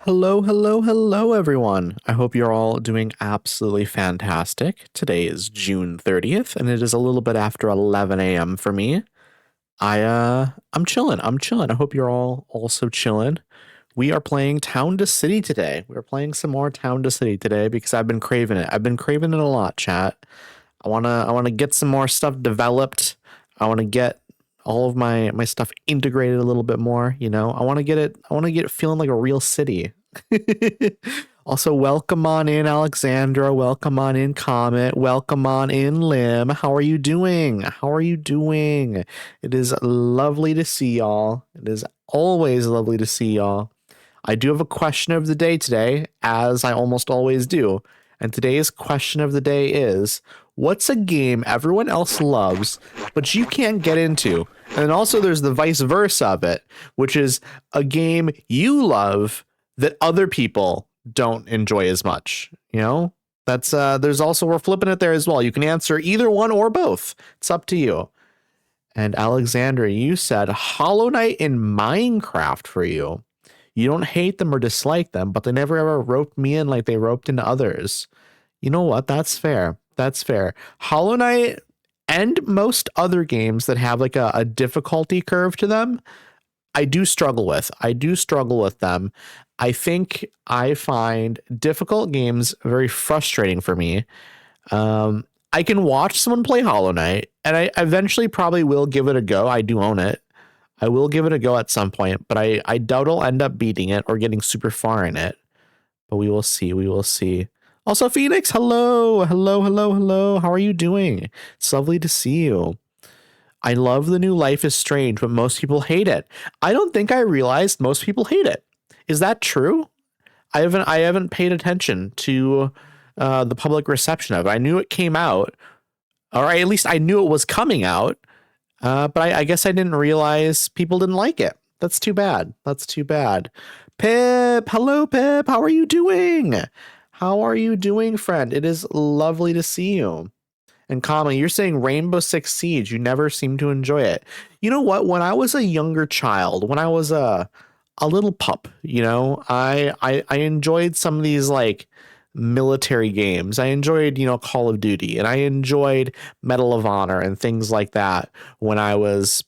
Hello, hello, hello, everyone. I hope you're all doing absolutely fantastic. Today is June 30th, and it is a little bit after 11 a.m. for me. I'm chilling. I'm chilling. I hope you're all also chilling. We are playing Town to City today. We're playing some more Town to City today because I've been craving it. I've been craving it a lot, chat. I wanna get some more stuff developed. I want to get all of my stuff integrated a little bit more, I want to get it feeling like a real city. Also, welcome on in, Alexandra. Welcome on in, Comet. Welcome on in, Lim. How are you doing? How are you doing? It is lovely to see y'all. It is always lovely to see y'all. I do have a question of the day today, as I almost always do. And today's question of the day is, what's a game everyone else loves, but you can't get into? And then also there's the vice versa of it, which is a game you love that other people don't enjoy as much. That's there's also, we're flipping it there as well. You can answer either one or both. It's up to you. And Alexandra, you said Hollow Knight in Minecraft for you. You don't hate them or dislike them, but they never ever roped me in like they roped into others. You know what? That's fair. That's fair. Hollow Knight and most other games that have like a difficulty curve to them, I do struggle with. I do struggle with them. I think I find difficult games very frustrating for me. I can watch someone play Hollow Knight, and I eventually probably will give it a go. I do own it. I will give it a go at some point, but I doubt I'll end up beating it or getting super far in it. But we will see. We will see. Also, Phoenix, hello. Hello, hello, hello. How are you doing? It's lovely to see you. I love the new Life is Strange, but most people hate it. I don't think I realized most people hate it. Is that true? I haven't paid attention to the public reception of it. I knew it came out, or at least I knew it was coming out, but I guess I didn't realize people didn't like it. That's too bad. That's too bad. Pip, hello, Pip. How are you doing? How are you doing, friend? It is lovely to see you. And Kama, you're saying Rainbow Six Siege. You never seem to enjoy it. You know what? When I was a younger child, when I was a little pup, I enjoyed some of these like military games. I enjoyed, Call of Duty, and I enjoyed Medal of Honor and things like that when I was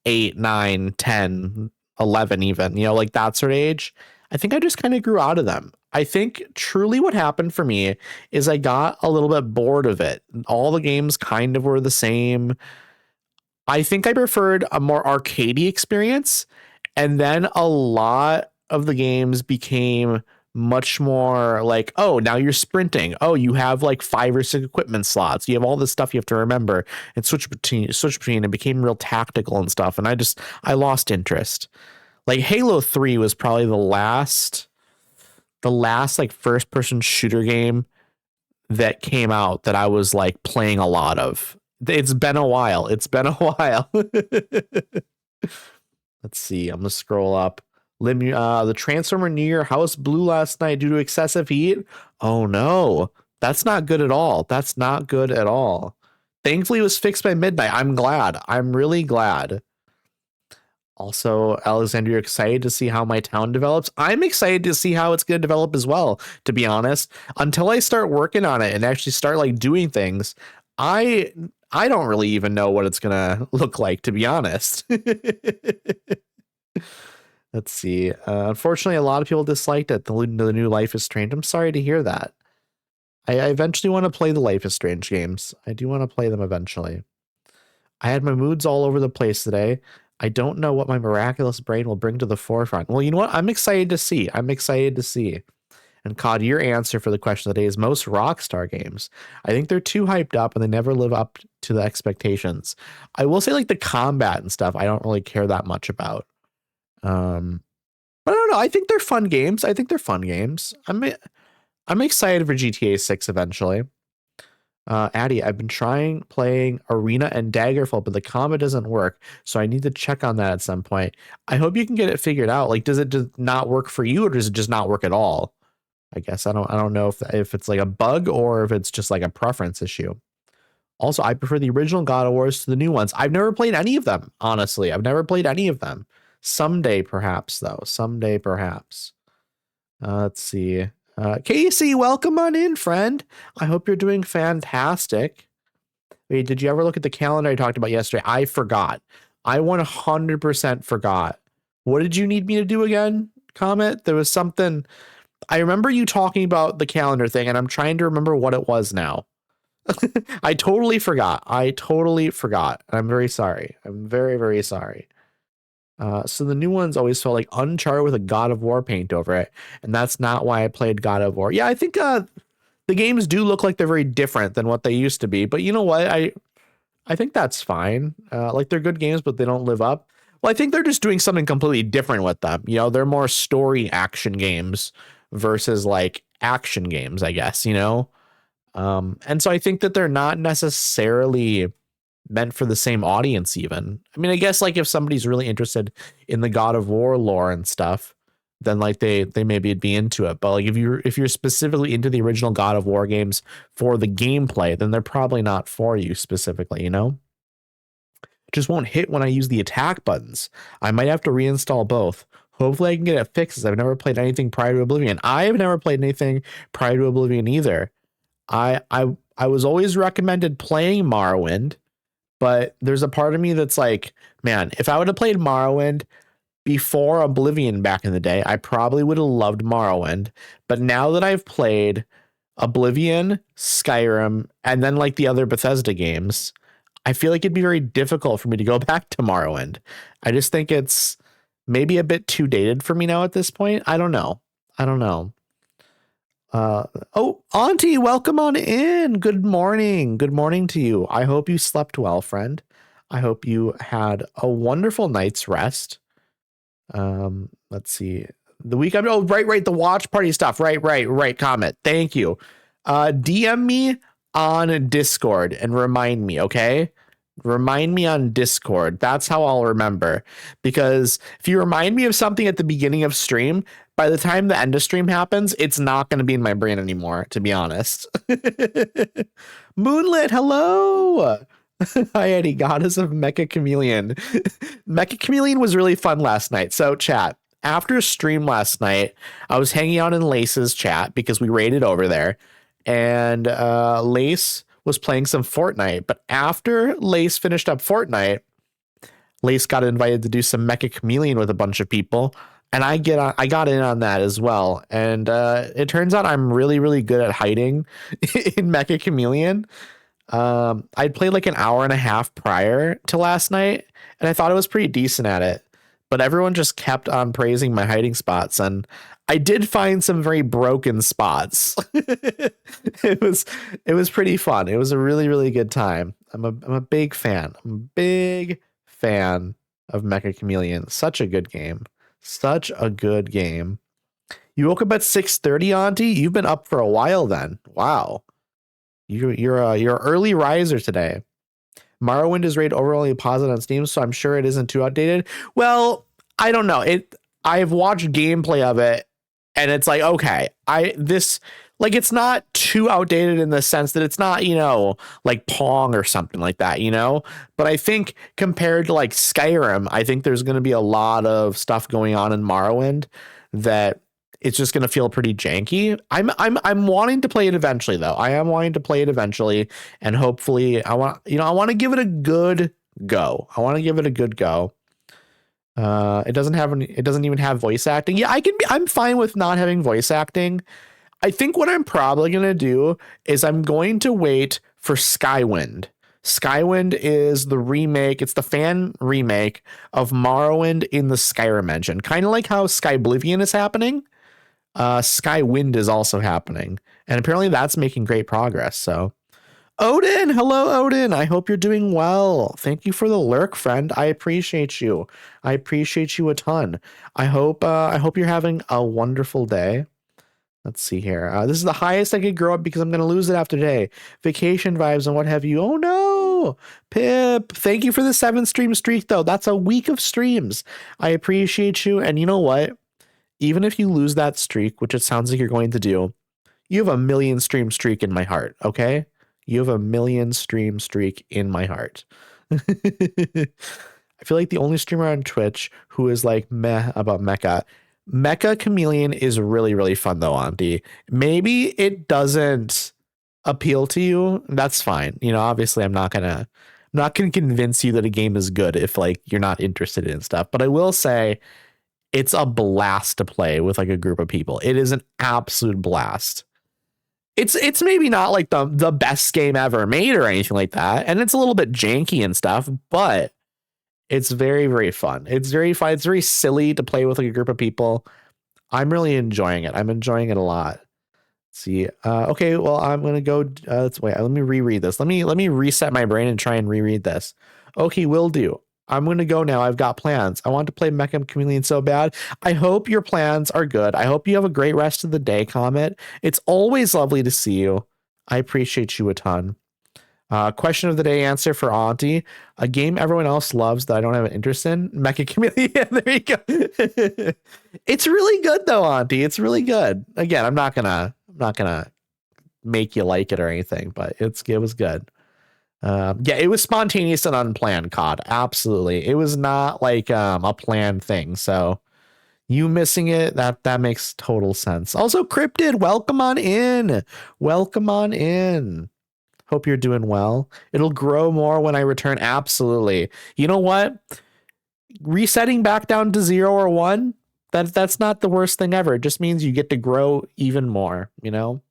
8, 9, 10, 11, even, like that sort of age. I think I just kind of grew out of them. I think truly what happened for me is I got a little bit bored of it. All the games kind of were the same. I think I preferred a more arcadey experience. And then a lot of the games became much more like, oh, now you're sprinting. Oh, you have like 5 or 6 equipment slots. You have all this stuff you have to remember and switch between. It became real tactical and stuff. And I lost interest. Like Halo 3 was probably the last like first person shooter game that came out that I was like playing a lot of. It's been a while. It's been a while. Let's see. I'm gonna scroll up. The transformer near your house blew last night due to excessive heat. Oh no, that's not good at all. That's not good at all. Thankfully, it was fixed by midnight. I'm glad. I'm really glad. Also, Alexander, you're excited to see how my town develops. I'm excited to see how it's going to develop as well, to be honest. Until I start working on it and actually start like doing things, I I don't really even know what it's going to look like, to be honest. Let's see. Unfortunately, a lot of people disliked it. The new Life is Strange. I'm sorry to hear that. I eventually want to play the Life is Strange games. I do want to play them eventually. I had my moods all over the place today. I don't know what my miraculous brain will bring to the forefront. Well, you know what? I'm excited to see. I'm excited to see. And Cod, your answer for the question of the day is most Rockstar games. I think they're too hyped up and they never live up to the expectations. I will say like the combat and stuff, I don't really care that much about. But I don't know. I think they're fun games. I think they're fun games. I'm excited for GTA 6 eventually. Addy, I've been playing Arena and Daggerfall, but the combat doesn't work, so I need to check on that at some point. I hope you can get it figured out. Like, does it just not work for you, or does it just not work at all? I guess I don't know if it's like a bug or if it's just like a preference issue. Also, I prefer the original God of Wars to the new ones. I've never played any of them, honestly. I've never played any of them. Someday, perhaps, though. Someday, perhaps. Let's see. Casey, welcome on in, friend. I hope you're doing fantastic. Wait, did you ever look at the calendar I talked about yesterday? I forgot. I 100% forgot. What did you need me to do again, Comet? There was something. I remember you talking about the calendar thing, and I'm trying to remember what it was now. I totally forgot. I'm very sorry. I'm very, very sorry. So the new ones always felt like Uncharted with a God of War paint over it, and that's not why I played God of War. Yeah, I think the games do look like they're very different than what they used to be, but you know what? I think that's fine. Like they're good games, but they don't live up. Well, I think they're just doing something completely different with them. You know, they're more story action games versus like action games, I guess, you know? And so I think that they're not necessarily meant for the same audience even. I mean, I guess like if somebody's really interested in the God of War lore and stuff, then like they maybe be into it. But like if you're specifically into the original God of War games for the gameplay, then they're probably not for you specifically, you know? Just won't hit when I use the attack buttons. I might have to reinstall both. Hopefully I can get it fixed, as I've never played anything prior to Oblivion. I have never played anything prior to Oblivion either. I was always recommended playing Morrowind, but there's a part of me that's like, man, if I would have played Morrowind before Oblivion back in the day, I probably would have loved Morrowind. But now that I've played Oblivion, Skyrim, and then like the other Bethesda games, I feel like it'd be very difficult for me to go back to Morrowind. I just think it's maybe a bit too dated for me now at this point. I don't know. Oh, Auntie, welcome on in. Good morning. Good morning to you. I hope you slept well, friend. I hope you had a wonderful night's rest. Let's see. The weekend. Oh, right. The watch party stuff. Right. Comment. Thank you. DM me on Discord and remind me, okay? Remind me on Discord. That's how I'll remember. Because if you remind me of something at the beginning of stream, by the time the end of stream happens, it's not going to be in my brain anymore, to be honest. Moonlit, hello. Hi, Eddie, goddess of Mecha Chameleon. Mecha Chameleon was really fun last night. So, chat, after stream last night, I was hanging out in Lace's chat because we raided over there. And Lace was playing some Fortnite. But after Lace finished up Fortnite, Lace got invited to do some Mecha Chameleon with a bunch of people. And I got in on that as well. And it turns out I'm really, really good at hiding in Mecha Chameleon. I'd played like an hour and a half prior to last night, and I thought I was pretty decent at it. But everyone just kept on praising my hiding spots, and I did find some very broken spots. It was pretty fun. It was a really, really good time. I'm a big fan. I'm a big fan of Mecha Chameleon. Such a good game. Such a good game. You woke up at 6:30, Auntie? You've been up for a while then. Wow. You're an early riser today. Morrowind is rated overall positive on Steam, so I'm sure it isn't too outdated. Well, I don't know. I've watched gameplay of it, and it's like, okay, it's not too outdated in the sense that it's not, like Pong or something like that, But I think compared to like Skyrim, I think there's going to be a lot of stuff going on in Morrowind that it's just going to feel pretty janky. I'm wanting to play it eventually, though. I am wanting to play it eventually, and hopefully I want to give it a good go. It doesn't even have voice acting. Yeah, I'm fine with not having voice acting. I think what I'm probably going to do is I'm going to wait for Skywind. Skywind is the remake. It's the fan remake of Morrowind in the Skyrim engine. Kind of like how Skyblivion is happening. Skywind is also happening. And apparently that's making great progress. So Odin, hello, Odin. I hope you're doing well. Thank you for the lurk, friend. I appreciate you. I appreciate you a ton. I hope you're having a wonderful day. Let's see here. This is the highest I could grow up because I'm going to lose it after today. Vacation vibes and what have you. Oh, no. Pip, thank you for the 7-stream streak, though. That's a week of streams. I appreciate you. And you know what? Even if you lose that streak, which it sounds like you're going to do, you have a 1,000,000 stream streak in my heart, okay? You have a 1,000,000 stream streak in my heart. I feel like the only streamer on Twitch who is like meh about mecha. Mecha Chameleon is really, really fun though, Auntie. Maybe it doesn't appeal to you. That's fine. You know, obviously I'm not gonna convince you that a game is good if like you're not interested in stuff. But I will say it's a blast to play with like a group of people. It is an absolute blast. It's maybe not like the best game ever made or anything like that. And it's a little bit janky and stuff, but it's very, very fun. It's very fun. It's very silly to play with like a group of people. I'm really enjoying it. I'm enjoying it a lot. Let's see. Okay, well, I'm gonna go. Let's wait. Let me reread this. Let me reset my brain and try and reread this. Okay, will do. I'm gonna go now. I've got plans. I want to play Mecha Chameleon so bad. I hope your plans are good. I hope you have a great rest of the day, Comet. It's always lovely to see you. I appreciate you a ton. Question of the day answer for Auntie. A game everyone else loves that I don't have an interest in. Mecha Chameleon. There you go. It's really good though, Auntie. It's really good. Again, I'm not gonna make you like it or anything, but it was good. Yeah, it was spontaneous and unplanned, COD. Absolutely. It was not like a planned thing. So you missing it, that makes total sense. Also, Cryptid, welcome on in. Welcome on in. Hope you're doing well. It'll grow more when I return. Absolutely. You know what? Resetting back down to 0 or 1, that's not the worst thing ever. It just means you get to grow even more, you know?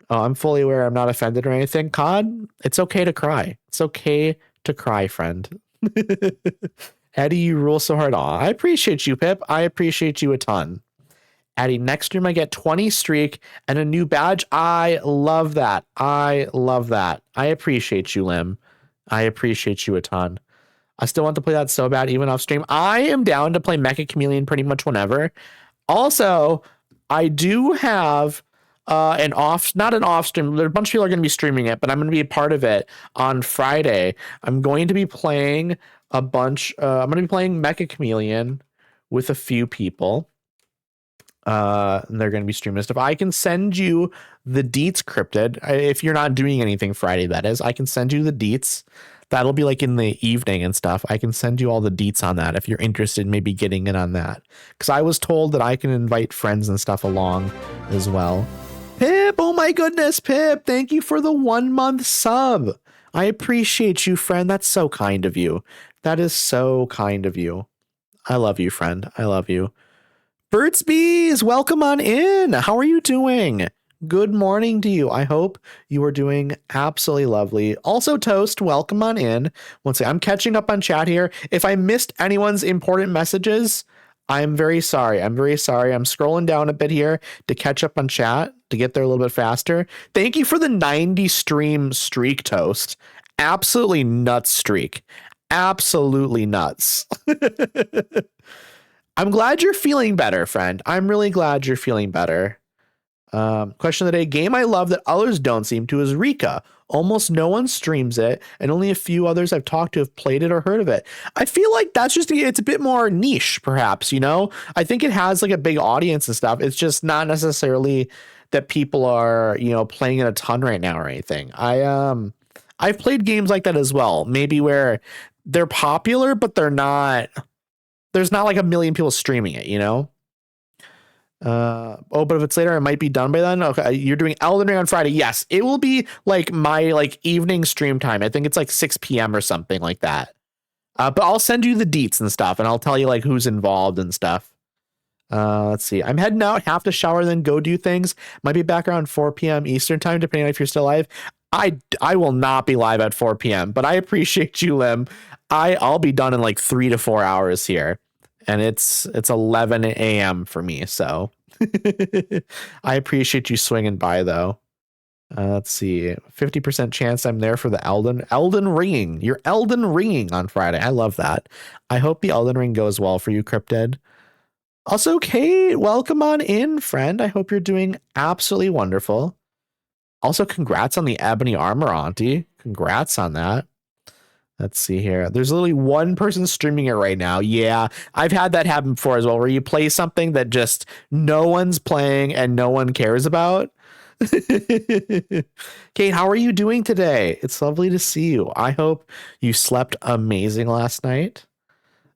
Oh, I'm fully aware I'm not offended or anything. COD, it's okay to cry. It's okay to cry, friend. Eddie, you rule so hard. Aw, I appreciate you, Pip. I appreciate you a ton. Eddie, next stream I get 20 streak and a new badge. I love that. I love that. I appreciate you, Lim. I appreciate you a ton. I still want to play that so bad, even off stream. I am down to play Mecha Chameleon pretty much whenever. Also, I do have not an off stream. There are a bunch of people are going to be streaming it, but I'm going to be a part of it on Friday. I'm going to be playing I'm going to be playing Mecha Chameleon with a few people. And they're going to be streaming stuff. I can send you the deets, Cryptid. If you're not doing anything Friday, that is, I can send you the deets. That'll be like in the evening and stuff. I can send you all the deets on that if you're interested in maybe getting in on that. Because I was told that I can invite friends and stuff along as well. Pip, oh my goodness, Pip, thank you for the 1 month sub. I appreciate you, friend. That's so kind of you. That is so kind of you. I love you, friend. I love you. Birds Bees, welcome on in. How are you doing? Good morning to you. I hope you are doing absolutely lovely. Also, Toast, welcome on in. Once again, I'm catching up on chat here. If I missed anyone's important messages, I'm very sorry. I'm very sorry. I'm scrolling down a bit here to catch up on chat to get there a little bit faster. Thank you for the 90 stream streak, Toast. Absolutely nuts streak. Absolutely nuts. I'm glad you're feeling better, friend. I'm really glad you're feeling better. Question of the day. Game I love that others don't seem to is Rika. Almost no one streams it, and only a few others I've talked to have played it or heard of it. I feel like that's just, it's a bit more niche, perhaps, you know? I think it has like a big audience and stuff. It's just not necessarily that people are, you know, playing it a ton right now or anything. I've played games like that as well. Maybe where they're popular, but there's not like a million people streaming it, you know? But if it's later, it might be done by then. Okay, you're doing Elden Ring on Friday. Yes, it will be like my evening stream time. I think it's like 6 p.m. or something like that. But I'll send you the deets and stuff, and I'll tell you like who's involved and stuff. Let's see. I'm heading out, have to shower, then go do things. Might be back around 4 p.m. Eastern time, depending on if you're still live. I will not be live at 4 p.m., but I appreciate you, Lim. I'll be done in like 3 to 4 hours here. And it's 11 a.m. for me, so I appreciate you swinging by, though. Let's see, 50% chance I'm there for the Elden Ringing. You're Elden Ringing on Friday. I love that. I hope the Elden Ring goes well for you, Cryptid. Also, Kate, welcome on in, friend. I hope you're doing absolutely wonderful. Also, congrats on the ebony armor, Auntie. Congrats on that. Let's see here. There's literally one person streaming it right now. Yeah, I've had that happen before as well, where you play something that just no one's playing and no one cares about. Kate, how are you doing today? It's lovely to see you. I hope you slept amazing last night.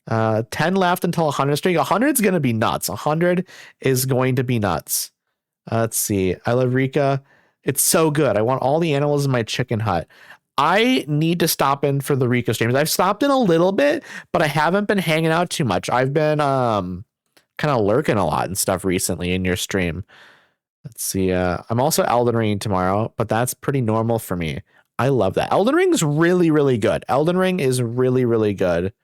10 left until 100 streak. 100 is going to be nuts. 100 is going to be nuts. Let's see. I love Rika. It's so good. I want all the animals in my chicken hut. I need to stop in for the Rika streams. I've stopped in a little bit, but I haven't been hanging out too much. I've been kind of lurking a lot and stuff recently in your stream. Let's see. I'm also Elden Ring tomorrow, but that's pretty normal for me. I love that. Elden Ring's really, really good. Elden Ring is really, really good.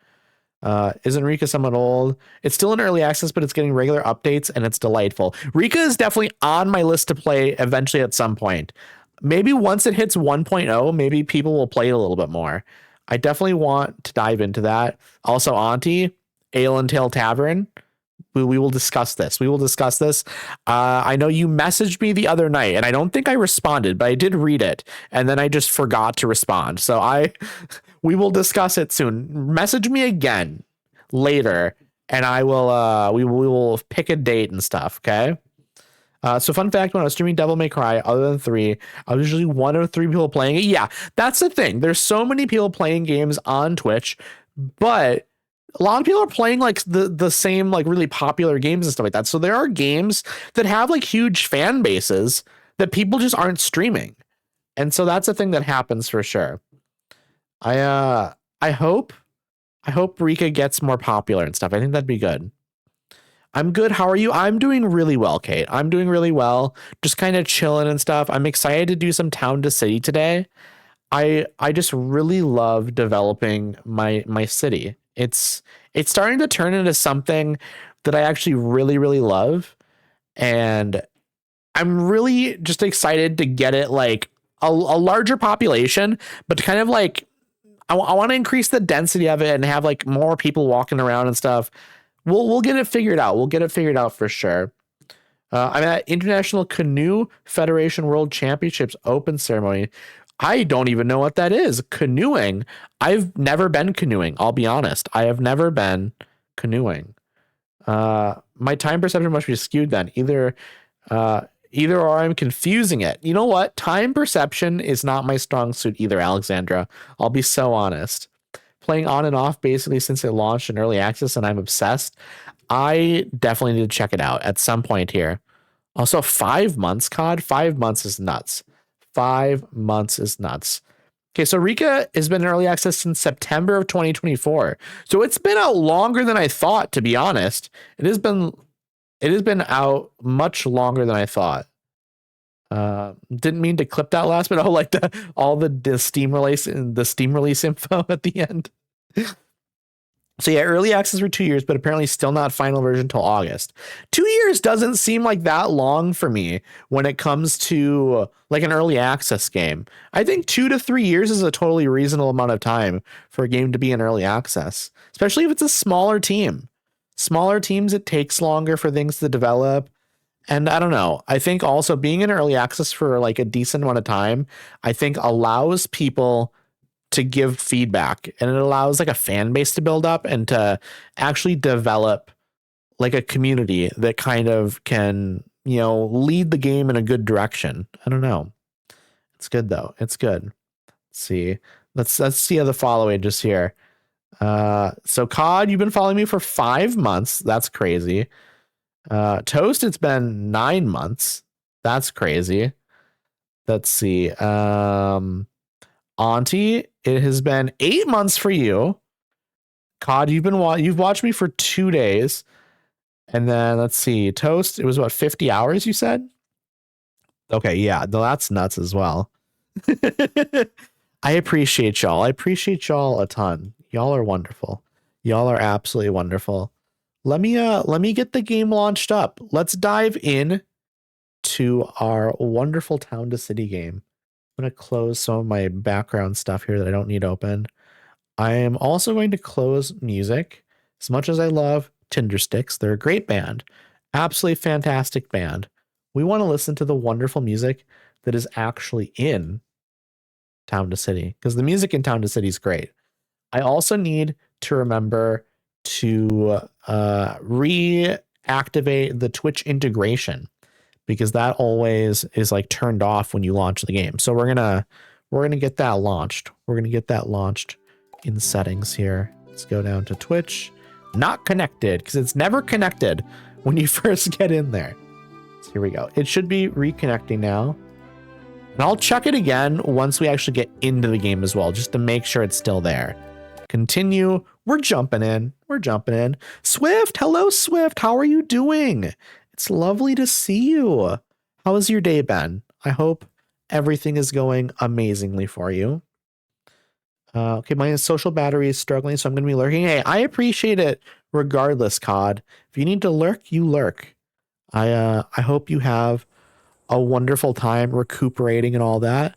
Isn't Rika somewhat old? It's still in early access, but it's getting regular updates and it's delightful. Rika is definitely on my list to play eventually at some point. Maybe once it hits 1.0, maybe people will play it a little bit more. I definitely want to dive into that. Also, Auntie, Ale and Tail Tavern. We will discuss this. We will discuss this. I know you messaged me the other night, and I don't think I responded, but I did read it, and then I just forgot to respond. So we will discuss it soon. Message me again later, and I will. We will pick a date and stuff. Okay. So fun fact: when I was streaming Devil May Cry, other than 3, I was usually 1 of 3 people playing it. Yeah, that's the thing. There's so many people playing games on Twitch, but a lot of people are playing like the same like really popular games and stuff like that. So there are games that have like huge fan bases that people just aren't streaming. And so that's a thing that happens for sure. I hope Rika gets more popular and stuff. I think that'd be good. I'm good. How are you? I'm doing really well, Kate. I'm doing really well. Just kind of chilling and stuff. I'm excited to do some town to city today. I just really love developing my city. It's starting to turn into something that I actually really, really love. And I'm really just excited to get it like a larger population, but to kind of like, I want to increase the density of it and have like more people walking around and stuff. We'll get it figured out. We'll get it figured out for sure. I'm at International Canoe Federation World Championships Open Ceremony. I don't even know what that is. Canoeing. I've never been canoeing. I'll be honest. I have never been canoeing. My time perception must be skewed then. Either or I'm confusing it. You know what? Time perception is not my strong suit either, Alexandra. I'll be so honest. Playing on and off basically since it launched in early access and I'm obsessed. I definitely need to check it out at some point here. Also, 5 months, COD. 5 months is nuts. 5 months is nuts. Okay, so Rika has been in early access since September of 2024. So it's been out longer than I thought, to be honest. It has been out much longer than I thought. Didn't mean to clip that last, but like all the Steam release info at the end. So yeah, early access for 2 years, but apparently still not final version until August. 2 years doesn't seem like that long for me when it comes to like an early access game. I think 2 to 3 years is a totally reasonable amount of time for a game to be in early access, especially if it's a smaller team. Smaller teams, it takes longer for things to develop. And I don't know. I think also being in early access for like a decent amount of time, I think allows people to give feedback, and it allows like a fan base to build up and to actually develop like a community that kind of can, lead the game in a good direction. I don't know. It's good though. It's good. Let's see. Let's see the follow ages here. So COD, you've been following me for 5 months. That's crazy. Toast, it's been 9 months. That's crazy. Let's see. Auntie, it has been 8 months for you. COD, you've watched me for 2 days. And then let's see, Toast, it was what, 50 hours you said? Okay, yeah, no, that's nuts as well. I appreciate y'all. I appreciate y'all a ton. Y'all are wonderful. Y'all are absolutely wonderful. Let me get the game launched up. Let's dive in to our wonderful Town to City game. I'm going to close some of my background stuff here that I don't need open. I am also going to close music. As much as I love Tindersticks, they're a great band. Absolutely fantastic band. We want to listen to the wonderful music that is actually in Town to City, because the music in Town to City is great. I also need to remember to reactivate the Twitch integration, because that always is like turned off when you launch the game. So we're gonna get that launched. We're gonna get that launched in settings here. Let's go down to Twitch. Not connected, because it's never connected when you first get in there. So here we go. It should be reconnecting now. And I'll check it again once we actually get into the game as well, just to make sure it's still there. Continue. We're jumping in. We're jumping in. Swift. Hello, Swift. How are you doing? It's lovely to see you. How has your day been? I hope everything is going amazingly for you. Okay, my social battery is struggling, so I'm going to be lurking. Hey, I appreciate it regardless, COD. If you need to lurk, you lurk. I hope you have a wonderful time recuperating and all that.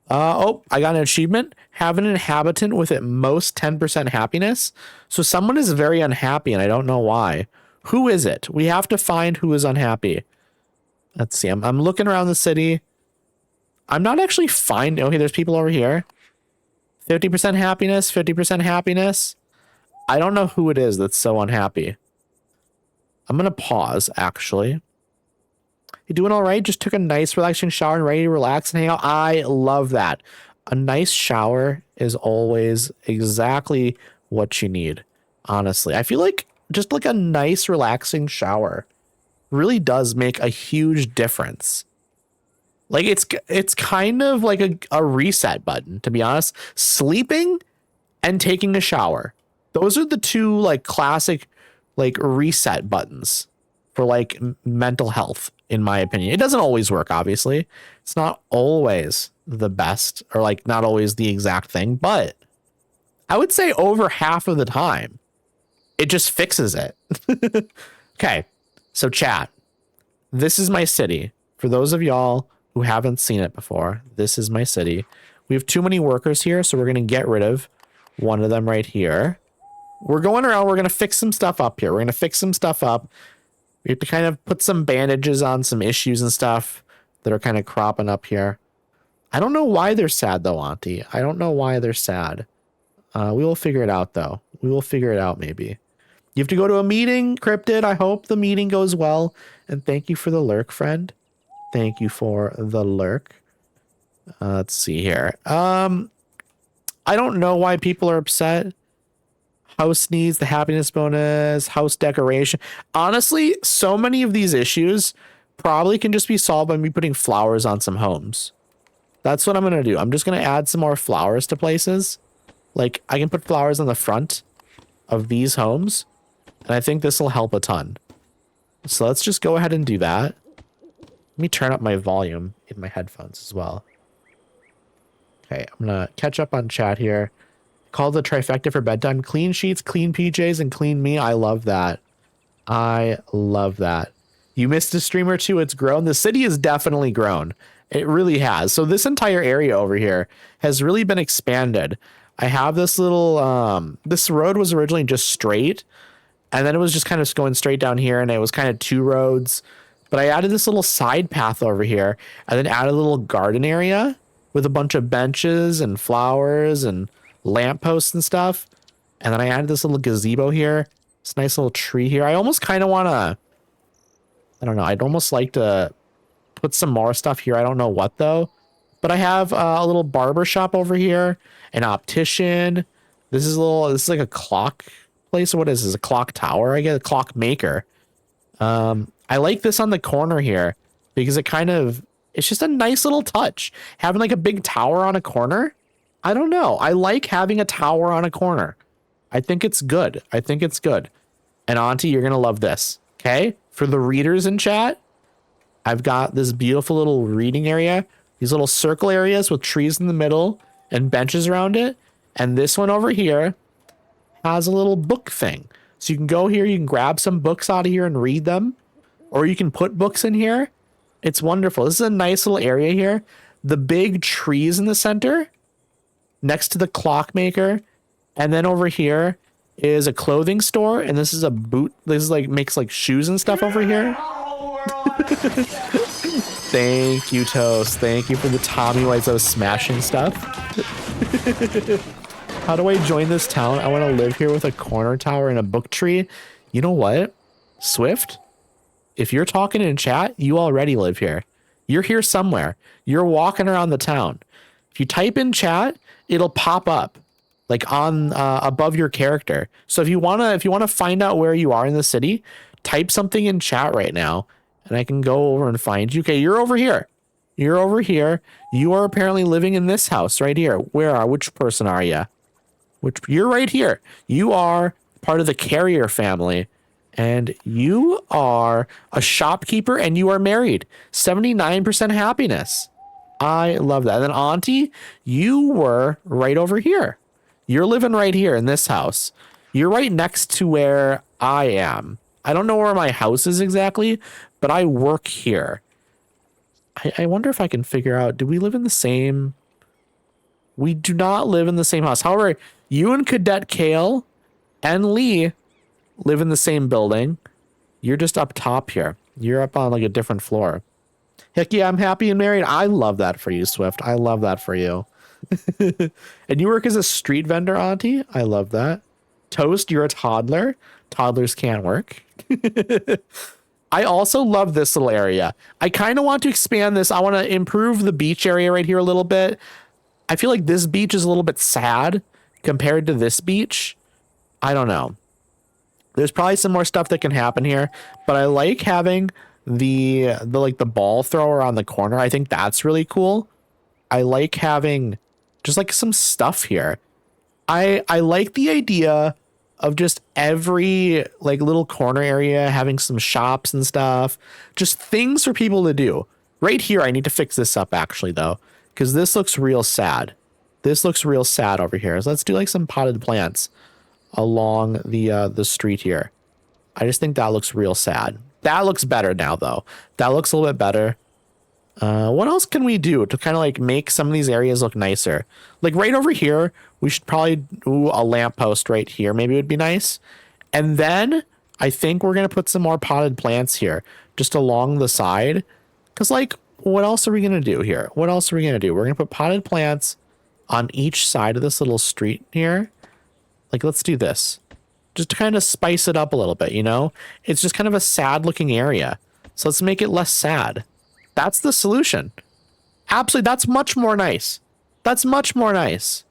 Oh, I got an achievement. Have an inhabitant with at most 10% happiness. So someone is very unhappy, and I don't know why. Who is it? We have to find who is unhappy. Let's see. I'm looking around the city. I'm not actually finding... Okay, there's people over here. 50% happiness, 50% happiness. I don't know who it is that's so unhappy. I'm going to pause, actually. You doing all right? Just took a nice relaxing shower and ready to relax and hang out. I love that. A nice shower is always exactly what you need, honestly. I feel like just like a nice relaxing shower really does make a huge difference. Like it's kind of like a reset button, to be honest. Sleeping and taking a shower. Those are the two like classic like reset buttons for like mental health, in my opinion. It doesn't always work, obviously. It's not always the best or like not always the exact thing, but I would say over half of the time it just fixes it. Okay. So chat. This is my city. For those of y'all who haven't seen it before, this is my city. We have too many workers here, so we're going to get rid of one of them right here. We're going around. We're going to fix some stuff up here. We're going to fix some stuff up. We have to kind of put some bandages on some issues and stuff that are kind of cropping up here. I don't know why they're sad, though, Auntie. I don't know why they're sad. We will figure it out, though. We will figure it out, maybe. You have to go to a meeting, Cryptid. I hope the meeting goes well. And thank you for the lurk, friend. Thank you for the lurk. Let's see here. I don't know why people are upset. House needs the happiness bonus, house decoration. Honestly, so many of these issues probably can just be solved by me putting flowers on some homes. That's what I'm going to do. I'm just going to add some more flowers to places. Like, I can put flowers on the front of these homes, and I think this will help a ton. So let's just go ahead and do that. Let me turn up my volume in my headphones as well. Okay, I'm going to catch up on chat here. Call the trifecta for bedtime. Clean sheets, clean PJs, and clean me. I love that. I love that. You missed a stream or two. It's grown. The city has definitely grown. It really has. So this entire area over here has really been expanded. I have this little, this road was originally just straight, and then it was just kind of going straight down here, and it was kind of two roads. But I added this little side path over here, and then added a little garden area with a bunch of benches and flowers and lampposts and stuff. And then I added this little gazebo here. This nice little tree here. I almost kind of want to, I don't know. I'd almost like to put some more stuff here. I don't know what though. But I have a little barber shop over here, an optician. This is like a clock place. What is this? A clock tower? I guess a clock maker. I like this on the corner here because it's just a nice little touch. Having like a big tower on a corner. I don't know. I like having a tower on a corner. I think it's good. I think it's good. And Auntie, you're going to love this. Okay. For the readers in chat, I've got this beautiful little reading area. These little circle areas with trees in the middle and benches around it. And this one over here has a little book thing. So you can go here, you can grab some books out of here and read them. Or you can put books in here. It's wonderful. This is a nice little area here. The big trees in the center next to the clockmaker. And then over here is a clothing store. And this is a boot. This is like makes like shoes and stuff over here. Thank you, Toast. Thank you for the Tommy Wiseau smashing stuff. How do I join this town? I want to live here with a corner tower and a book tree. You know what? Swift, if you're talking in chat, you already live here. You're here somewhere. You're walking around the town. If you type in chat, it'll pop up. like on above your character. So if you wanna find out where you are in the city, type something in chat right now, and I can go over and find you. Okay, you're over here. You're over here. You are apparently living in this house right here. Which person are you? You're right here. You are part of the carrier family, and you are a shopkeeper, and you are married. 79% happiness. I love that. And then Auntie, you were right over here. You're living right here in this house. You're right next to where I am. I don't know where my house is exactly, but I work here. I wonder if I can figure out, do we live in the same? We do not live in the same house. However, you and Cadet Kale and Lee live in the same building. You're just up top here. You're up on like a different floor. Heck yeah, I'm happy and married. I love that for you, Swift. I love that for you. And you work as a street vendor, Auntie? I love that. Toast, you're a toddler. Toddlers can't work. I also love this little area. I kind of want to expand this. I want to improve the beach area right here a little bit. I feel like this beach is a little bit sad compared to this beach. I don't know. There's probably some more stuff that can happen here, but I like having the like the ball thrower on the corner. I think that's really cool. I like having just like some stuff here. I like the idea of just every like little corner area having some shops and stuff, just things for people to do. Right here, I need to fix this up actually though, because this looks real sad. This looks real sad over here. So let's do like some potted plants along the street here. I just think that looks real sad. That looks better now though. That looks a little bit better. What else can we do to kind of like make some of these areas look nicer? Like right over here, we should probably do a lamppost right here. Maybe it would be nice. And then I think we're going to put some more potted plants here just along the side. Cause like, what else are we going to do here? What else are we going to do? We're going to put potted plants on each side of this little street here. Like, let's do this just to kind of spice it up a little bit. You know, it's just kind of a sad looking area. So let's make it less sad. That's the solution. Absolutely. That's much more nice. That's much more nice.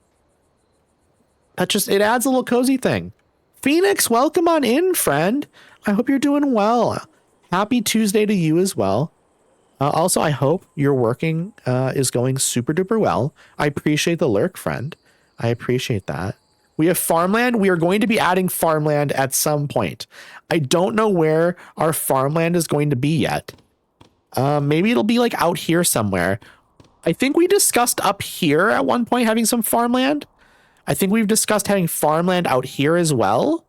That just, it adds a little cozy thing. Phoenix, welcome on in, friend. I hope you're doing well. Happy Tuesday to you as well. Also, I hope your working is going super duper well. I appreciate the lurk, friend. I appreciate that. We have farmland. We are going to be adding farmland at some point. I don't know where our farmland is going to be yet. Maybe it'll be like out here somewhere. I think we discussed up here at one point having some farmland. I think we've discussed having farmland out here as well.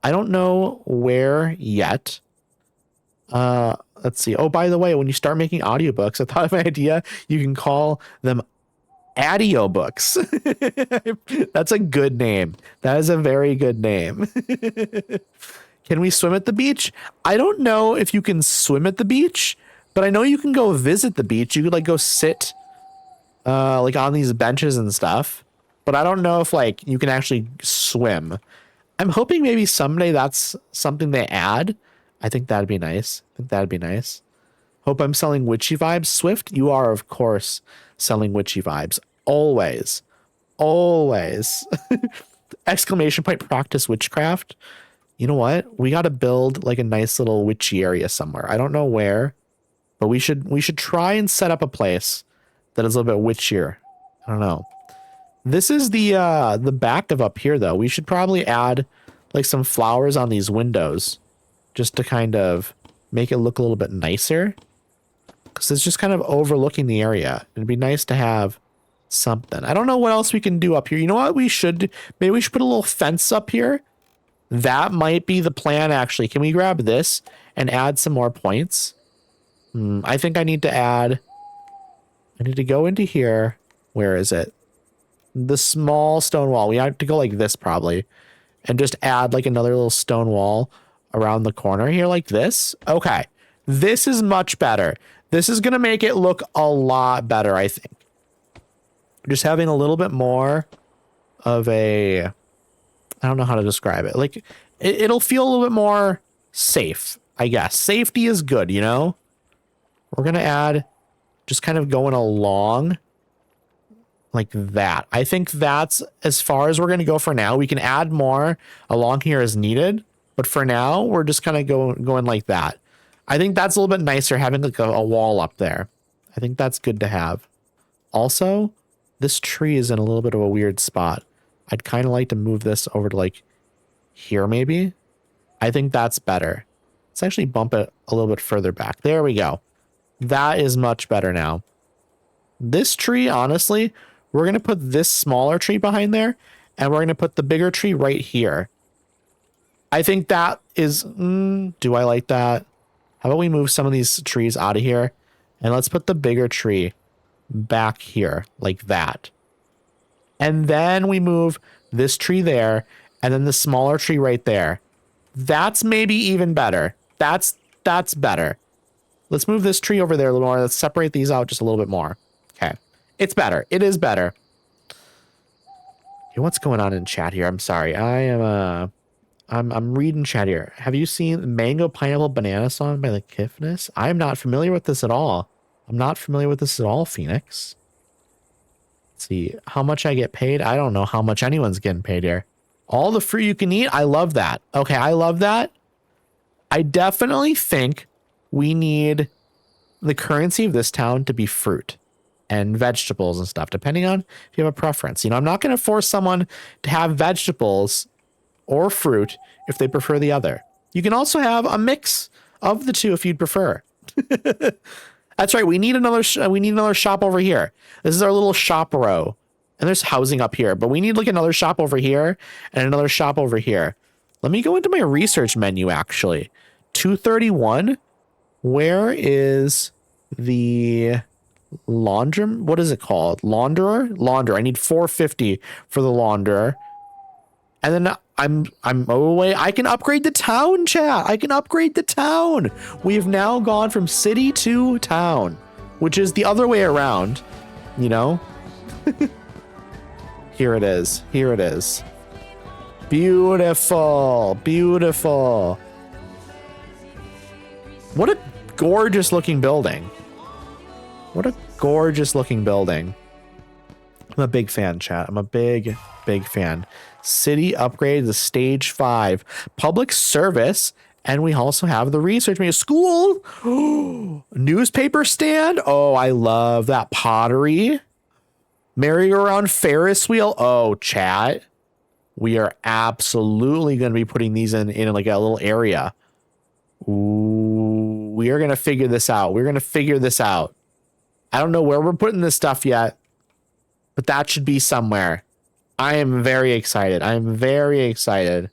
I don't know where yet. Let's see. Oh, by the way, when you start making audiobooks, I thought of an idea. You can call them audiobooks. That's a good name. That is a very good name. Can we swim at the beach? I don't know if you can swim at the beach, but I know you can go visit the beach. You could like go sit like on these benches and stuff. But I don't know if like you can actually swim. I'm hoping maybe someday that's something they add. I think that'd be nice. I think that'd be nice. Hope I'm selling witchy vibes. Swift, you are, of course, selling witchy vibes. Always. Always. Exclamation point, practice witchcraft. You know what? We got to build like a nice little witchy area somewhere. I don't know where, but we should try and set up a place that is a little bit witchier. I don't know. This is the back of up here though. We should probably add like some flowers on these windows just to kind of make it look a little bit nicer. Because it's just kind of overlooking the area. It'd be nice to have something. I don't know what else we can do up here. You know what we should do? Maybe we should put a little fence up here. That might be the plan actually. Can we grab this and add some more points? I think I need to go into here. Where is it? The small stone wall. We have to go like this probably. And just add like another little stone wall around the corner here like this. Okay. This is much better. This is going to make it look a lot better, I think. Just having a little bit more of a, I don't know how to describe it. Like it'll feel a little bit more safe, I guess. Safety is good, you know? We're going to add just kind of going along like that. I think that's as far as we're going to go for now. We can add more along here as needed, but for now we're just kind of going like that. I think that's a little bit nicer having like a wall up there. I think that's good to have. Also, this tree is in a little bit of a weird spot. I'd kind of like to move this over to like here maybe. I think that's better. Let's actually bump it a little bit further back. There we go. That is much better now. This tree, honestly, we're going to put this smaller tree behind there, and we're going to put the bigger tree right here. I think that is, do I like that? How about we move some of these trees out of here, and let's put the bigger tree back here like that. And then we move this tree there, and then the smaller tree right there. That's maybe even better. That's better. Let's move this tree over there a little more. Let's separate these out just a little bit more. Okay. It's better. It is better. Hey, what's going on in chat here? I'm sorry. I'm reading chat here. Have you seen Mango Pineapple Banana Song by the Kiffness? I'm not familiar with this at all. I'm not familiar with this at all, Phoenix. Let's see. How much I get paid? I don't know how much anyone's getting paid here. All the fruit you can eat? I love that. Okay, I love that. I definitely think we need the currency of this town to be fruit and vegetables and stuff, depending on if you have a preference. You know, I'm not going to force someone to have vegetables or fruit if they prefer the other. You can also have a mix of the two if you'd prefer. That's right. We need another shop over here. This is our little shop row. And there's housing up here, but we need like another shop over here and another shop over here. Let me go into my research menu, actually. 231. Where is the laundrum? What is it called? Launderer? Launderer. I need 450 for the launderer. And then I'm away. I can upgrade the town, chat. I can upgrade the town. We have now gone from city to town, which is the other way around, you know? Here it is. Here it is. Beautiful. Beautiful. What a gorgeous looking building. What a gorgeous looking building. I'm a big fan, chat. I'm a big fan. City upgrade, the stage 5. Public service. And we also have the research menu. School. Newspaper stand. Oh, I love that. Pottery. Merry-go-round Ferris wheel. Oh, chat. We are absolutely going to be putting these in like a little area. Ooh, we are going to figure this out. We're going to figure this out. I don't know where we're putting this stuff yet, but that should be somewhere. I am very excited. I am very excited.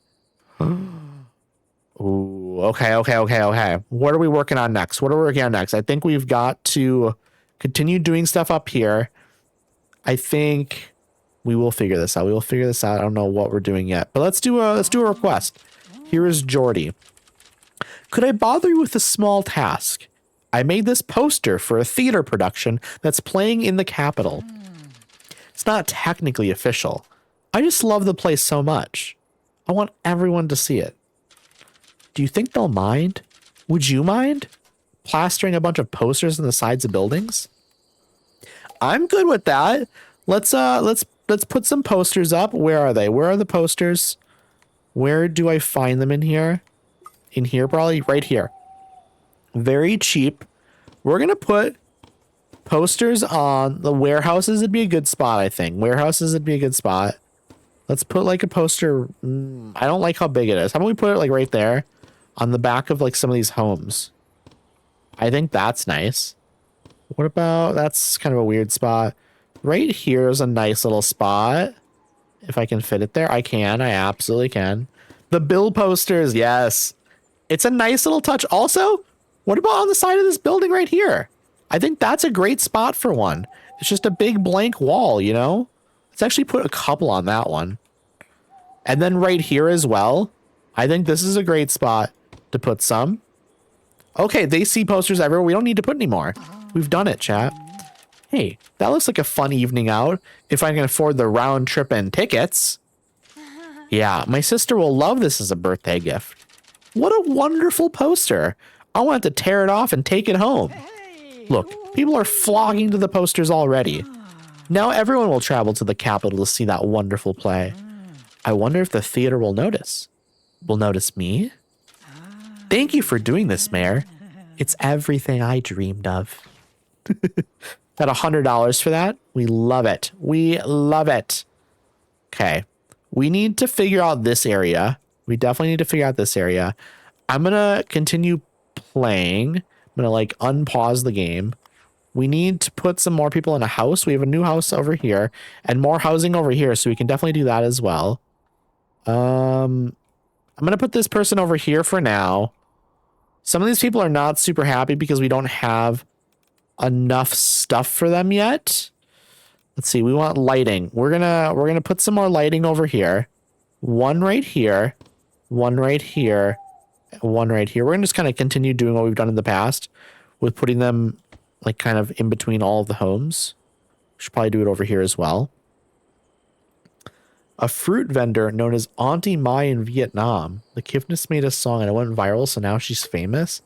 Ooh, okay. What are we working on next? What are we working on next? I think we've got to continue doing stuff up here. I think we will figure this out. We will figure this out. I don't know what we're doing yet, but let's do a request. Here is Jordy. Could I bother you with a small task? I made this poster for a theater production that's playing in the Capitol. It's not technically official. I just love the place so much. I want everyone to see it. Do you think they'll mind? Would you mind plastering a bunch of posters on the sides of buildings? I'm good with that. Let's put some posters up. Where are they? Where are the posters? Where do I find them in here? In here, probably right here. Very cheap. We're going to put posters on the warehouses. It'd be a good spot, I think. Warehouses would be a good spot. Let's put like a poster. I don't like how big it is. How about we put it like right there on the back of like some of these homes? I think that's nice. What about, that's kind of a weird spot. Right here is a nice little spot. If I can fit it there, I can. I absolutely can. The bill posters, yes. It's a nice little touch. Also, what about on the side of this building right here? I think that's a great spot for one. It's just a big blank wall, you know? Let's actually put a couple on that one. And then right here as well. I think this is a great spot to put some. Okay, they see posters everywhere. We don't need to put any more. We've done it, chat. Hey, that looks like a fun evening out if I can afford the round trip and tickets. Yeah, my sister will love this as a birthday gift. What a wonderful poster. I want to tear it off and take it home. Look, people are flocking to the posters already. Now everyone will travel to the capital to see that wonderful play. I wonder if the theater will notice. Will notice me? Thank you for doing this, Mayor. It's everything I dreamed of. Got $100 for that. We love it. We love it. Okay. We need to figure out this area. We definitely need to figure out this area. I'm going to continue playing. I'm going to like unpause the game. We need to put some more people in a house. We have a new house over here and more housing over here. So we can definitely do that as well. I'm going to put this person over here for now. Some of these people are not super happy because we don't have enough stuff for them yet. Let's see. We want lighting. We're going to put some more lighting over here. One right here, one right here, one right here. We're going to just kind of continue doing what we've done in the past with putting them like kind of in between all of the homes. Should probably do it over here as well. A fruit vendor known as Auntie Mai in Vietnam. The Kifness made a song and it went viral, so now she's famous.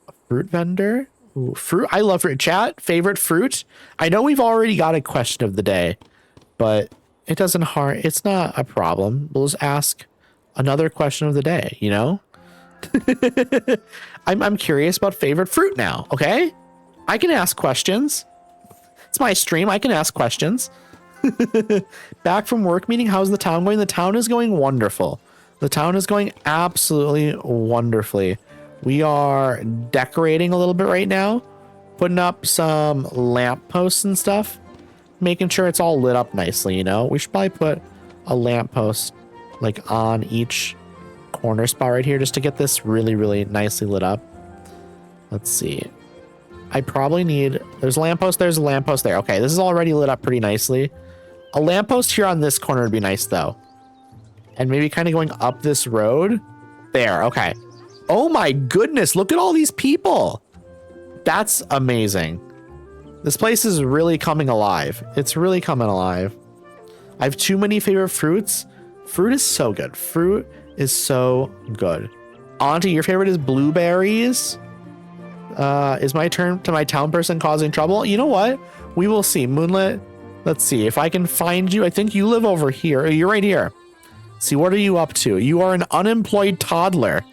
A fruit vendor? Ooh, fruit. I love fruit. Chat, favorite fruit? I know we've already got a question of the day, but it doesn't harm. It's not a problem. We'll just ask another question of the day, you know? I'm curious about favorite fruit now, okay? I can ask questions. It's my stream. I can ask questions. Back from work meeting. How's the town going? The town is going wonderful. The town is going absolutely wonderfully. We are decorating a little bit right now, putting up some lamp posts and stuff, making sure it's all lit up nicely. You know, we should probably put a lamp post like on each corner spot right here just to get this really, really nicely lit up. Let's see. I probably need, there's a lamppost, there's a lamppost there. Okay, this is already lit up pretty nicely. A lamppost here on this corner would be nice though. And maybe kind of going up this road. There, okay. Oh my goodness, look at all these people. That's amazing. This place is really coming alive. It's really coming alive. I have too many favorite fruits. Fruit is so good. Fruit is so good. Auntie, your favorite is blueberries? Is my turn to my town person causing trouble? You know what? We will see. Moonlit, let's see if I can find you. I think you live over here. You're right here. See, what are you up to? You are an unemployed toddler.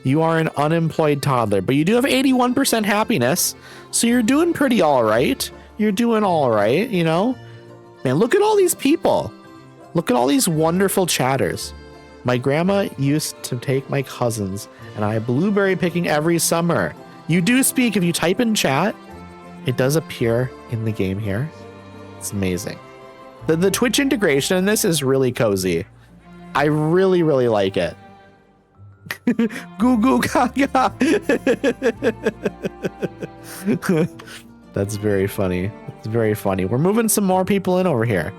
You are an unemployed toddler, but you do have 81% happiness. So you're doing pretty all right. You're doing all right, you know? Man, look at all these people. Look at all these wonderful chatters. My grandma used to take my cousins and I blueberry picking every summer. You do speak. If you type in chat, it does appear in the game here. It's amazing. The Twitch integration in this is really cozy. I really, really like it. Goo goo gaga. That's very funny. It's very funny. We're moving some more people in over here.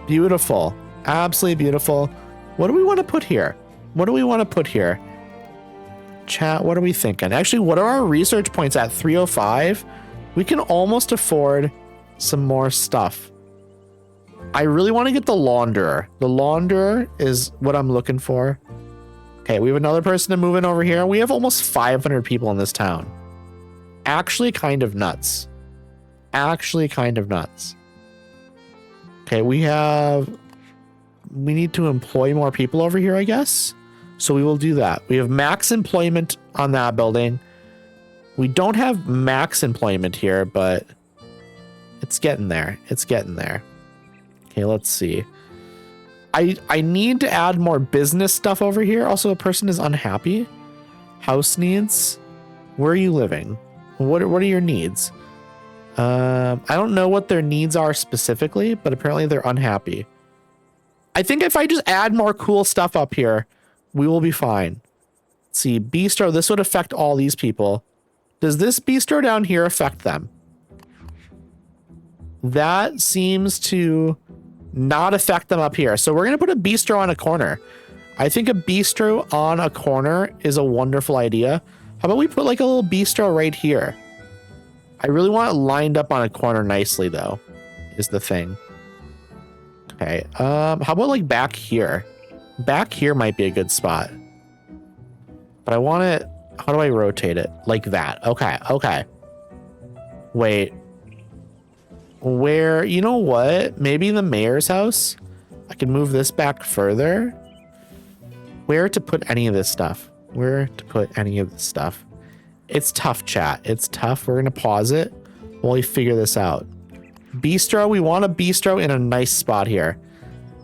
Beautiful. Absolutely beautiful. What do we want to put here? What do we want to put here? Chat, what are we thinking? Actually, what are our research points at? 305? We can almost afford some more stuff. I really want to get the launderer. The launderer is what I'm looking for. Okay, we have another person to move in over here. We have almost 500 people in this town. Actually kind of nuts. Actually kind of nuts. Okay, we need to employ more people over here, I guess. So we will do that. We have max employment on that building. We don't have max employment here, but it's getting there. It's getting there. Okay, let's see. I need to add more business stuff over here. Also, a person is unhappy. House needs. Where are you living? What are your needs? I don't know what their needs are specifically, but apparently they're unhappy. I think if I just add more cool stuff up here, we will be fine. Let's see, bistro, this would affect all these people. Does this bistro down here affect them? That seems to not affect them up here. So we're going to put a bistro on a corner. I think a bistro on a corner is a wonderful idea. How about we put like a little bistro right here? I really want it lined up on a corner nicely though, is the thing. Okay, how about like back here? Back here might be a good spot. But I want it, how do I rotate it? Like that. Okay, okay. Wait. Where, you know what? Maybe the mayor's house. I can move this back further. Where to put any of this stuff? Where to put any of this stuff? It's tough, chat. It's tough. We're going to pause it while we figure this out. Bistro. We want a bistro in a nice spot here.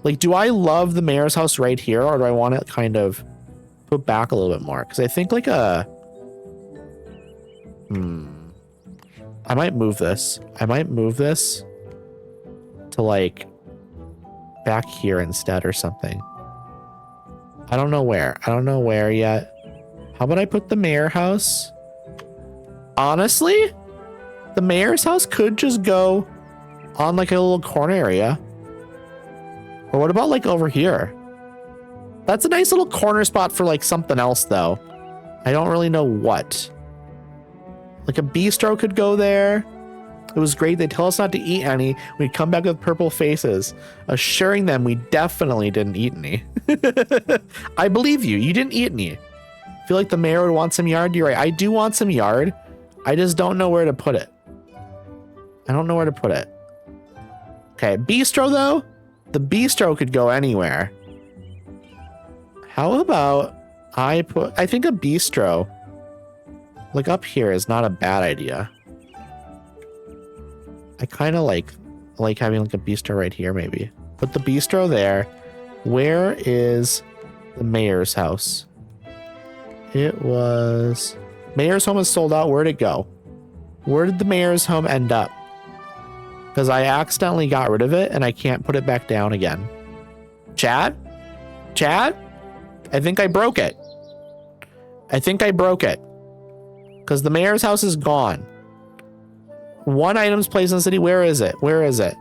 Like, do I love the mayor's house right here, or do I want it kind of put back a little bit more? Because I think like a... I might move this. I might move this to like back here instead or something. I don't know where. I don't know where yet. How about I put the mayor house? Honestly, the mayor's house could just go on like a little corner area. Or what about like over here? That's a nice little corner spot for like something else though. I don't really know what. Like a bistro could go there. It was great. They tell us not to eat any. We'd come back with purple faces, assuring them we definitely didn't eat any. I believe you. You didn't eat any. I feel like the mayor would want some yard. You're right. I do want some yard. I just don't know where to put it. I don't know where to put it. Okay, bistro though. The bistro could go anywhere. How about I think a bistro like up here is not a bad idea. I kind of like having like a bistro right here maybe. Put the bistro there. Where is the mayor's house? It was... Mayor's home is sold out. Where'd it go? Where did the mayor's home end up? Because I accidentally got rid of it and I can't put it back down again. Chat? Chat? I think I broke it. I think I broke it. Because the mayor's house is gone. One item's placed in the city. Where is it? Where is it?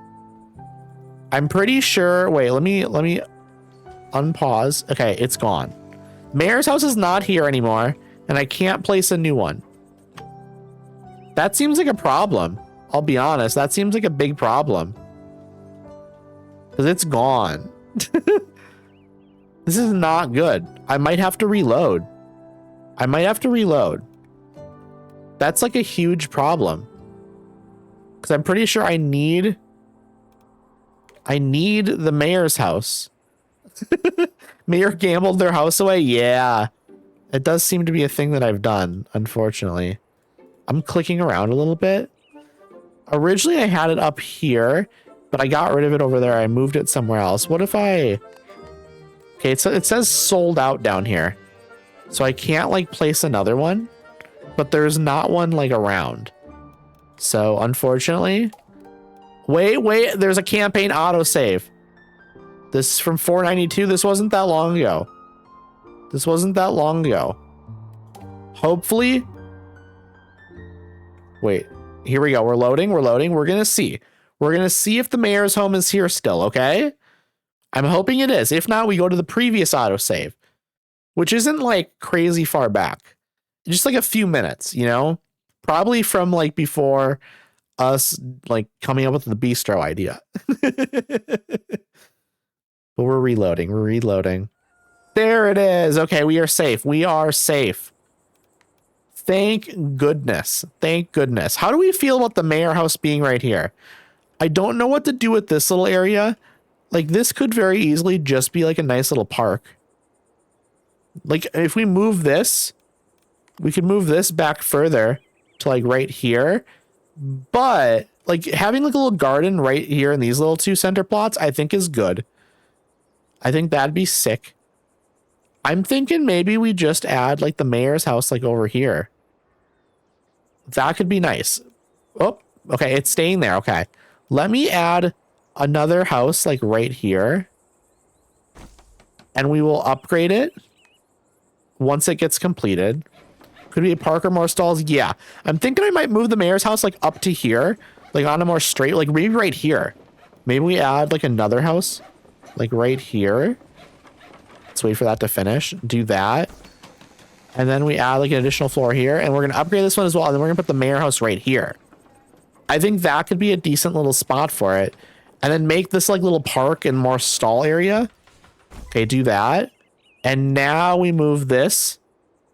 I'm pretty sure. Wait, let me unpause. Okay, it's gone. Mayor's house is not here anymore, and I can't place a new one. That seems like a problem. I'll be honest. That seems like a big problem. Because it's gone. This is not good. I might have to reload. I might have to reload. That's like a huge problem. Because I'm pretty sure I need the mayor's house. Mayor gambled their house away? Yeah. It does seem to be a thing that I've done, unfortunately. I'm clicking around a little bit. Originally, I had it up here, but I got rid of it over there. I moved it somewhere else. What if I... Okay, it says sold out down here. So I can't, like, place another one. But there's not one, like, around. So, unfortunately... Wait, there's a campaign autosave. This is from 492. This wasn't that long ago. This wasn't that long ago. Hopefully... Wait, here we go. We're loading. We're going to see. We're going to see if the mayor's home is here still, okay? I'm hoping it is. If not, we go to the previous autosave, which isn't, like, crazy far back. Just, like, a few minutes, you know? Probably from, like, before us, like, coming up with the bistro idea. But we're reloading. We're reloading. There it is. Okay, we are safe. We are safe. Thank goodness. Thank goodness. How do we feel about the mayor house being right here? I don't know what to do with this little area. Like, this could very easily just be like a nice little park. Like, if we move this, we could move this back further to like right here. But like having like a little garden right here in these little two center plots, I think is good. I think that'd be sick. I'm thinking maybe we just add like the mayor's house like over here. That could be nice. Oh, okay. It's staying there. Okay. Let me add another house like right here. And we will upgrade it once it gets completed. Could be a park or more stalls. Yeah. I'm thinking I might move the mayor's house like up to here. Like on a more straight, like maybe right here. Maybe we add like another house like right here. Let's wait for that to finish. Do that. And then we add like an additional floor here. And we're going to upgrade this one as well. And then we're going to put the mayor house right here. I think that could be a decent little spot for it. And then make this like little park and more stall area. Okay, do that. And now we move this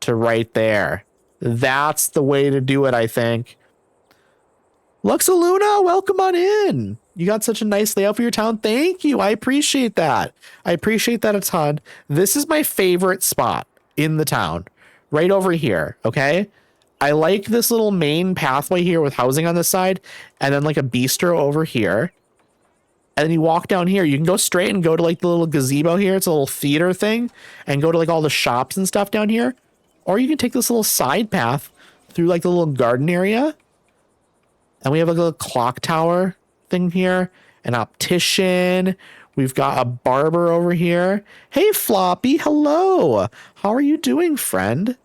to right there. That's the way to do it, I think. Luxaluna, welcome on in. You got such a nice layout for your town. Thank you. I appreciate that. I appreciate that a ton. This is my favorite spot in the town, right over here. Okay. I like this little main pathway here with housing on the side and then like a bistro over here. And then you walk down here, you can go straight and go to like the little gazebo here. It's a little theater thing and go to like all the shops and stuff down here. Or you can take this little side path through like the little garden area. And we have like a little clock tower thing here, an optician. We've got a barber over here. Hey, Floppy. Hello. How are you doing, friend?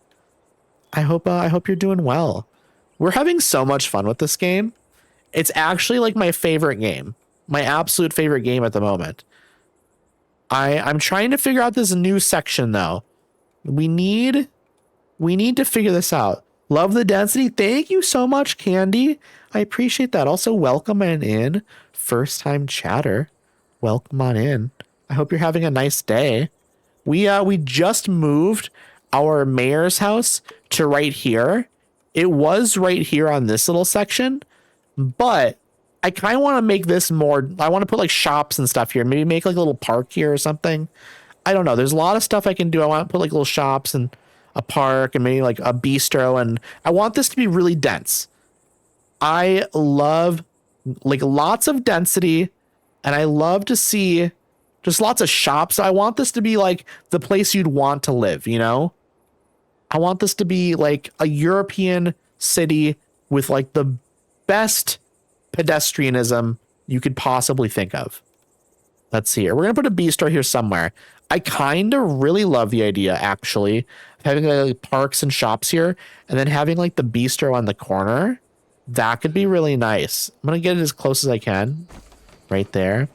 I hope you're doing well. We're having so much fun with this game. It's actually like my favorite game. My absolute favorite game at the moment. I'm trying to figure out this new section though. We need to figure this out. Love the density. Thank you so much, Candy. I appreciate that. Also, welcome on in. First time chatter. Welcome on in. I hope you're having a nice day. We just moved our mayor's house to right here. It was right here on this little section, but I kind of want to make this more, I want to put like shops and stuff here. Maybe make like a little park here or something. I don't know. There's a lot of stuff I can do. I want to put like little shops and a park and maybe like a bistro. And I want this to be really dense. I love like lots of density and I love to see just lots of shops. I want this to be like the place you'd want to live, you know? I want this to be like a European city with like the best pedestrianism you could possibly think of. Let's see here. We're going to put a bistro here somewhere. I kind of really love the idea, actually, of having like parks and shops here and then having like the bistro on the corner. That could be really nice. I'm going to get it as close as I can. Right there.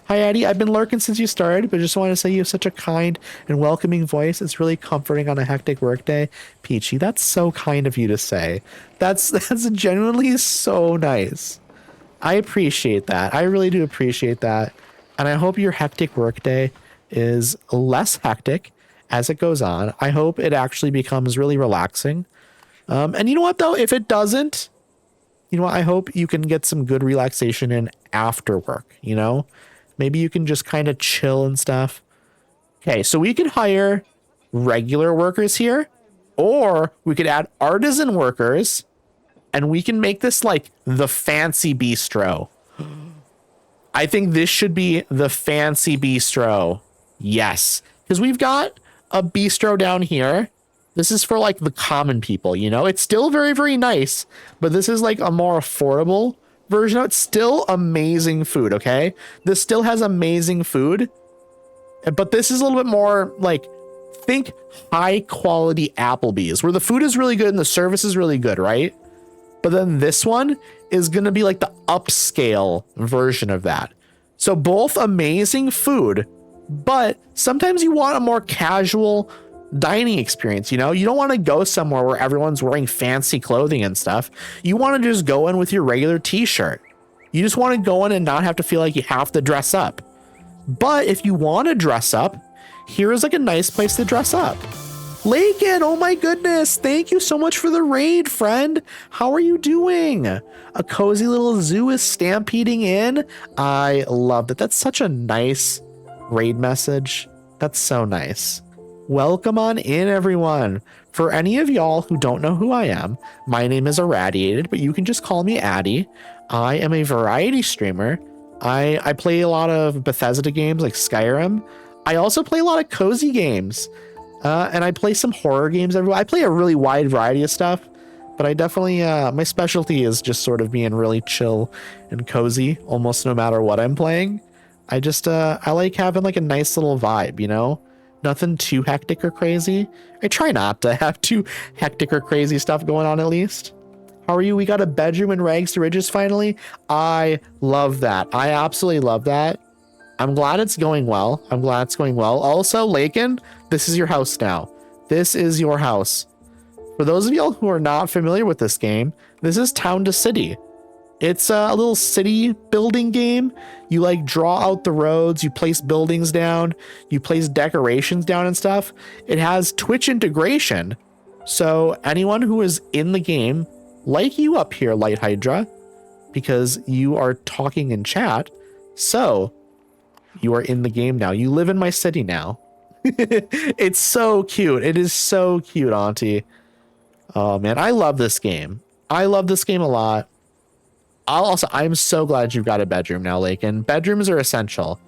Hi, Addie. I've been lurking since you started, but just wanted to say you have such a kind and welcoming voice. It's really comforting on a hectic workday. Peachy, that's so kind of you to say. That's genuinely so nice. I appreciate that. I really do appreciate that. And I hope your hectic workday is less hectic as it goes on. I hope it actually becomes really relaxing. And you know what, though? If it doesn't, you know what? I hope you can get some good relaxation in after work, you know? Maybe you can just kind of chill and stuff. Okay, so we could hire regular workers here, or we could add artisan workers, and we can make this like the fancy bistro. I think this should be the fancy bistro. Yes, because we've got a bistro down here. This is for like the common people, you know? It's still very, very nice, but this is like a more affordable version of it. Still amazing food, okay? This still has amazing food, but this is a little bit more like, think high quality Applebee's, where the food is really good and the service is really good, right? But then this one is going to be like the upscale version of that. So both amazing food, but sometimes you want a more casual dining experience, you know? You don't want to go somewhere where everyone's wearing fancy clothing and stuff. You want to just go in with your regular t-shirt. You just want to go in and not have to feel like you have to dress up. But if you want to dress up, here is like a nice place to dress up. Lakin, oh my goodness. Thank you so much for the raid, friend. How are you doing? A cozy little zoo is stampeding in. I love that. That's such a nice raid message. That's so nice. Welcome on in, everyone. For any of y'all who don't know who I am, my name is Irradiated, but you can just call me Addy. I am a variety streamer. I play a lot of Bethesda games like Skyrim. I also play a lot of cozy games. And I play some horror games everywhere. I play a really wide variety of stuff, but I definitely, my specialty is just sort of being really chill and cozy almost no matter what I'm playing. I just, I like having like a nice little vibe, you know? Nothing too hectic or crazy. I try not to have too hectic or crazy stuff going on at least. How are you? We got a bedroom in Rags to Riches finally. I love that. I absolutely love that. I'm glad it's going well. I'm glad it's going well. Also, Lakin, this is your house now. This is your house. For those of y'all who are not familiar with this game, this is Town to City. It's a little city building game. You like draw out the roads, you place buildings down, you place decorations down and stuff. It has Twitch integration. So anyone who is in the game, like you up here, Light Hydra, because you are talking in chat. So you are in the game now. You live in my city now. It's so cute. It is so cute, Auntie. Oh man, I love this game. I love this game a lot. I'm so glad you've got a bedroom now, Lakin. Bedrooms are essential.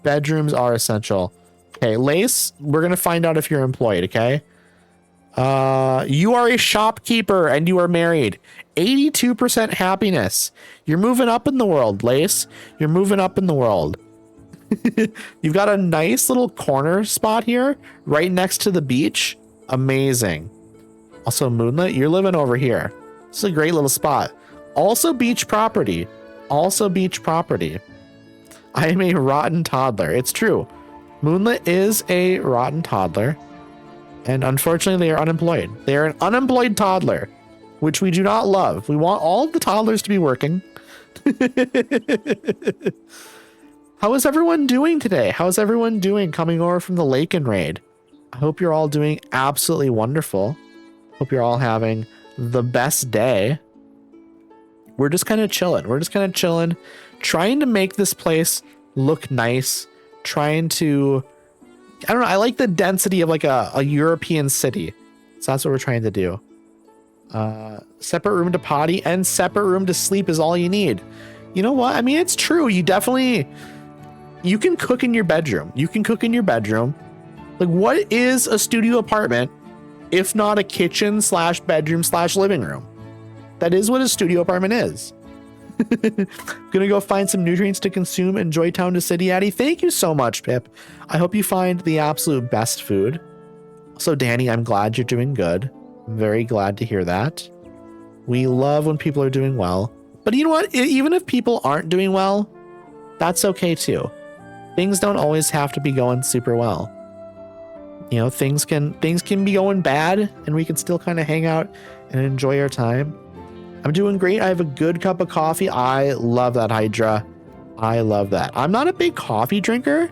Bedrooms are essential. Okay, Lace, we're gonna find out if you're employed, okay? You are a shopkeeper and you are married. 82% happiness. You're moving up in the world, Lace. You're moving up in the world. You've got a nice little corner spot here right next to the beach. Amazing. Also, Moonlit, you're living over here. It's a great little spot. Also beach property. Also beach property. I am a rotten toddler. It's true. Moonlit is a rotten toddler. And unfortunately, they are unemployed. They are an unemployed toddler, which we do not love. We want all of the toddlers to be working. How is everyone doing today? How is everyone doing coming over from the lake and raid? I hope you're all doing absolutely wonderful. Hope you're all having the best day. We're just kind of chilling. We're just kind of chilling, trying to make this place look nice, trying to, I don't know, I like the density of like a European city. So that's what we're trying to do. Separate room to potty and separate room to sleep is all you need. You know what? I mean, it's true. You can cook in your bedroom. You can cook in your bedroom. Like, what is a studio apartment if not a kitchen / bedroom / living room? That is what a studio apartment is. Gonna go find some nutrients to consume. Enjoy town to city, Addy. Thank you so much, Pip. I hope you find the absolute best food. So, Danny, I'm glad you're doing good. I'm very glad to hear that. We love when people are doing well. But you know what? Even if people aren't doing well, that's okay too. Things don't always have to be going super well. You know, things can be going bad and we can still kind of hang out and enjoy our time. I'm doing great. I have a good cup of coffee. I love that, Hydra. I love that. I'm not a big coffee drinker,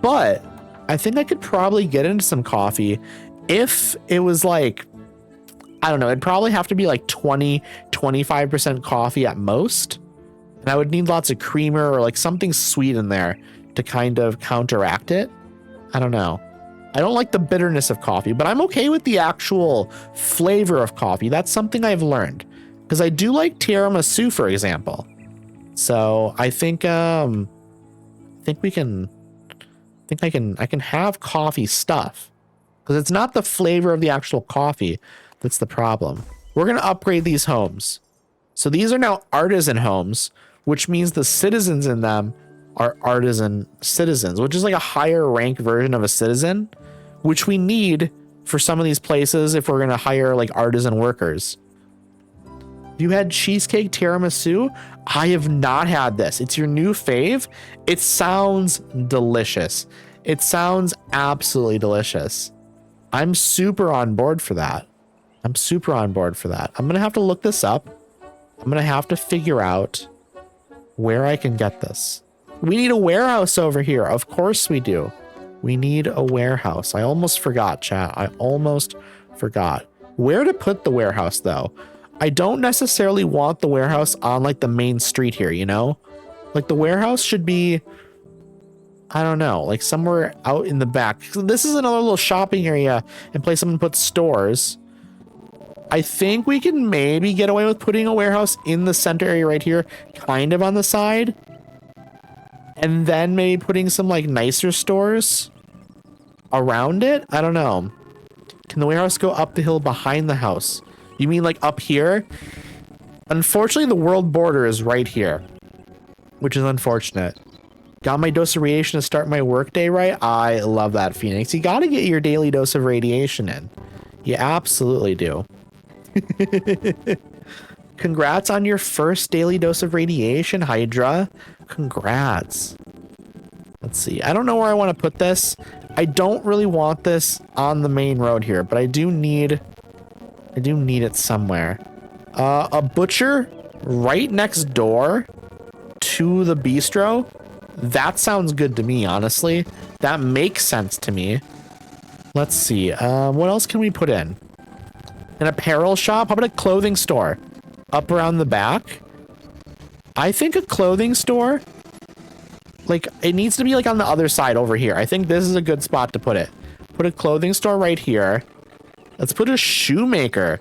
but I think I could probably get into some coffee if it was like, I don't know, it'd probably have to be like 20-25% coffee at most. And I would need lots of creamer or like something sweet in there to kind of counteract it. I don't know. I don't like the bitterness of coffee, but I'm okay with the actual flavor of coffee. That's something I've learned because I do like tiramisu, for example. So I think I can have coffee stuff because it's not the flavor of the actual coffee that's the problem. We're going to upgrade these homes. So these are now artisan homes, which means the citizens in them are artisan citizens, which is like a higher rank version of a citizen, which we need for some of these places if we're going to hire like artisan workers. You had cheesecake tiramisu? I have not had this. It's your new fave. It sounds delicious. It sounds absolutely delicious. I'm super on board for that. I'm super on board for that. I'm going to have to look this up. I'm going to have to figure out where I can get this. We need a warehouse over here. Of course we do. We need a warehouse. I almost forgot, chat. I almost forgot. Where to put the warehouse, though? I don't necessarily want the warehouse on like the main street here, you know? Like the warehouse should be, I don't know, like somewhere out in the back. So this is another little shopping area and place someone puts stores. I think we can maybe get away with putting a warehouse in the center area right here, kind of on the side. And then maybe putting some like nicer stores around it. I don't know. Can the warehouse go up the hill behind the house? You mean like up here? Unfortunately, the world border is right here, which is unfortunate. Got my dose of radiation to start my workday right? I love that, Phoenix. You got to get your daily dose of radiation in. You absolutely do. Congrats on your first daily dose of radiation, Hydra. Congrats. Let's see. I don't know where I want to put this. I don't really want this on the main road here, but I do need it somewhere. A butcher right next door to the bistro. That sounds good to me, honestly. That makes sense to me. Let's see. What else can we put in? An apparel shop? How about a clothing store? Up around the back? I think a clothing store, like, it needs to be like on the other side over here. I think this is a good spot to put it. Put a clothing store right here. Let's put a shoemaker,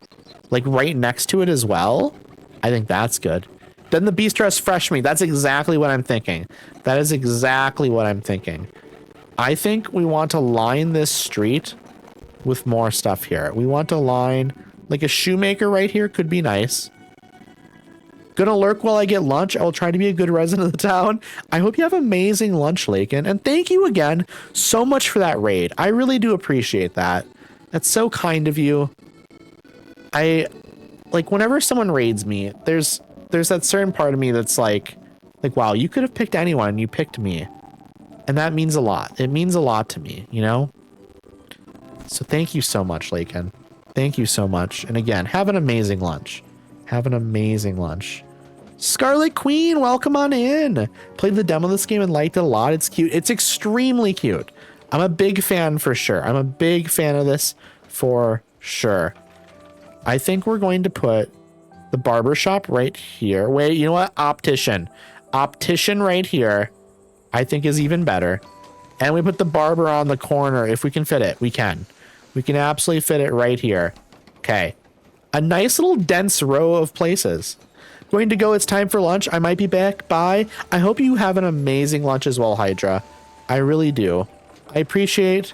like, right next to it as well. I think that's good. Then the bistro has fresh meat. That's exactly what I'm thinking. That is exactly what I'm thinking. I think we want to line this street with more stuff here. We want to line, like, a shoemaker right here could be nice. Gonna lurk while I get lunch. I will try to be a good resident of the town. I hope you have amazing lunch, Lakin. And thank you again so much for that raid. I really do appreciate that. That's so kind of you. Like, whenever someone raids me, there's that certain part of me that's like, wow, you could have picked anyone and you picked me. And that means a lot. It means a lot to me, you know? So thank you so much, Lakin. Thank you so much. And again, have an amazing lunch. Have an amazing lunch. Scarlet Queen, welcome on in. Played the demo of this game and liked it a lot. It's cute. It's extremely cute. I'm a big fan for sure. I'm a big fan of this for sure. I think we're going to put the barber shop right here. Wait, you know what? Optician. Optician right here, I think is even better. And we put the barber on the corner. If we can fit it, we can. We can absolutely fit it right here. Okay. A nice little dense row of places. Going to go. It's time for lunch. I might be back. Bye. I hope you have an amazing lunch as well, Hydra. I really do. I appreciate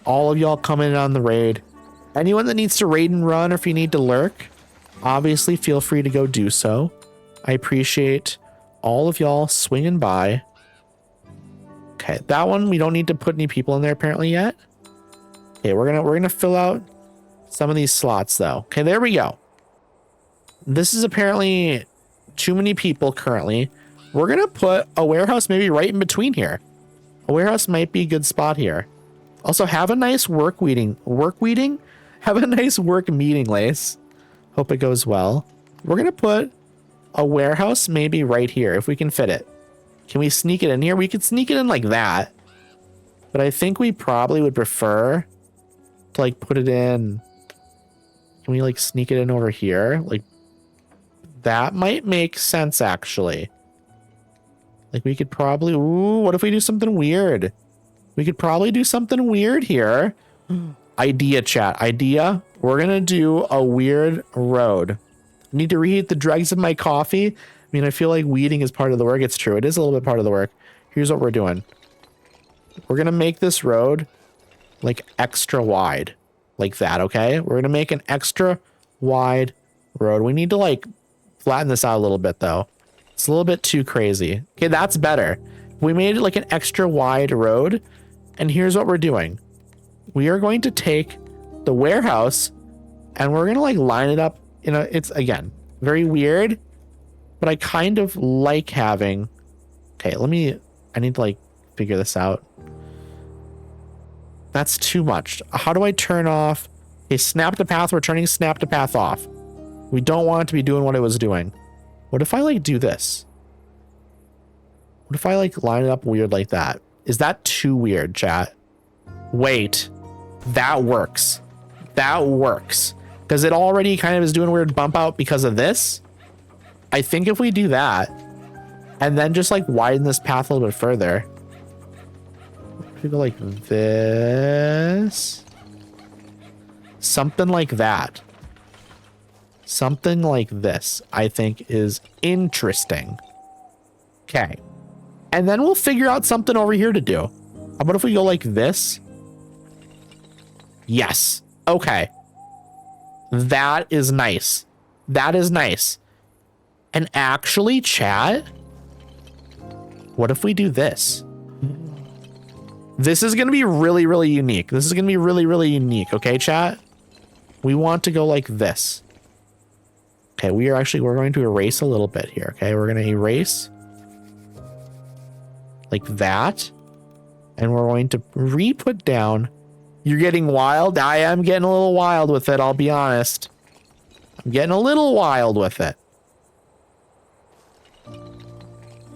all of y'all coming on the raid. Anyone that needs to raid and run, or if you need to lurk, obviously feel free to go do so. I appreciate all of y'all swinging by. Okay, that one we don't need to put any people in there apparently yet. Okay, we're gonna fill out some of these slots though. Okay, there we go. This is apparently too many people currently. We're gonna put a warehouse maybe right in between here. A warehouse might be a good spot here. Also, have a nice work meeting. Have a nice work meeting, Lace. Hope it goes well. We're gonna put a warehouse maybe right here if we can fit it. Can we sneak it in here? We could sneak it in like that. But I think we probably would prefer to like put it in. Can we like sneak it in over here? Like that might make sense actually. Like we could probably, ooh, what if we do something weird? We could probably do something weird here. Idea, chat. Idea. We're gonna do a weird road. Need to reheat the dregs of my coffee. I mean, I feel like weeding is part of the work. It's true. It is a little bit part of the work. Here's what we're doing. We're gonna make this road like extra wide. Like that, okay? We're gonna make an extra wide road. We need to like flatten this out a little bit though. It's a little bit too crazy. Okay, that's better. We made it like an extra wide road. And here's what we're doing. We are going to take the warehouse and we're going to like line it up. You know, it's again, very weird, but I kind of like having, okay, I need to like figure this out. That's too much. How do I turn off a snap to path? We're turning snap to path off. We don't want it to be doing what it was doing. What if I like do this? What if I like line it up weird like that? Is that too weird, chat? Wait, that works. That works. Because it already kind of is doing weird bump out because of this. I think if we do that and then just like widen this path a little bit further. If we go like this. Something like that. Something like this, I think is interesting. Okay. And then we'll figure out something over here to do. How about if we go like this? Yes. Okay. That is nice. That is nice. And actually, chat, what if we do this? This is going to be really, really unique. This is going to be really, really unique. Okay, chat? We want to go like this. Okay, we're going to erase a little bit here. Okay, we're going to erase like that. And we're going to re-put down. You're getting wild? I am getting a little wild with it, I'll be honest. I'm getting a little wild with it.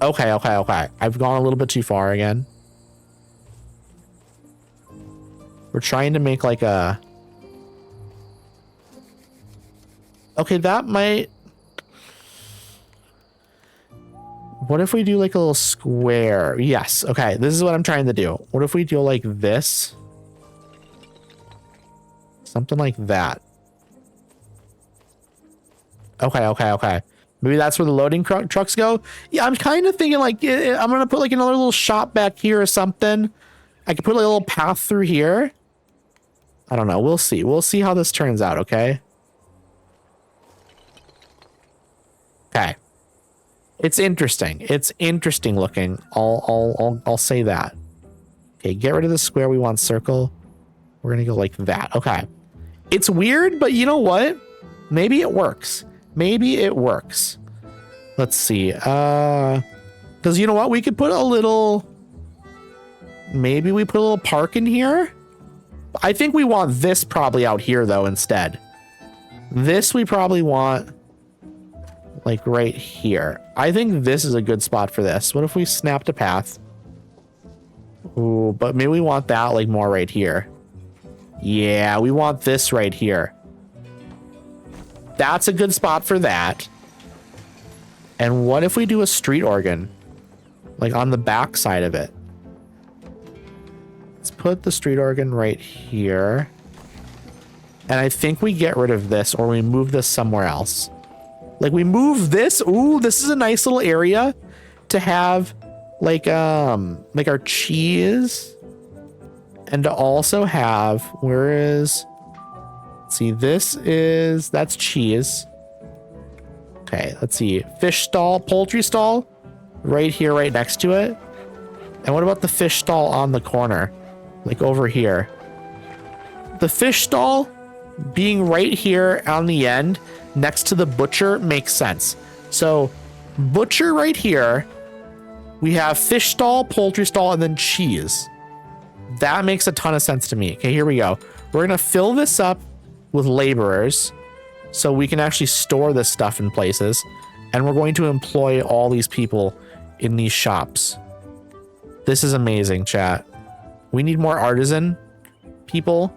Okay. I've gone a little bit too far again. We're trying to make like a... Okay, that might... What if we do like a little square? Yes. Okay. This is what I'm trying to do. What if we do like this? Something like that. Okay. Maybe that's where the loading trucks go. Yeah, I'm kind of thinking like I'm going to put like another little shop back here or something. I could put like a little path through here. I don't know. We'll see. We'll see how this turns out, okay? Okay. It's interesting. It's interesting looking. I'll say that. Okay, get rid of the square. We want circle. We're going to go like that. Okay. It's weird, but you know what? Maybe it works. Maybe it works. Let's see. Because you know what? We could put a little... Maybe we put a little park in here. I think we want this probably out here, though, instead. This we probably want... like right here. I think this is a good spot for this. What if we snapped a path? Ooh, but maybe we want that like more right here. Yeah, we want this right here. That's a good spot for that. And what if we do a street organ? Like on the back side of it. Let's put the street organ right here. And I think we get rid of this or we move this somewhere else. Like we move this. Ooh, this is a nice little area to have like our cheese. And to also have, where is, let's see, that's cheese. Okay, let's see, fish stall, poultry stall, right here, right next to it. And what about the fish stall on the corner? Like over here. The fish stall being right here on the end next to the butcher makes sense. So butcher right here, we have fish stall, poultry stall, and then cheese. That makes a ton of sense to me. Okay, here we go. We're going to fill this up with laborers so we can actually store this stuff in places. And we're going to employ all these people in these shops. This is amazing, chat. We need more artisan people.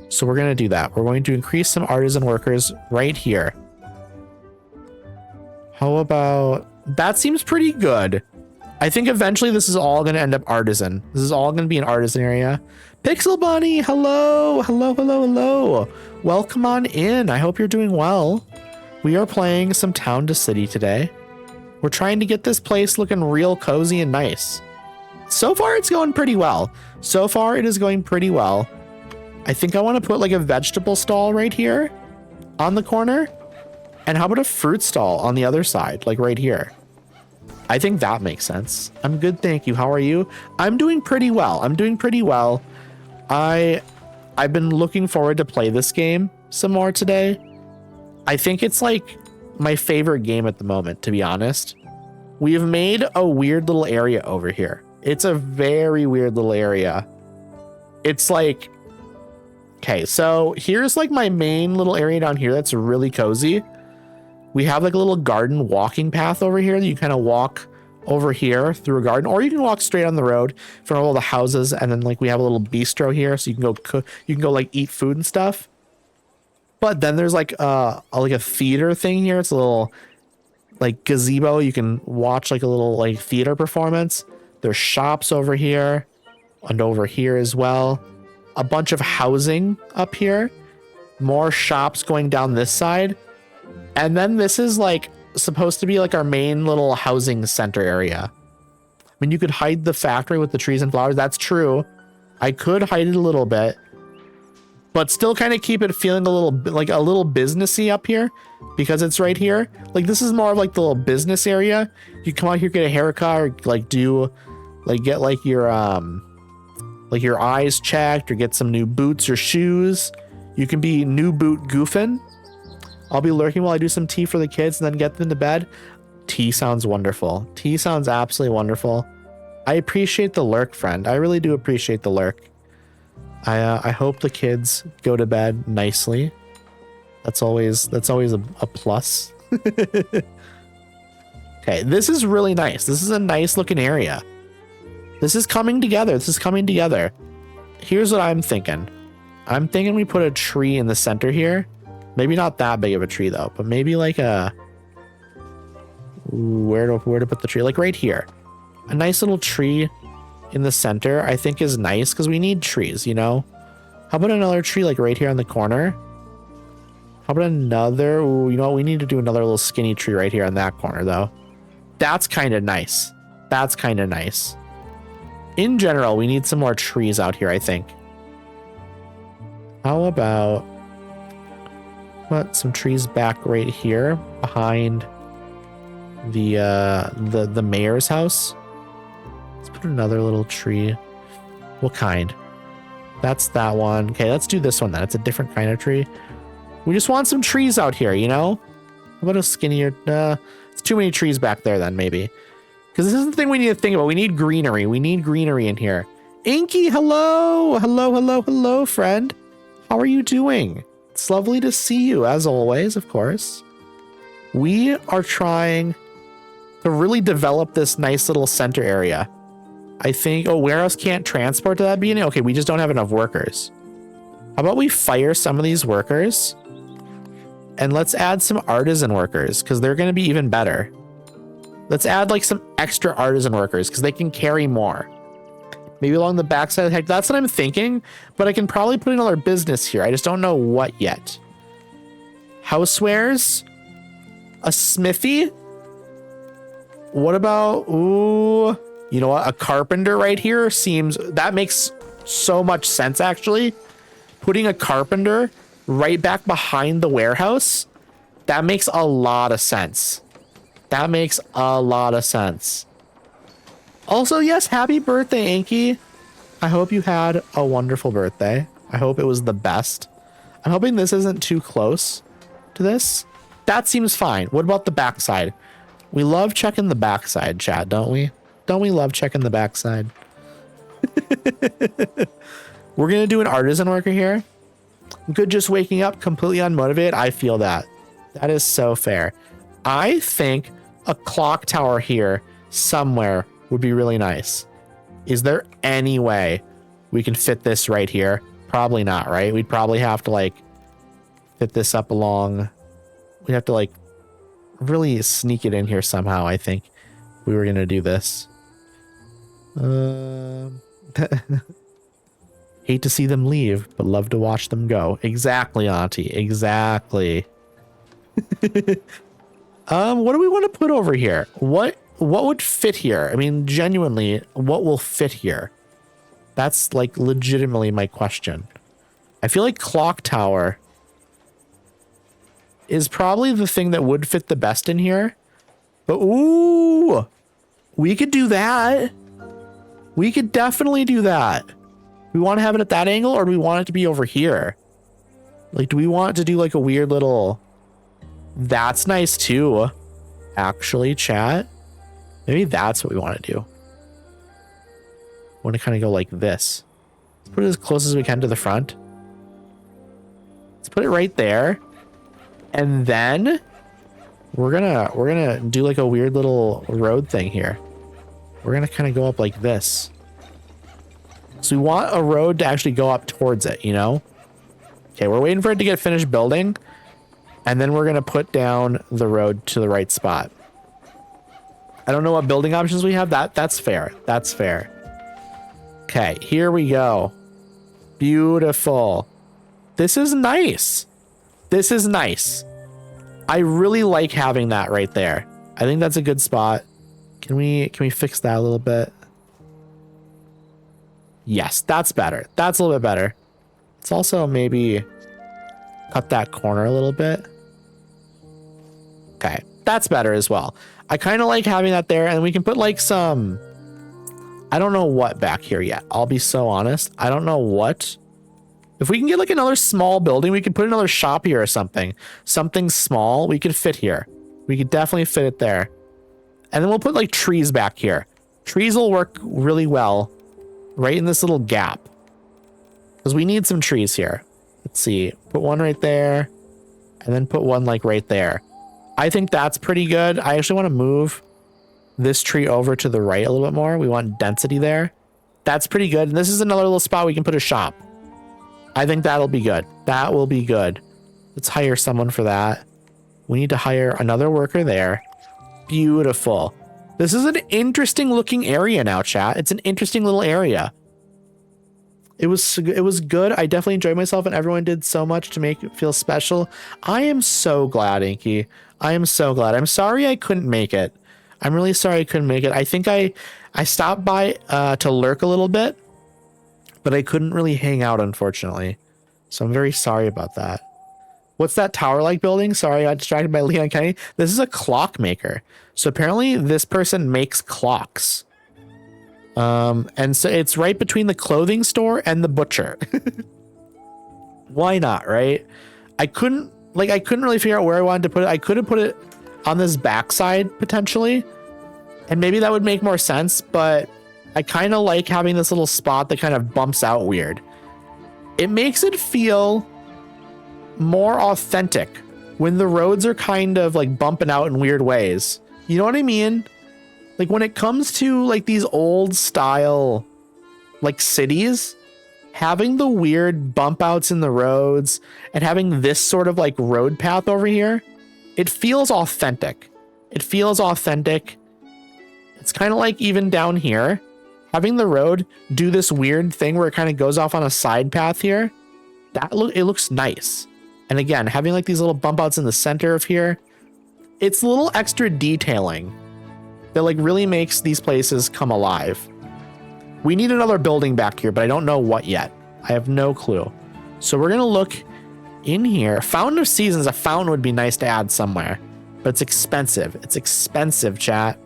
So we're going to do that. We're going to increase some artisan workers right here. How about... that seems pretty good. I think eventually this is all going to end up artisan. This is all going to be an artisan area. Pixel Bunny, hello. Hello. Welcome on in. I hope you're doing well. We are playing some Town to City today. We're trying to get this place looking real cozy and nice. So far, it's going pretty well. So far, it is going pretty well. I think I want to put like a vegetable stall right here on the corner. And how about a fruit stall on the other side, like right here? I think that makes sense. I'm good, thank you. How are you? I'm doing pretty well. I've been looking forward to play this game some more today. I think it's like my favorite game at the moment, to be honest. We've made a weird little area over here. It's a very weird little area. It's like, okay, so here's like my main little area down here that's really cozy. We have like a little garden walking path over here that you kind of walk over here through a garden, or you can walk straight on the road from all the houses. And then like we have a little bistro here, so you can go cook, you can go like eat food and stuff. But then there's like a theater thing here. It's a little like gazebo. You can watch like a little like theater performance. There's shops over here and over here as well. A bunch of housing up here. More shops going down this side. And then this is like supposed to be like our main little housing center area. I mean, you could hide the factory with the trees and flowers. That's true. I could hide it a little bit, but still kind of keep it feeling a little bit like a little businessy up here because it's right here. Like this is more of like the little business area. You come out here, get a haircut, or like do like get like your eyes checked or get some new boots or shoes. You can be new boot goofing. I'll be lurking while I do some tea for the kids and then get them to bed. Tea sounds wonderful. Tea sounds absolutely wonderful. I appreciate the lurk, friend. I really do appreciate the lurk. I hope the kids go to bed nicely. That's always a plus. Okay, this is really nice. This is a nice looking area. This is coming together. Here's what I'm thinking. I'm thinking we put a tree in the center here. Maybe not that big of a tree though, but maybe like where to put the tree? Like right here. A nice little tree in the center, I think is nice because we need trees, you know? How about another tree like right here on the corner? How about another, ooh, you know what? We need to do another little skinny tree right here on that corner though. That's kind of nice. That's kind of nice. In general, we need some more trees out here, I think. How about put some trees back right here behind the mayor's house? Let's put another little tree. What kind? That's that one. Okay, let's do this one then. It's a different kind of tree. We just want some trees out here, you know? How about a skinnier? It's too many trees back there then, maybe. Because this is the thing we need to think about. We need greenery. We need greenery in here. Inky, hello. Hello, hello, hello, friend. How are you doing? It's lovely to see you, as always, of course. We are trying to really develop this nice little center area. I think, oh, warehouse can't transport to that beginning? Okay, we just don't have enough workers. How about we fire some of these workers? And let's add some artisan workers, because they're going to be even better. Let's add like some extra artisan workers, because they can carry more. Maybe along the backside. Heck, that's what I'm thinking, but I can probably put another business here. I just don't know what yet. Housewares? A smithy? What about, ooh, you know what? A carpenter right here seems, that makes so much sense actually. Putting a carpenter right back behind the warehouse, that makes a lot of sense. That makes a lot of sense. Also, yes, happy birthday, Inky. I hope you had a wonderful birthday. I hope it was the best. I'm hoping this isn't too close to this. That seems fine. What about the backside? We love checking the backside, chat, don't we? Don't we love checking the backside? We're going to do an artisan worker here. Good just waking up completely unmotivated. I feel that. That is so fair. I think a clock tower here somewhere would be really nice. Is there any way we can fit this right here? Probably not, right? We'd probably have to like fit this up along. We'd have to like really sneak it in here somehow, I think, if we were going to do this. Hate to see them leave, but love to watch them go. Exactly, Auntie. Exactly. What do we want to put over here? What would fit here? I mean, genuinely, what will fit here? That's like legitimately my question. I feel like clock tower is probably the thing that would fit the best in here. But ooh, we could do that. We could definitely do that. We want to have it at that angle, or do we want it to be over here? Like, do we want to do like a weird little... That's nice too. Actually, chat. Maybe that's what we want to do. I want to kind of go like this. Let's put it as close as we can to the front. Let's put it right there. And then we're gonna do like a weird little road thing here. We're gonna kind of go up like this. So we want a road to actually go up towards it, you know? Okay, we're waiting for it to get finished building. And then we're going to put down the road to the right spot. I don't know what building options we have. That's fair. That's fair. Okay, here we go. Beautiful. This is nice. This is nice. I really like having that right there. I think that's a good spot. Can we fix that a little bit? Yes, that's better. That's a little bit better. Let's also maybe cut that corner a little bit. Okay, that's better as well. I kind of like having that there, and we can put like some... I don't know what back here yet. I'll be so honest. I don't know what. If we can get like another small building, we could put another shop here or something. Something small, we could fit here. We could definitely fit it there. And then we'll put like trees back here. Trees will work really well right in this little gap. Because we need some trees here. Let's see. Put one right there. And then put one like right there. I think that's pretty good. I actually want to move this tree over to the right a little bit more. We want density there. That's pretty good. And this is another little spot we can put a shop. I think that'll be good. That will be good. Let's hire someone for that. We need to hire another worker there. Beautiful. This is an interesting looking area now, chat. It's an interesting little area. It was good. I definitely enjoyed myself, and everyone did so much to make it feel special. I am so glad, Inky. I am so glad. I'm sorry I couldn't make it. I'm really sorry I couldn't make it. I think I stopped by to lurk a little bit, but I couldn't really hang out, unfortunately. So I'm very sorry about that. What's that tower-like building? Sorry, I got distracted by Leon Kenny. This is a clock maker. So apparently this person makes clocks. And so it's right between the clothing store and the butcher. Why not, right? I couldn't really figure out where I wanted to put it. I could have put it on this backside potentially, and maybe that would make more sense, but I kind of like having this little spot that kind of bumps out weird. It makes it feel more authentic when the roads are kind of like bumping out in weird ways. You know what I mean? Like when it comes to like these old style like cities, having the weird bump outs in the roads and having this sort of like road path over here, it feels authentic. It feels authentic. It's kind of like even down here, having the road do this weird thing where it kind of goes off on a side path here. It looks nice. And again, having like these little bump outs in the center of here, it's a little extra detailing that like really makes these places come alive. We need another building back here, but I don't know what yet. I have no clue. So we're going to look in here. Fountain of Seasons, a fountain would be nice to add somewhere, but it's expensive. It's expensive, chat.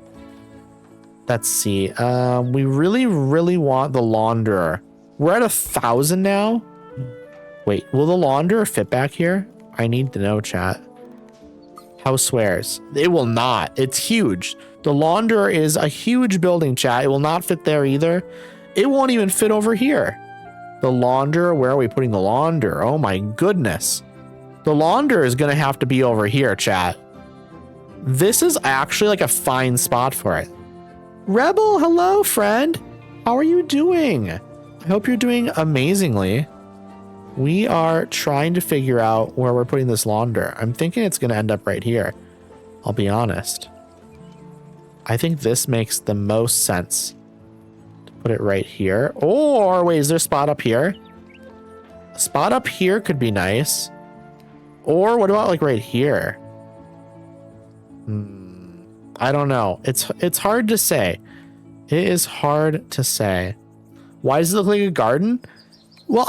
Let's see. We really, really want the launderer. We're at 1,000 now. Wait, will the launderer fit back here? I need to know, chat. Housewares. It will not. It's huge. The launderer is a huge building, chat. It will not fit there either. It won't even fit over here. The launderer, where are we putting the launderer? Oh my goodness. The launderer is going to have to be over here, chat. This is actually like a fine spot for it. Rebel, hello, friend. How are you doing? I hope you're doing amazingly. We are trying to figure out where we're putting this launderer. I'm thinking it's going to end up right here. I'll be honest. I think this makes the most sense to put it right here. Or wait, is there a spot up here? A spot up here could be nice. Or what about like right here? I don't know. It's hard to say. It is hard to say. Why does it look like a garden? Well,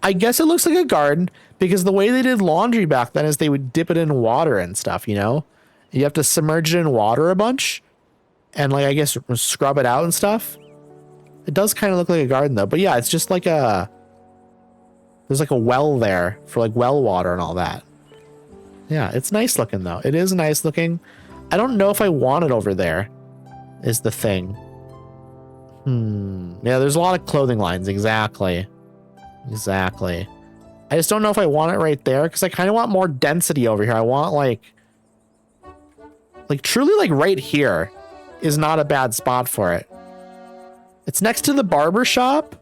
I guess it looks like a garden because the way they did laundry back then is they would dip it in water and stuff, you know? You have to submerge it in water a bunch and like, I guess, scrub it out and stuff. It does kind of look like a garden though. But yeah, it's just like there's like a well there for like well water and all that. Yeah, it's nice looking though. It is nice looking. I don't know if I want it over there is the thing. Yeah, there's a lot of clothing lines. Exactly. I just don't know if I want it right there because I kind of want more density over here. I want like truly like right here is not a bad spot for it. It's next to the barber shop.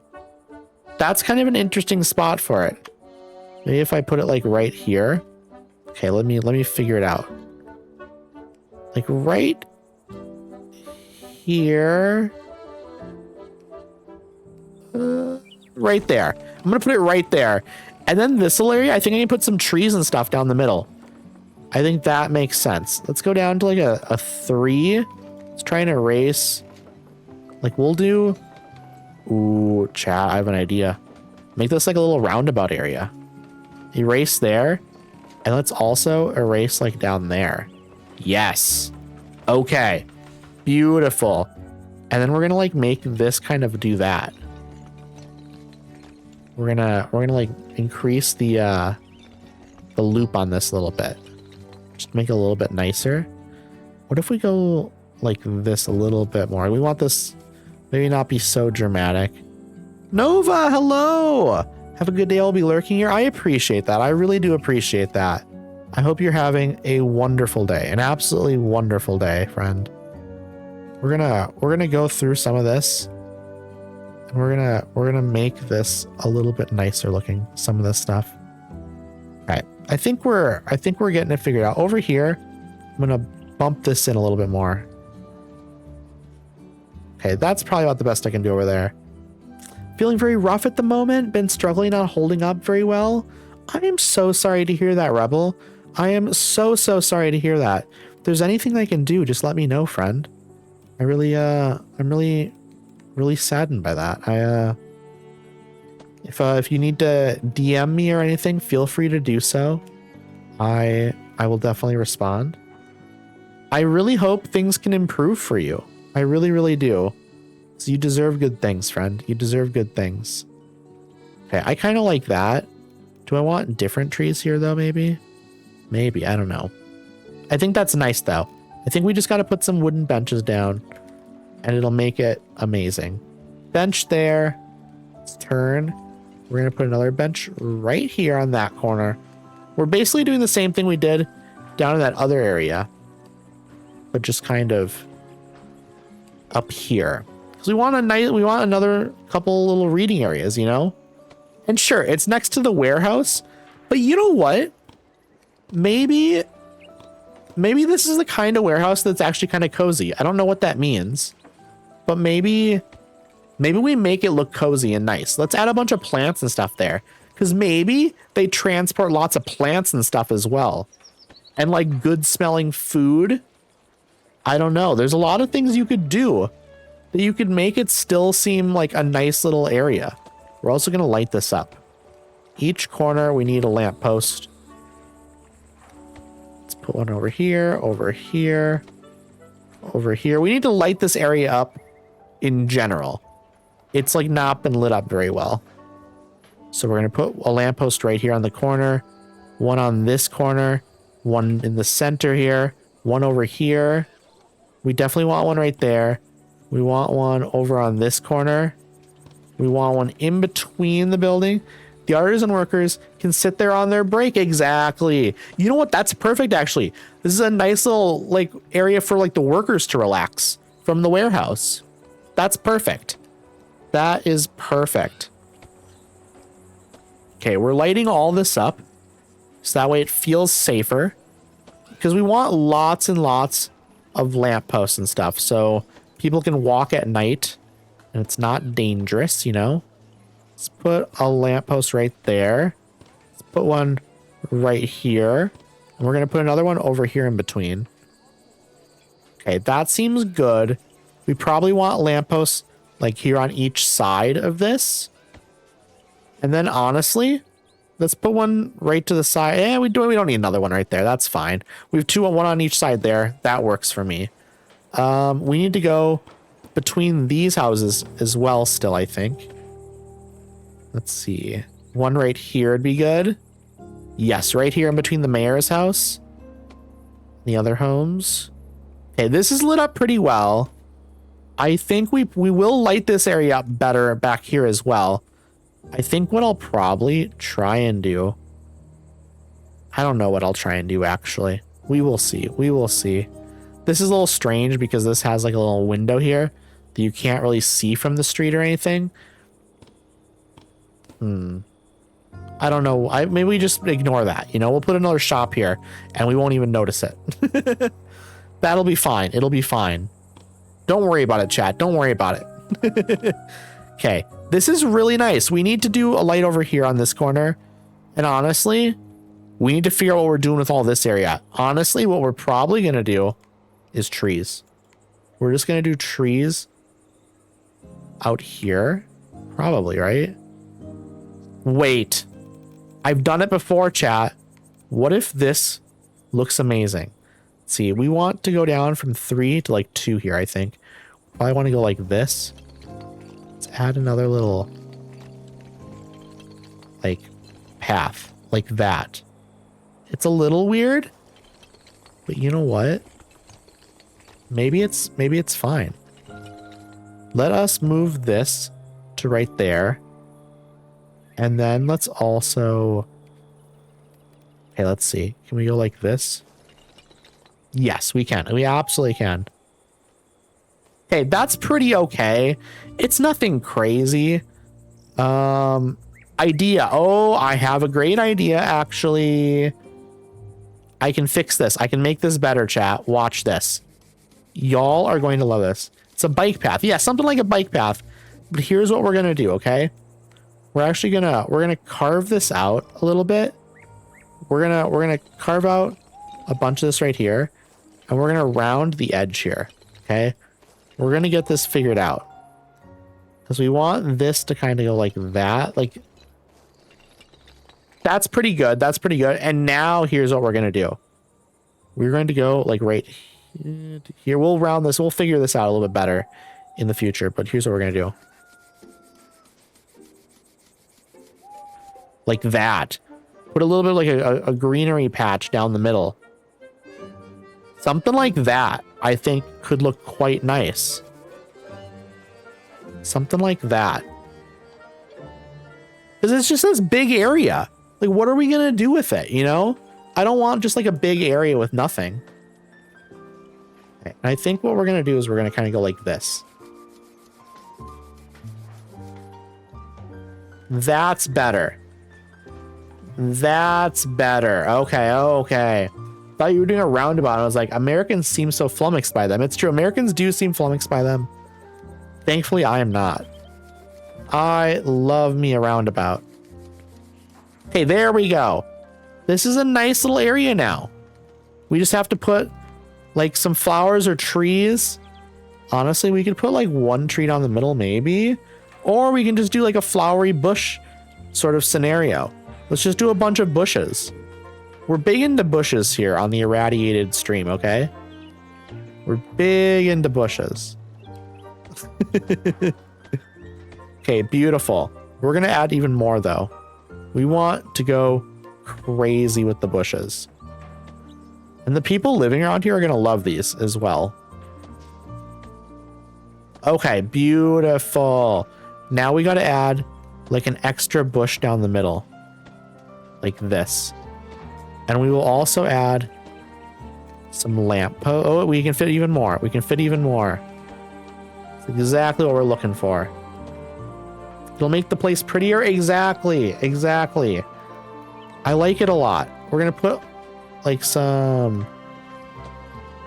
That's kind of an interesting spot for it. Maybe if I put it like right here. Okay, let me figure it out. Like right here. Right there. I'm going to put it right there. And then this little area, I think I can put some trees and stuff down the middle. I think that makes sense. Let's go down to like a 3. Let's try and erase. Like we'll do... Ooh, chat, I have an idea. Make this like a little roundabout area. Erase there. And let's also erase like down there. Yes. Okay. Beautiful. And then we're going to like make this kind of do that. We're gonna like increase the loop on this a little bit. Just make it a little bit nicer. What if we go like this a little bit more? We want this maybe not be so dramatic. Nova, hello. Have a good day. I'll be lurking here. I appreciate that. I really do appreciate that. I hope you're having a wonderful day, an absolutely wonderful day, friend. We're gonna go through some of this. And we're gonna make this a little bit nicer looking, some of this stuff. All right. I think we're getting it figured out. Over here, I'm gonna bump this in a little bit more. Okay, that's probably about the best I can do over there. Feeling very rough at the moment. Been struggling on holding up very well. I am so sorry to hear that, Rebel. I am so sorry to hear that. If there's anything I can do, just let me know, friend. I'm really saddened by that. If you need to DM me or anything, feel free to do so. I will definitely respond. I really hope things can improve for you. I really do. So you deserve good things, friend. You deserve good things. Okay, I kind of like that. Do I want different trees here though, maybe? Maybe, I don't know. I think that's nice though. I think we just got to put some wooden benches down and it'll make it amazing. Bench there. Let's turn. We're going to put another bench right here on that corner. We're basically doing the same thing we did down in that other area, but just kind of up here. Because we want another couple little reading areas, you know? And sure, it's next to the warehouse, but you know what? Maybe this is the kind of warehouse that's actually kind of cozy. I don't know what that means, but maybe we make it look cozy and nice. Let's add a bunch of plants and stuff there, because maybe they transport lots of plants and stuff as well. And like good smelling food. I don't know. There's a lot of things you could do that you could make it still seem like a nice little area. We're also going to light this up. Each corner, we need a lamppost. Let's put one over here, over here, over here. We need to light this area up in general. It's like not been lit up very well. So we're going to put a lamppost right here on the corner, one on this corner, one in the center here, one over here. We definitely want one right there. We want one over on this corner. We want one in between the building. The artisan workers can sit there on their break. Exactly. You know what? That's perfect, actually. This is a nice little like area for like the workers to relax from the warehouse. That's perfect. That is perfect. Okay, we're lighting all this up so that way it feels safer, because we want lots and lots of lampposts and stuff so people can walk at night and it's not dangerous, you know? Let's put a lamppost right there. Let's put one right here. And we're going to put another one over here in between. Okay, that seems good. We probably want lampposts like here on each side of this. And then honestly, let's put one right to the side. Yeah, we don't need another one right there. That's fine. We have two, one on each side there. That works for me. We need to go between these houses as well still, I think. Let's see. One right here would be good. Yes, right here in between the mayor's house. The other homes. Okay, this is lit up pretty well. I think we will light this area up better back here as well. I think what I'll probably try and do, I don't know what I'll try and do actually. We will see. We will see. This is a little strange because this has like a little window here that you can't really see from the street or anything. I don't know. Maybe we just ignore that. You know, we'll put another shop here and we won't even notice it. That'll be fine. It'll be fine. Don't worry about it, chat. Don't worry about it. Okay. This is really nice. We need to do a light over here on this corner. And honestly, we need to figure out what we're doing with all this area. Honestly, what we're probably going to do is trees. We're just going to do trees out here. Probably, right? Wait. I've done it before, chat. What if this looks amazing? Let's see, we want to go down from 3 to like 2 here, I think. Probably want to go like this. Let's add another little like path like that. It's a little weird, but you know what? Maybe it's fine. Let us move this to right there. And then let's also, okay, let's see. Can we go like this? Yes, we can. We absolutely can. Okay, that's pretty okay. It's nothing crazy. Idea. Oh, I have a great idea, actually. I can fix this. I can make this better, chat. Watch this. Y'all are going to love this. It's a bike path. Yeah, something like a bike path. But here's what we're going to do, okay? We're going to carve this out a little bit. We're going to carve out a bunch of this right here, and we're going to round the edge here, okay? We're going to get this figured out. Because we want this to kind of go like that. Like, that's pretty good. That's pretty good. And now here's what we're going to do. We're going to go like right here. We'll round this. We'll figure this out a little bit better in the future. But here's what we're going to do. Like that. Put a little bit like a greenery patch down the middle. Something like that, I think, could look quite nice. Something like that. Because it's just this big area. Like, what are we going to do with it, you know? I don't want just like a big area with nothing. Okay, I think what we're going to do is we're going to kind of go like this. That's better. That's better. Okay, okay. Thought you were doing a roundabout. I was like, Americans seem so flummoxed by them. It's true. Americans do seem flummoxed by them. Thankfully, I am not. I love me a roundabout. Okay, there we go. This is a nice little area now. We just have to put like some flowers or trees. Honestly, we could put like one tree down the middle maybe. Or we can just do like a flowery bush sort of scenario. Let's just do a bunch of bushes. We're big into bushes here on the irradiated stream, okay? We're big into bushes. Okay, beautiful. We're going to add even more, though. We want to go crazy with the bushes. And the people living around here are going to love these as well. Okay, beautiful. Now we got to add like an extra bush down the middle. Like this. And we will also add some lamp posts. Oh, we can fit even more. We can fit even more. That's exactly what we're looking for. It'll make the place prettier. Exactly. Exactly. I like it a lot. We're going to put like some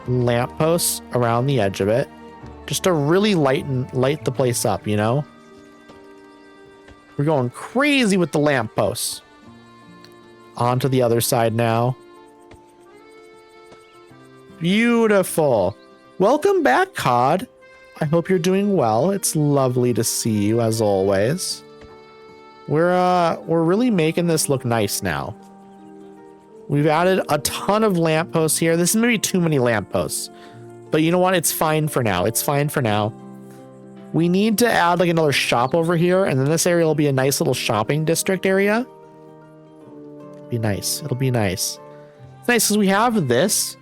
lamp posts around the edge of it. Just to really light the place up, you know? We're going crazy with the lamp posts. On to the other side now. Beautiful. Welcome back, Cod. I hope you're doing well. It's lovely to see you as always. We're really making this look nice now. We've added a ton of lampposts here. This is maybe too many lampposts. But you know what? It's fine for now. It's fine for now. We need to add like another shop over here, and then this area will be a nice little shopping district area. Be nice. It'll be nice. It's nice because we have this,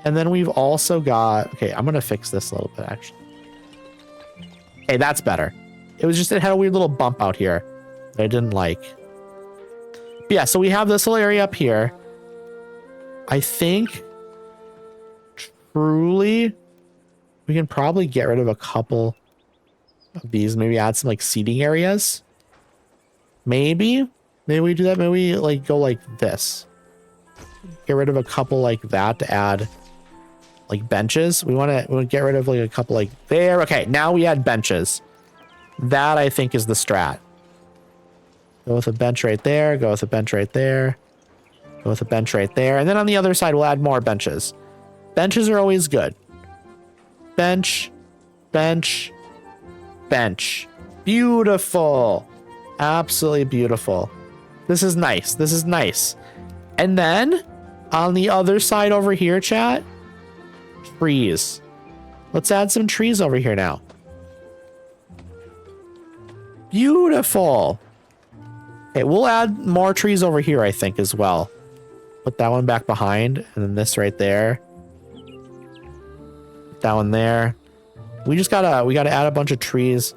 and then we've also got. Okay, I'm gonna fix this a little bit actually. Okay, that's better. It had a weird little bump out here that I didn't like. But yeah, so we have this little area up here. I think truly we can probably get rid of a couple of these. Maybe add some like seating areas. Maybe we do that. Maybe we like go like this. Get rid of a couple like that to add like benches. We want to get rid of like a couple like there. Okay, now we add benches. That I think is the strat. Go with a bench right there. Go with a bench right there. Go with a bench right there. And then on the other side, we'll add more benches. Benches are always good. Bench, bench, bench. Beautiful. Absolutely beautiful. This is nice. This is nice. And then on the other side over here, chat, trees. Let's add some trees over here now. Beautiful. Okay, we'll add more trees over here, I think, as well. Put that one back behind, and then this right there. That one there. We gotta add a bunch of trees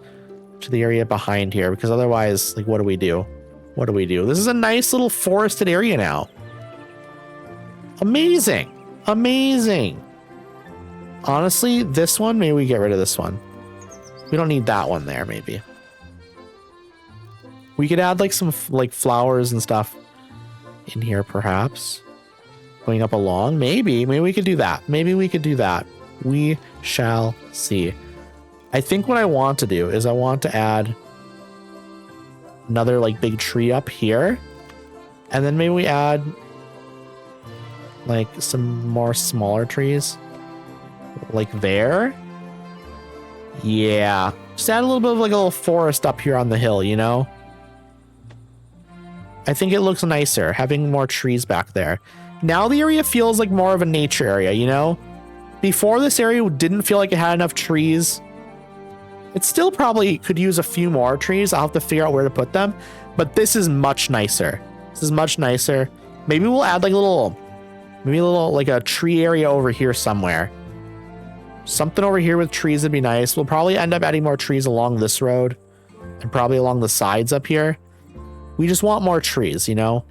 to the area behind here, because otherwise, like, what do we do? What do we do? This is a nice little forested area now. Amazing. Amazing. Honestly, this one, maybe we get rid of this one. We don't need that one there, maybe. We could add like some like flowers and stuff in here, perhaps. going up along. Maybe we could do that. Maybe we could do that. We shall see. I think what I want to do is I want to add another like big tree up here. And then maybe we add like some more smaller trees like there. Yeah. Just add a little bit of like a little forest up here on the hill, you know? I think it looks nicer having more trees back there. Now the area feels like more of a nature area, you know? Before this area didn't feel like it had enough trees. It still probably could use a few more trees. I'll have to figure out where to put them. But this is much nicer. This is much nicer. Maybe we'll add like a little like a tree area over here somewhere. Something over here with trees would be nice. We'll probably end up adding more trees along this road and probably along the sides up here. We just want more trees, you know?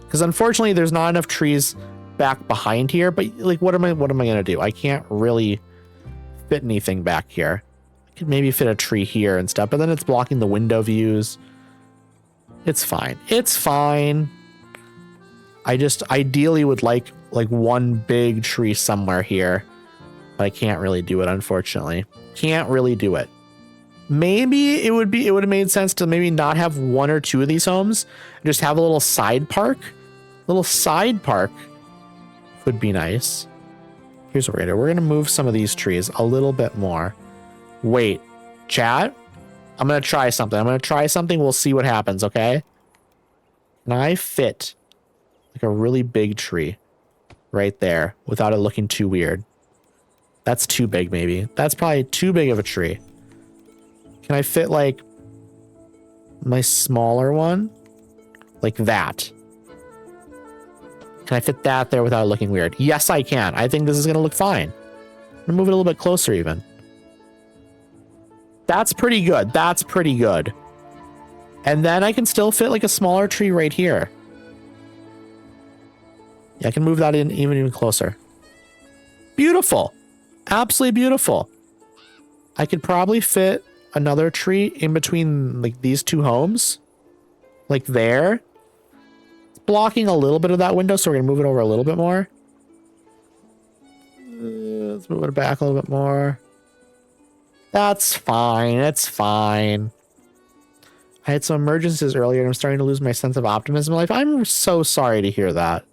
Because unfortunately there's not enough trees back behind here, but like what am I gonna do? I can't really fit anything back here. I could maybe fit a tree here and stuff, but then it's blocking the window views. It's fine. It's fine. I just ideally would like one big tree somewhere here, but I can't really do it, unfortunately. Can't really do it. Maybe it would have made sense to maybe not have one or two of these homes, just have a little side park. Little side park would be nice. Here's what we're gonna do. We're gonna move some of these trees a little bit more. Wait, chat? I'm gonna try something. We'll see what happens, okay? Can I fit like a really big tree right there without it looking too weird? That's too big, maybe. That's probably too big of a tree. Can I fit like my smaller one? Like that. Can I fit that there without it looking weird? Yes, I can. I think this is gonna look fine. I'm gonna move it a little bit closer even. That's pretty good. That's pretty good. And then I can still fit like a smaller tree right here. Yeah, I can move that in even closer. Beautiful. Absolutely beautiful. I could probably fit another tree in between like these two homes. Like there. It's blocking a little bit of that window, so we're going to move it over a little bit more. Let's move it back a little bit more. That's fine. It's fine. I had some emergencies earlier and I'm starting to lose my sense of optimism in life. I'm so sorry to hear that.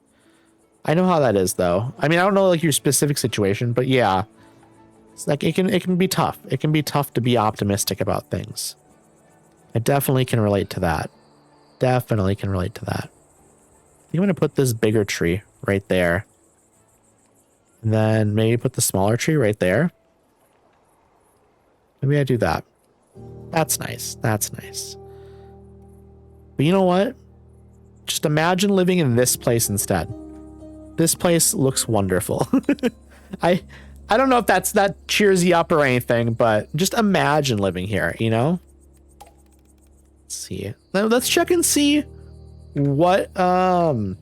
I know how that is though. I mean, I don't know like your specific situation, but yeah. It's like it can be tough. It can be tough to be optimistic about things. I definitely can relate to that. Definitely can relate to that. I think I'm going to put this bigger tree right there. And then maybe put the smaller tree right there. Maybe I do that. That's nice. That's nice. But you know what? Just imagine living in this place instead. This place looks wonderful. I don't know if that cheers you up or anything, but just imagine living here, you know? Let's see. Now let's check and see what kind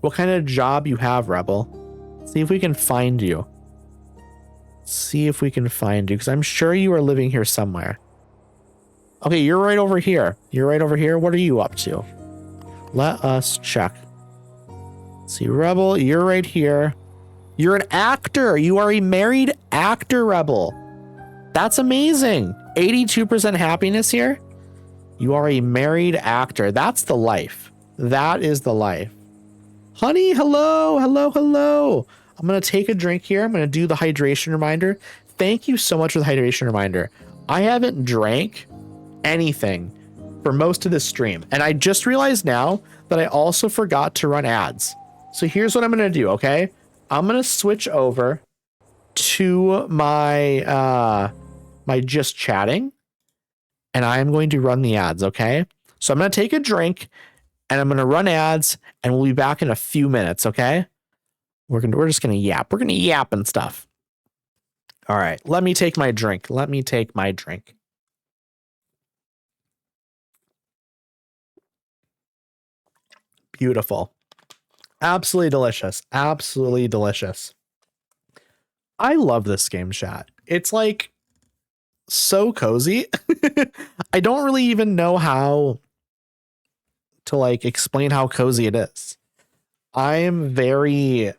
of job you have, Rebel. See if we can find you. See if we can find you, because I'm sure you are living here somewhere. Okay, you're right over here. You're right over here. What are you up to? Let us check. Let's see, Rebel, you're right here. You're an actor. You are a married actor, Rebel. That's amazing. 82% happiness here. You are a married actor. That's the life. That is the life. Honey, hello, hello, hello. I'm going to take a drink here. I'm going to do the hydration reminder. Thank you so much for the hydration reminder. I haven't drank anything for most of this stream. And I just realized now that I also forgot to run ads. So here's what I'm going to do, okay? I'm going to switch over to my my just chatting, and I'm going to run the ads, okay? So I'm going to take a drink and I'm going to run ads and we'll be back in a few minutes, okay? We're just going to yap. We're going to yap and stuff. All right, let me take my drink. Let me take my drink. Beautiful. Absolutely delicious. Absolutely delicious. I love this game, chat. It's like so cozy. I don't really even know how to like explain how cozy it is. I'm very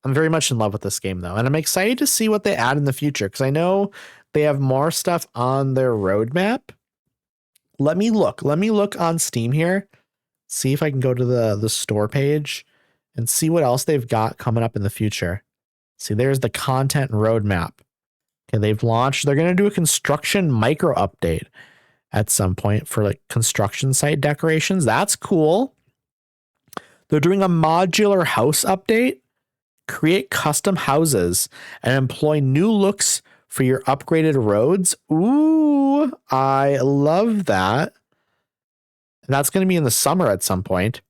much in love with this game though, and I'm excited to see what they add in the future because I know they have more stuff on their roadmap. Let me look on Steam here, see if I can go to the store page and see what else they've got coming up in the future. See, there's the content roadmap. Okay, they're going to do a construction micro update at some point for like construction site decorations. That's cool. They're doing a modular house update, create custom houses, and employ new looks for your upgraded roads. Ooh, I love that. And that's going to be in the summer at some point.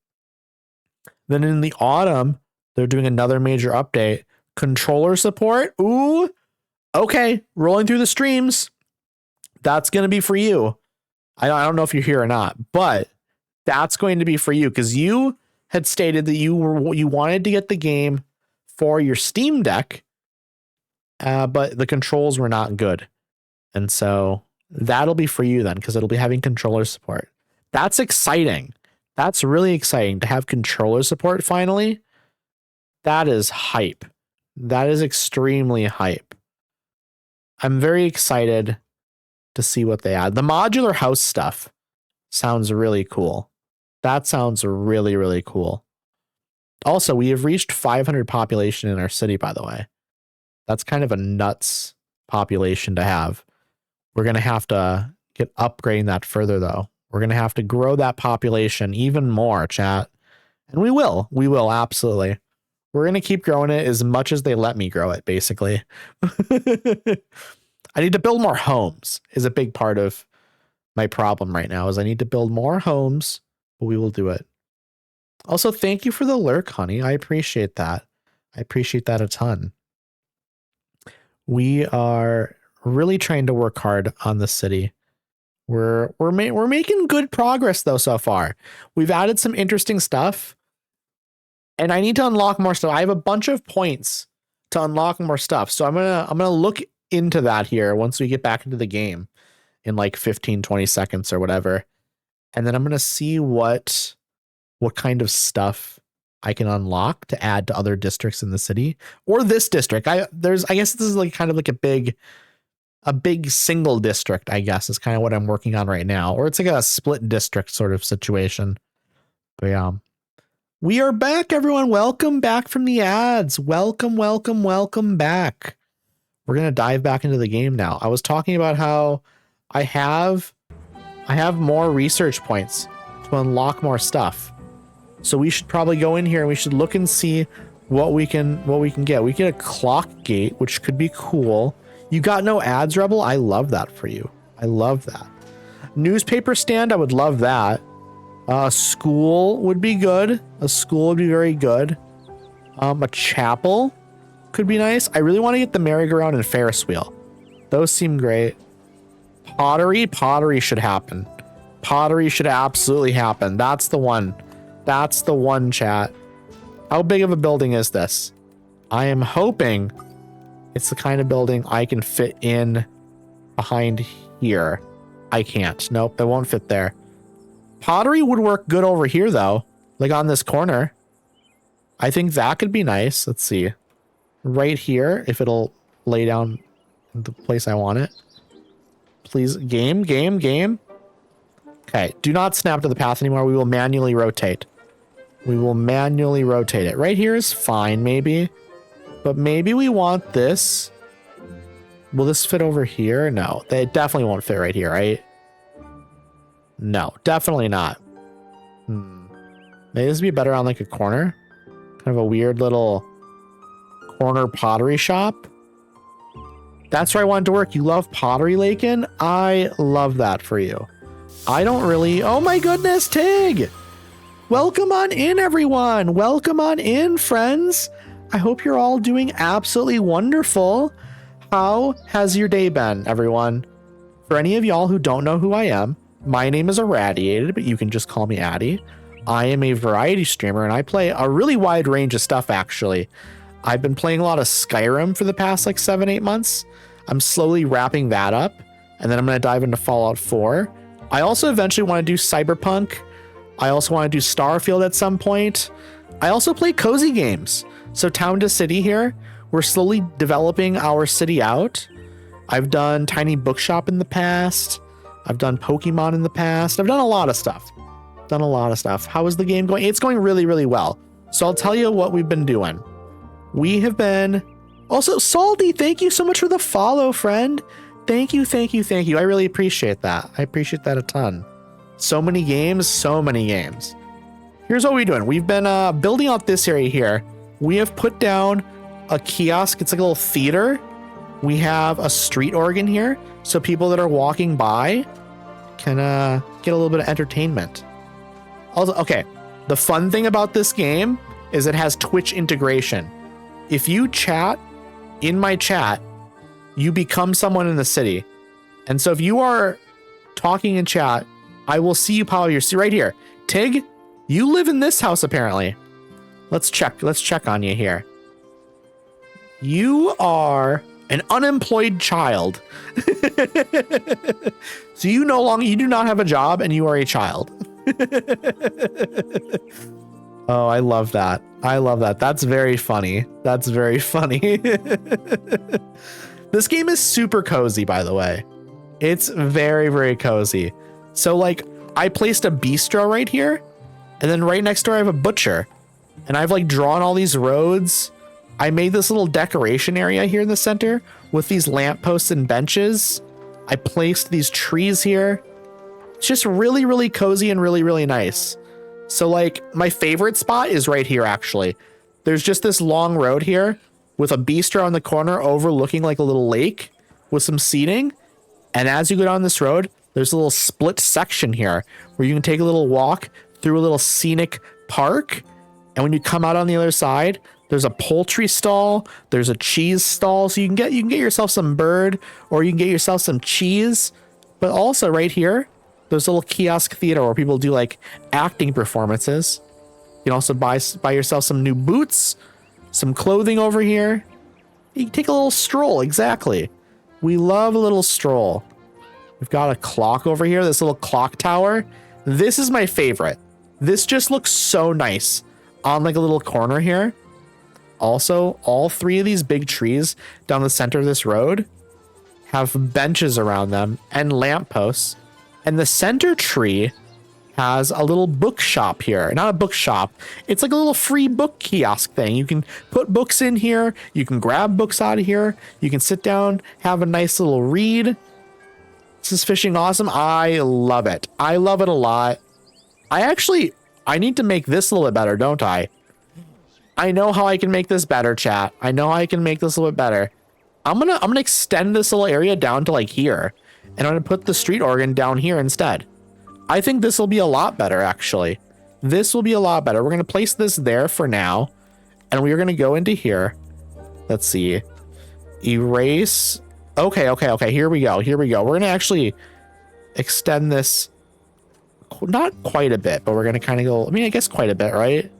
Then in the autumn, they're doing another major update. Controller support. Ooh, okay. Rolling through the streams. That's going to be for you. I don't know if you're here or not, but that's going to be for you because you had stated that you wanted to get the game for your Steam Deck, but the controls were not good. And so that'll be for you then because it'll be having controller support. That's exciting. That's really exciting to have controller support finally. That is hype. That is extremely hype. I'm very excited to see what they add. The modular house stuff sounds really cool. That sounds really, really cool. Also, we have reached 500 population in our city, by the way. That's kind of a nuts population to have. We're going to have to get upgrading that further, though. We're going to have to grow that population even more, chat. And we will. We will, absolutely. We're going to keep growing it as much as they let me grow it, basically. I need to build more homes is a big part of my problem right now is I need to build more homes, but we will do it. Also, thank you for the lurk, honey. I appreciate that. I appreciate that a ton. We are really trying to work hard on the city. We're making good progress though so far. We've added some interesting stuff, and I need to unlock more stuff. I have a bunch of points to unlock more stuff, so I'm gonna look into that here once we get back into the game in like 15-20 seconds or whatever, and then I'm gonna see what kind of stuff I can unlock to add to other districts in the city or this district. I guess this is like kind of like a big single district, I guess, is kind of what I'm working on right now. Or it's like a split district sort of situation. But yeah. We are back, everyone. Welcome back from the ads. Welcome back. We're going to dive back into the game now. I was talking about how I have more research points to unlock more stuff. So we should probably go in here and we should look and see what we can get. We get a clock gate, which could be cool. You got no ads, Rebel? I love that for you. I love that. Newspaper stand, I would love that. School would be good. A school would be very good. A chapel could be nice. I really want to get the merry-go-round and Ferris wheel. Those seem great. Pottery should happen. Pottery should absolutely happen. That's the one. That's the one, chat. How big of a building is this? I am hoping it's the kind of building I can fit in behind here. I can't. Nope, it won't fit there. Pottery would work good over here, though. Like on this corner. I think that could be nice. Let's see. Right here, if it'll lay down the place I want it. Please, game. Okay, do not snap to the path anymore. We will manually rotate. We will manually rotate it. Right here is fine, maybe. But maybe we want this. Will this fit over here? No, they definitely won't fit right here, right? No, definitely not. Maybe this would be better on like a corner. Kind of a weird little corner pottery shop. That's where I wanted to work. You love pottery, Lakin? I love that for you. I don't really... Oh my goodness, Tig! Welcome on in, everyone. Welcome on in, friends. I hope you're all doing absolutely wonderful. How has your day been, everyone? For any of y'all who don't know who I am, my name is Irradiated, but you can just call me Addy. I am a variety streamer, and I play a really wide range of stuff, actually. I've been playing a lot of Skyrim for the past, like, 7-8 months. I'm slowly wrapping that up, and then I'm going to dive into Fallout 4. I also eventually want to do Cyberpunk. I also want to do Starfield at some point. I also play cozy games. So town to city here, we're slowly developing our city out. I've done Tiny Bookshop in the past. I've done Pokemon in the past. I've done a lot of stuff. How is the game going? It's going really, really well. So I'll tell you what we've been doing. We have been also Salty. Thank you so much for the follow, friend. Thank you. I really appreciate that. I appreciate that a ton. So many games. Here's what we're doing. We've been building out this area here. We have put down a kiosk. It's like a little theater. We have a street organ here, so people that are walking by can get a little bit of entertainment. Also, okay, the fun thing about this game is it has Twitch integration. If you chat in my chat, you become someone in the city. And so if you are talking in chat, I will see you pop your seat right here. Tig, you live in this house apparently. Let's check on you here. You are an unemployed child. So you do not have a job and you are a child. Oh, I love that. That's very funny. This game is super cozy, by the way. It's very, very cozy. So like I placed a bistro right here, and then right next door I have a butcher, and I've like drawn all these roads. I made this little decoration area here in the center with these lampposts and benches. I placed these trees here. It's just really, really cozy and really, really nice. So like my favorite spot is right here, actually. There's just this long road here with a bistro on the corner overlooking like a little lake with some seating. And as you go down this road, there's a little split section here where you can take a little walk through a little scenic park. And when you come out on the other side, there's a poultry stall, there's a cheese stall, so you can get yourself some bird, or you can get yourself some cheese. But also right here, there's a little kiosk theater where people do like acting performances. You can also buy yourself some new boots, some clothing over here. You can take a little stroll, exactly. We love a little stroll. We've got a clock over here, this little clock tower. This is my favorite. This just looks so nice on like a little corner here. Also, all three of these big trees down the center of this road have benches around them and lampposts. And the center tree has a little bookshop here. Not a bookshop. It's like a little free book kiosk thing. You can put books in here. You can grab books out of here. You can sit down, have a nice little read. This is fishing awesome. I love it. I love it a lot. I need to make this a little bit better, don't I? I know how I can make this better, chat. I know how I can make this a little bit better. I'm gonna extend this little area down to like here. And I'm gonna put the street organ down here instead. I think this will be a lot better, actually. This will be a lot better. We're gonna place this there for now. And we're gonna go into here. Let's see. Erase. Okay. Here we go. We're gonna actually extend this. Not quite a bit, but we're gonna kind of go, I mean, I guess quite a bit, right?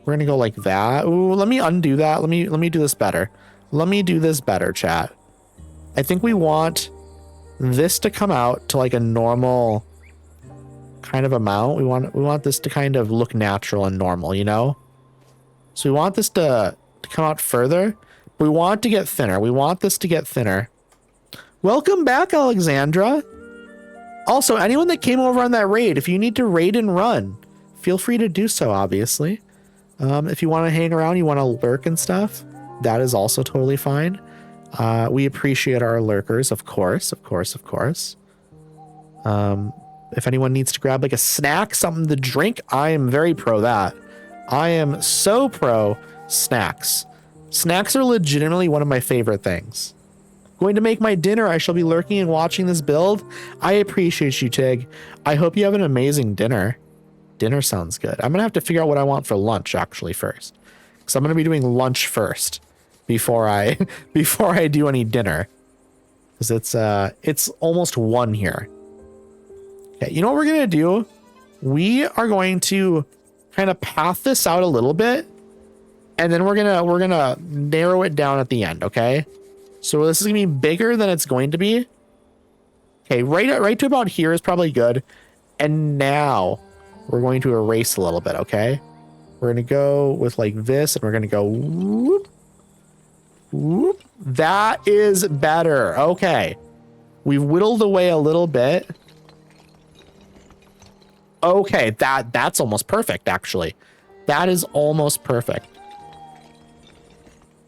We're gonna go like that. Ooh, let me undo that. Let me do this better. Let me do this better, chat. I think we want this to come out to like a normal kind of amount. We want this to kind of look natural and normal, you know? So we want this to come out further. We want it to get thinner. We want this to get thinner. Welcome back, Alexandra. Also, anyone that came over on that raid, if you need to raid and run, feel free to do so, obviously. If you want to hang around, you want to lurk and stuff, that is also totally fine. We appreciate our lurkers, of course. If anyone needs to grab like a snack, something to drink, I am very pro that. I am so pro snacks. Snacks are legitimately one of my favorite things. Going to make my dinner. I shall be lurking and watching this build. I appreciate you, Tig. I hope you have an amazing dinner. Dinner sounds good. I'm gonna have to figure out what I want for lunch actually first, because I'm gonna be doing lunch first before I do any dinner, because it's almost 1 here. Okay, you know what we're gonna do? We are going to kind of path this out a little bit, and then we're gonna narrow it down at the end. Okay, so this is gonna be bigger than it's going to be. Okay, right to about here is probably good, and now we're going to erase a little bit. Okay, We're going to go with like this, and we're going to go whoop, whoop. That is better. Okay. We've whittled away a little bit. Okay, that's almost perfect, actually. That is almost perfect.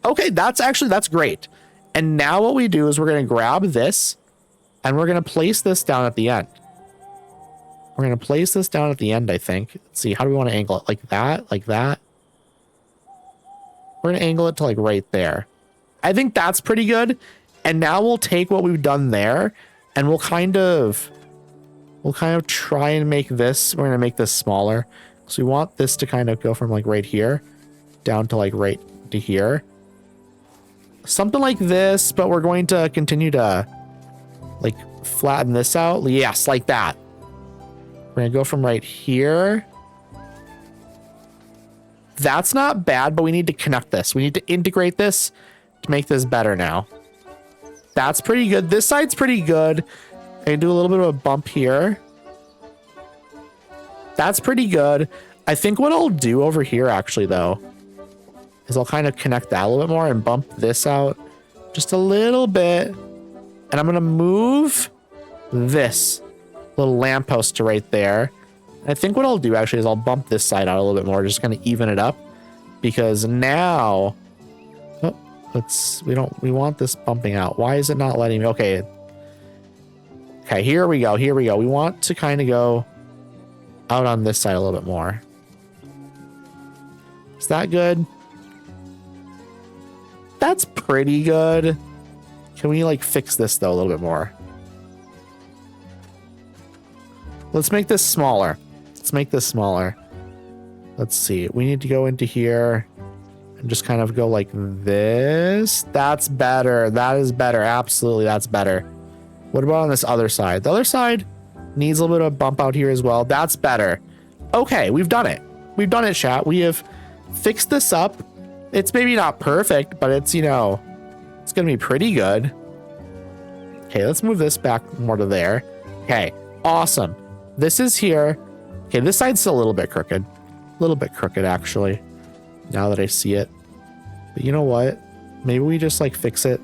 Okay, that's great. And now what we do is we're going to grab this, and we're going to place this down at the end. We're going to place this down at the end, I think. Let's see, how do we want to angle it? Like that? Like that? We're going to angle it to like right there. I think that's pretty good. And now we'll take what we've done there, and we'll kind of try and make this. We're going to make this smaller. So we want this to kind of go from like right here down to like right to here. Something like this, but we're going to continue to like flatten this out. Yes, like that. We're going to go from right here. That's not bad, but we need to connect this. We need to integrate this to make this better now. That's pretty good. This side's pretty good. I do a little bit of a bump here. That's pretty good. I think what I'll do over here actually though is I'll kind of connect that a little bit more and bump this out just a little bit. And I'm going to move this little lamppost to right there. I think what I'll do actually is I'll bump this side out a little bit more, just kind of even it up, because now, we want this bumping out. Why is it not letting me? Okay. Okay, here we go. Here we go. We want to kind of go out on this side a little bit more. Is that good? That's pretty good. Can we like fix this though a little bit more? Let's make this smaller. Let's make this smaller. Let's see. We need to go into here and just kind of go like this. That's better. That is better. Absolutely, that's better. What about on this other side? The other side needs a little bit of a bump out here as well. That's better. Okay, we've done it. We've done it, chat. We have fixed this up. It's maybe not perfect, but it's, you know, it's going to be pretty good. Okay, let's move this back more to there. Okay, awesome. This is here. Okay, this side's still a little bit crooked. A little bit crooked, actually, now that I see it. But you know what? Maybe we just, like, fix it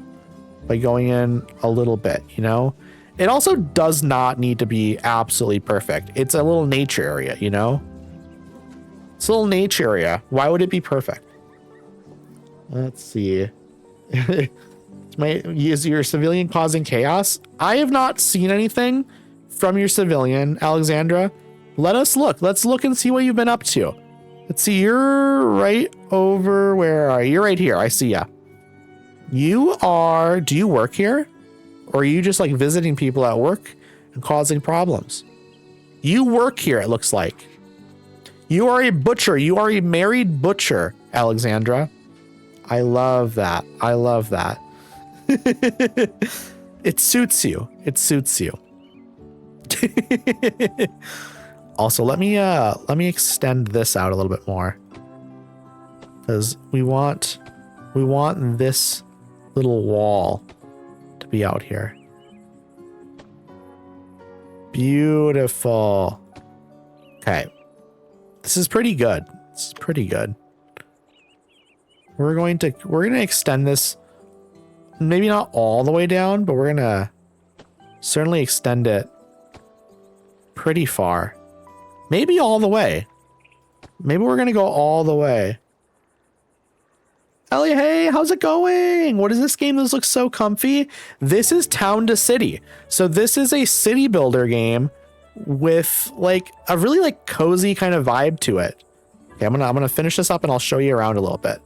by going in a little bit, you know? It also does not need to be absolutely perfect. It's a little nature area, you know? It's a little nature area. Why would it be perfect? Let's see. Is your civilian causing chaos? I have not seen anything from your civilian, Alexandra. Let us look. Let's look and see what you've been up to. Let's see. You're right over. Where are you? You're right here. I see ya. You are. Do you work here? Or are you just like visiting people at work and causing problems? You work here, it looks like. You are a butcher. You are a married butcher, Alexandra. I love that. I love that. It suits you. It suits you. Also, let me extend this out a little bit more, because we want this little wall to be out here. Beautiful. Okay, this is pretty good. This is pretty good. We're gonna extend this, maybe not all the way down, but we're gonna certainly extend it pretty far. Maybe all the way. Maybe we're gonna go all the way. Ellie, hey, how's it going? What is this game? This looks so comfy. This is Town to City. So this is a city builder game with like a really like cozy kind of vibe to it. Okay, I'm gonna finish this up and I'll show you around a little bit.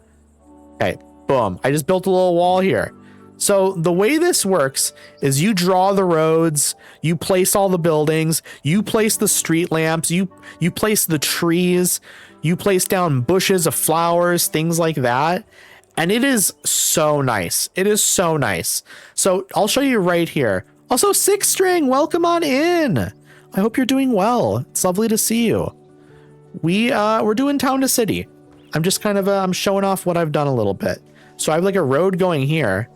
Okay, boom. I just built a little wall here. So the way this works is you draw the roads, you place all the buildings, you place the street lamps, you place the trees, you place down bushes of flowers, things like that. And it is so nice. It is so nice. So I'll show you right here. Also, Six String, welcome on in. I hope you're doing well. It's lovely to see you. We're doing Town to City. I'm just kind of I'm showing off what I've done a little bit. So I have like a road going here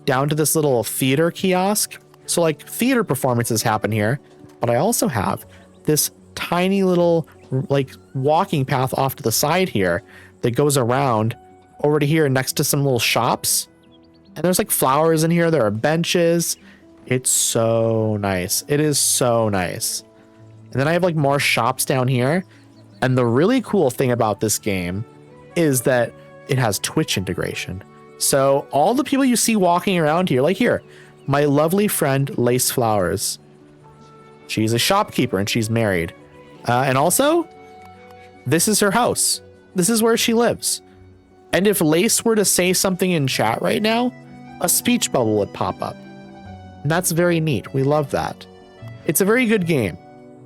down to this little theater kiosk. So like theater performances happen here, but I also have this tiny little like walking path off to the side here that goes around over to here next to some little shops. And there's like flowers in here. There are benches. It's so nice. It is so nice. And then I have like more shops down here. And the really cool thing about this game is that it has Twitch integration. So all the people you see walking around here, like here, my lovely friend Lace Flowers. She's a shopkeeper and she's married. And also, this is her house. This is where she lives. And if Lace were to say something in chat right now, a speech bubble would pop up. And that's very neat. We love that. It's a very good game.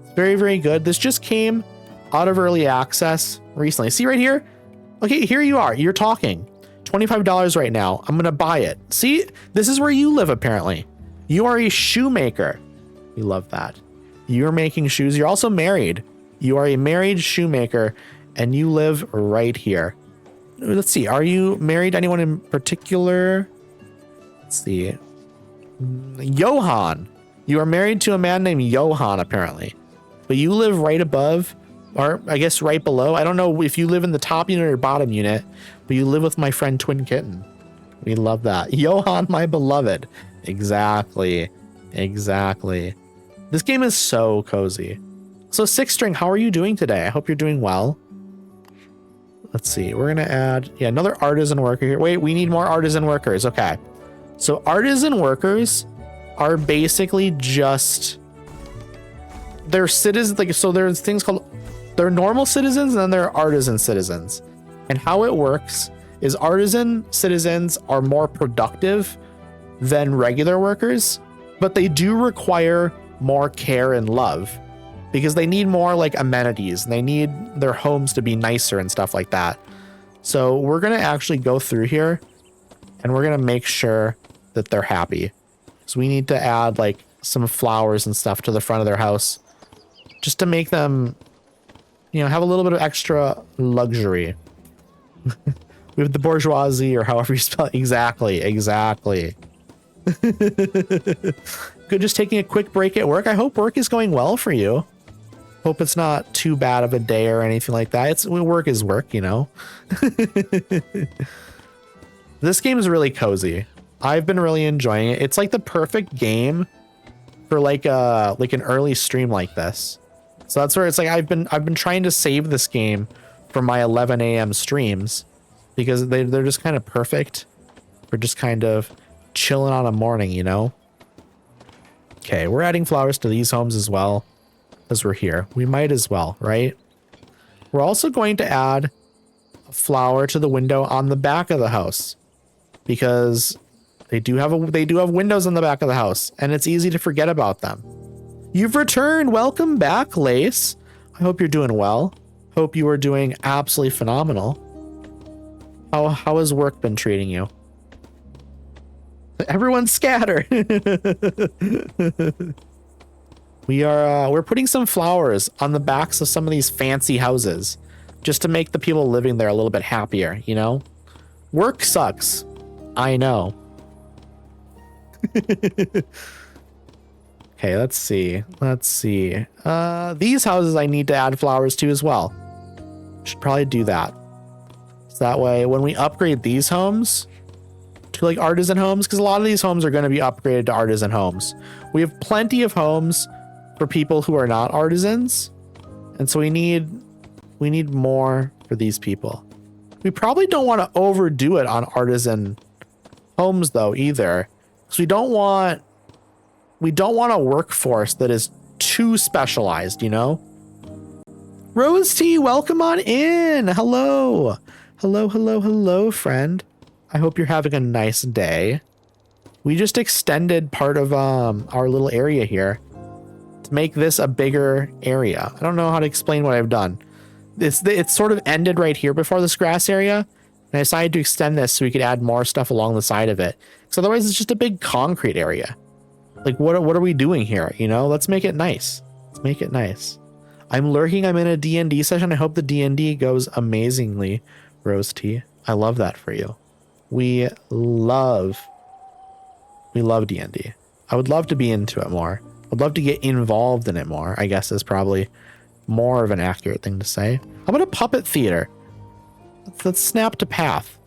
It's very, very good. This just came out of early access recently. See right here? Okay, here you are. You're talking. $25 right now. I'm going to buy it. See, this is where you live, apparently. You are a shoemaker. We love that. You're making shoes. You're also married. You are a married shoemaker and you live right here. Let's see. Are you married to anyone in particular? Let's see. Johan. You are married to a man named Johan, apparently. But you live right above, or I guess right below. I don't know if you live in the top unit or bottom unit, but you live with my friend Twin Kitten. We love that. Johan, my beloved. Exactly. Exactly. This game is so cozy. So Six String, how are you doing today? I hope you're doing well. Let's see. We're going to add, another artisan worker here. Wait, we need more artisan workers. Okay. So artisan workers are basically just, they're citizens. Like, so there's things called, they're normal citizens and then there are artisan citizens. And how it works is artisan citizens are more productive than regular workers, but they do require more care and love because they need more like amenities and they need their homes to be nicer and stuff like that. So we're going to actually go through here and we're going to make sure that they're happy. So we need to add like some flowers and stuff to the front of their house just to make them, have a little bit of extra luxury. We have the bourgeoisie or however you spell it. Exactly. Good. Just taking a quick break at work. I hope work is going well for you. Hope it's not too bad of a day or anything like that. Work is work, This game is really cozy. I've been really enjoying it. It's like the perfect game for like an early stream like this. So that's where it's like I've been trying to save this game for my 11 a.m. streams because they're just kind of perfect for just kind of chilling on a morning, Okay, we're adding flowers to these homes as well as we're here. We might as well, right? We're also going to add a flower to the window on the back of the house because they do have windows on the back of the house and it's easy to forget about them. You've returned. Welcome back, Lace. I hope you're doing well. Hope you are doing absolutely phenomenal. How has work been treating you? Everyone's scattered. We're putting some flowers on the backs of some of these fancy houses just to make the people living there a little bit happier, Work sucks. I know. Okay, let's see. These houses I need to add flowers to as well. Should probably do that. So that way when we upgrade these homes to like artisan homes, because a lot of these homes are going to be upgraded to artisan homes. We have plenty of homes for people who are not artisans. And so we need more for these people. We probably don't want to overdo it on artisan homes though either. Because we don't want a workforce that is too specialized, Rose T, welcome on in. Hello, friend. I hope you're having a nice day. We just extended part of our little area here to make this a bigger area. I don't know how to explain what I've done. It's sort of ended right here before this grass area. And I decided to extend this so we could add more stuff along the side of it. Because otherwise it's just a big concrete area. Like what are we doing here? Let's make it nice. I'm lurking. I'm in a D&D session. I hope the D&D goes amazingly, Rose T. I love that for you. We love D&D. I would love to be into it more. I'd love to get involved in it more, I guess is probably more of an accurate thing to say. How about a puppet theater? Let's snap to path.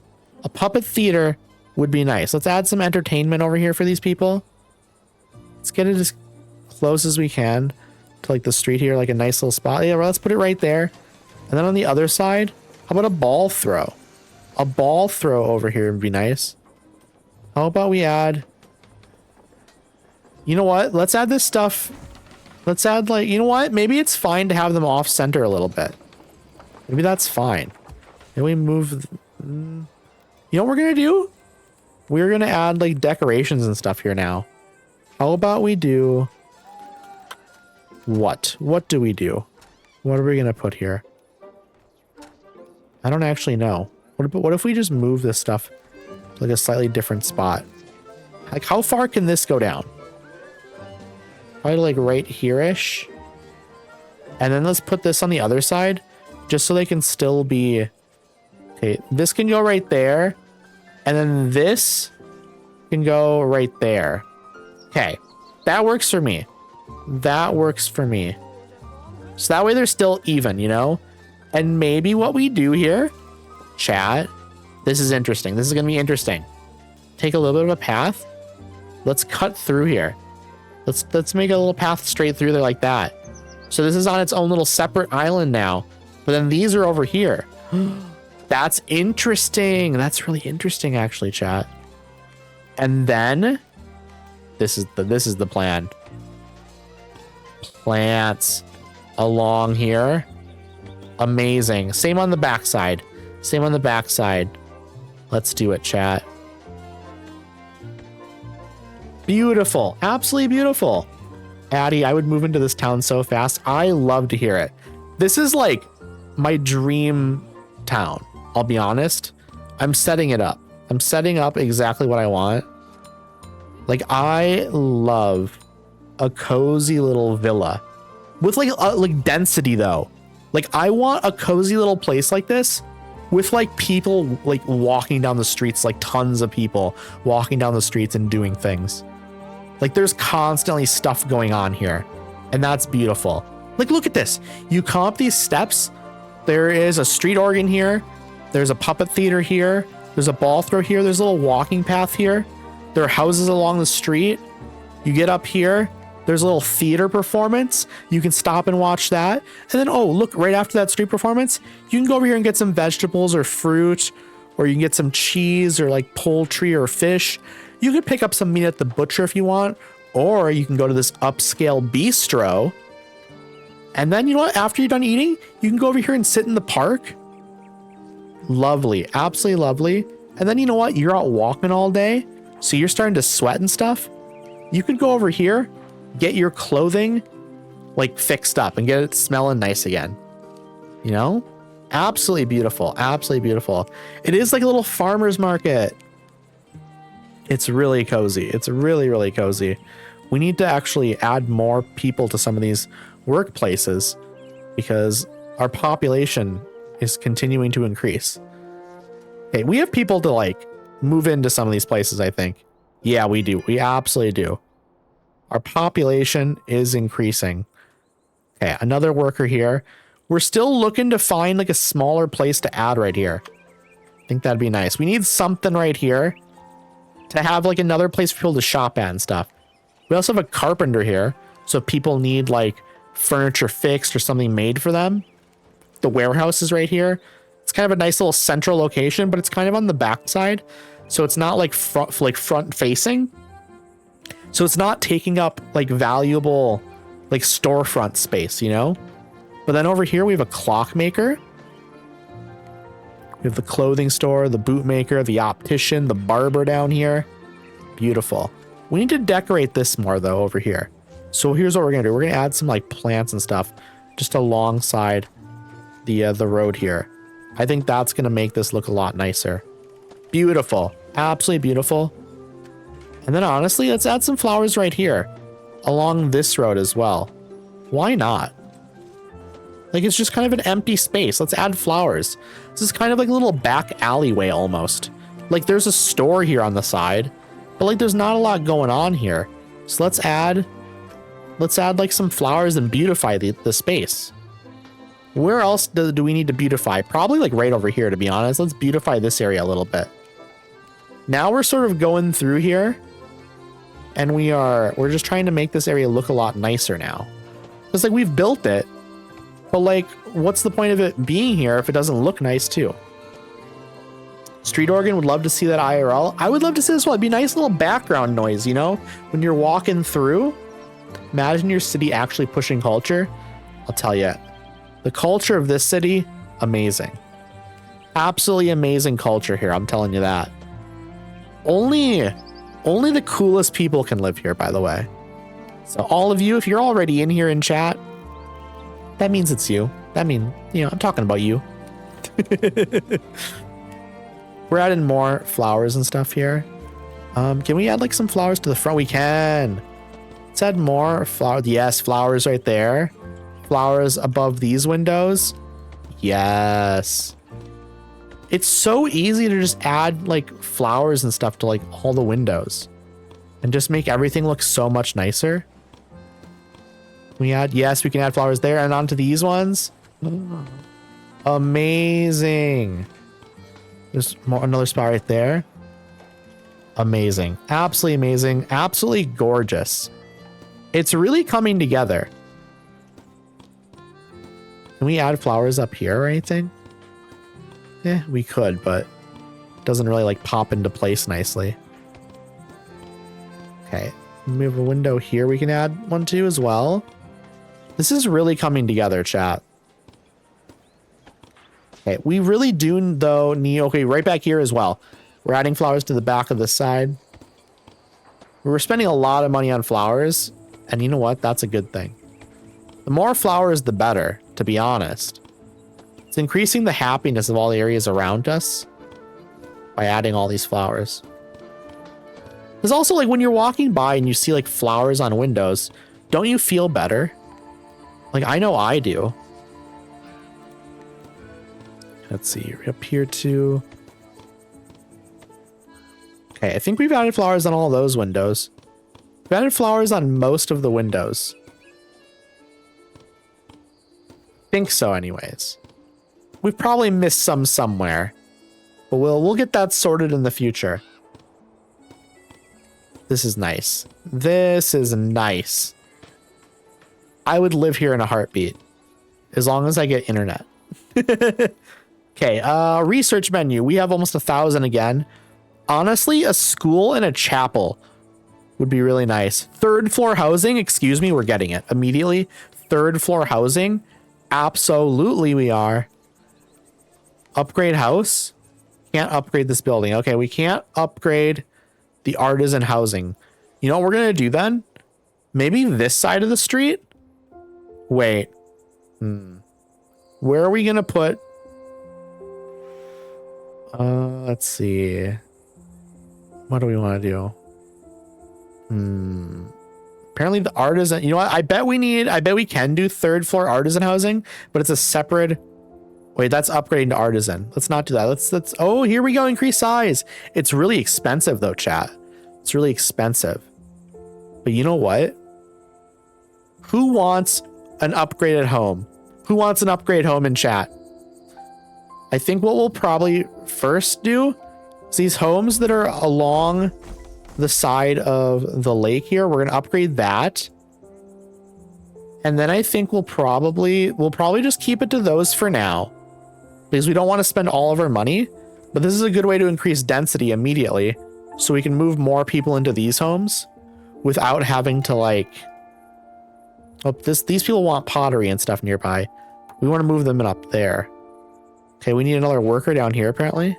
A puppet theater would be nice. Let's add some entertainment over here for these people. Let's get it as close as we can to like the street here, like a nice little spot. Yeah, well, let's put it right there. And then on the other side, how about a ball throw? A ball throw over here would be nice. How about we add... You know what? Let's add this stuff. Let's add like, you know what? Maybe it's fine to have them off center a little bit. Maybe that's fine. Then we move... You know what we're going to do? We're going to add like decorations and stuff here now. How about we do... What? What do we do? What are we going to put here? I don't actually know. What if we just move this stuff to like a slightly different spot? Like how far can this go down? Probably like right here-ish. And then let's put this on the other side just so they can still be... Okay, this can go right there. And then this can go right there. Okay, that works for me. That works for me. So that way they're still even, you know? And maybe what we do here, chat, this is interesting. This is going to be interesting. Take a little bit of a path. Let's cut through here. Let's make a little path straight through there like that. So this is on its own little separate island now. But then these are over here. That's interesting. That's really interesting, actually, chat. And then this is the plan. Plants along here. Amazing. Same on the backside. Same on the backside. Let's do it, chat. Beautiful. Absolutely beautiful. Addie, I would move into this town so fast. I love to hear it. This is like my dream town. I'll be honest. I'm setting it up. I'm setting up exactly what I want. Like, I love a cozy little villa with like density though. Like, I want a cozy little place like this with like people like walking down the streets, like tons of people walking down the streets and doing things. Like, there's constantly stuff going on here, and that's beautiful. Like, look at this. You come up these steps. There is a street organ here. There's a puppet theater here. There's a ball throw here. There's a little walking path here. There are houses along the street. You get up here. There's a little theater performance. You can stop and watch that. And then, oh, look, right after that street performance, you can go over here and get some vegetables or fruit, or you can get some cheese or like poultry or fish. You could pick up some meat at the butcher if you want, or you can go to this upscale bistro. And then, you know what? After you're done eating, you can go over here and sit in the park. Lovely. Absolutely lovely. And then, you know what? You're out walking all day, so you're starting to sweat and stuff. You could go over here, get your clothing like fixed up and get it smelling nice again. You know? Absolutely beautiful. Absolutely beautiful. It is like a little farmer's market. It's really cozy. It's really, really cozy. We need to actually add more people to some of these workplaces because our population is continuing to increase. Okay, we have people to like move into some of these places, I think. Yeah, we do. We absolutely do. Our population is increasing. Okay, another worker here. We're still looking to find like a smaller place to add right here. I think that'd be nice. We need something right here to have like another place for people to shop at and stuff. We also have a carpenter here. So if people need like furniture fixed or something made for them. The warehouse is right here. It's kind of a nice little central location, but it's kind of on the back side. So it's not like front facing. So it's not taking up like valuable like storefront space, you know? But then over here we have a clockmaker. We have the clothing store, the bootmaker, the optician, the barber down here. Beautiful. We need to decorate this more though over here. So here's what we're gonna do. We're gonna add some like plants and stuff just alongside the road here. I think that's gonna make this look a lot nicer. Beautiful. Absolutely beautiful. And then honestly, let's add some flowers right here along this road as well. Why not? Like, it's just kind of an empty space. Let's add flowers. This is kind of like a little back alleyway almost. Like, there's a store here on the side, but like there's not a lot going on here. So let's add like some flowers and beautify the space. Where else do we need to beautify? Probably like right over here, to be honest. Let's beautify this area a little bit. Now we're sort of going through here, and we're just trying to make this area look a lot nicer now. It's like we've built it, but like, what's the point of it being here if it doesn't look nice too? Street organ, would love to see that IRL. I would love to see this one. It'd be a nice little background noise, you know, when you're walking through. Imagine your city actually pushing culture. I'll tell you, the culture of this city, amazing. Absolutely amazing culture here. I'm telling you that. Only the coolest people can live here, by the way. So all of you, if you're already in here in chat, that means it's you. That means, you know, I'm talking about you. We're adding more flowers and stuff here. Can we add like some flowers to the front? We can. Let's add more flowers. Yes, flowers right there. Flowers above these windows. Yes. It's so easy to just add like flowers and stuff to like all the windows and just make everything look so much nicer. Yes, we can add flowers there and onto these ones. Amazing. There's another spot right there. Amazing. Absolutely amazing. Absolutely gorgeous. It's really coming together. Can we add flowers up here or anything? Yeah, we could, but it doesn't really like pop into place nicely. Okay, we have a window here we can add one to as well. This is really coming together, chat. Okay, we really do though need, okay, right back here as well. We're adding flowers to the back of the side. We're spending a lot of money on flowers, and you know what? That's a good thing. The more flowers, the better, to be honest. It's increasing the happiness of all the areas around us by adding all these flowers. There's also like when you're walking by and you see like flowers on windows, don't you feel better? Like I know I do. Let's see, up here too. Okay, I think we've added flowers on all those windows. We've added flowers on most of the windows. Think so anyways. We've probably missed some somewhere, but we'll get that sorted in the future. This is nice. This is nice. I would live here in a heartbeat as long as I get internet. Okay, research menu. We have almost 1,000 again. Honestly, a school and a chapel would be really nice. Third floor housing, excuse me, we're getting it immediately. Third floor housing, absolutely we are. Upgrade house. Can't upgrade this building. Okay, we can't upgrade the artisan housing. You know what we're gonna do then? Maybe this side of the street? Wait. Where are we gonna put? Let's see. What do we want to do? Apparently the artisan, you know what? I bet we can do third floor artisan housing, but it's a separate. Wait, that's upgrading to artisan. Let's not do that. Let's, oh, here we go. Increase size. It's really expensive though, chat. It's really expensive. But you know what? Who wants an upgraded home? Who wants an upgrade home in chat? I think what we'll probably first do is these homes that are along the side of the lake here, we're going to upgrade that. And then I think we'll probably just keep it to those for now because we don't want to spend all of our money, but this is a good way to increase density immediately so we can move more people into these homes without having to like, oh, these people want pottery and stuff nearby. We want to move them up there. Okay, we need another worker down here apparently.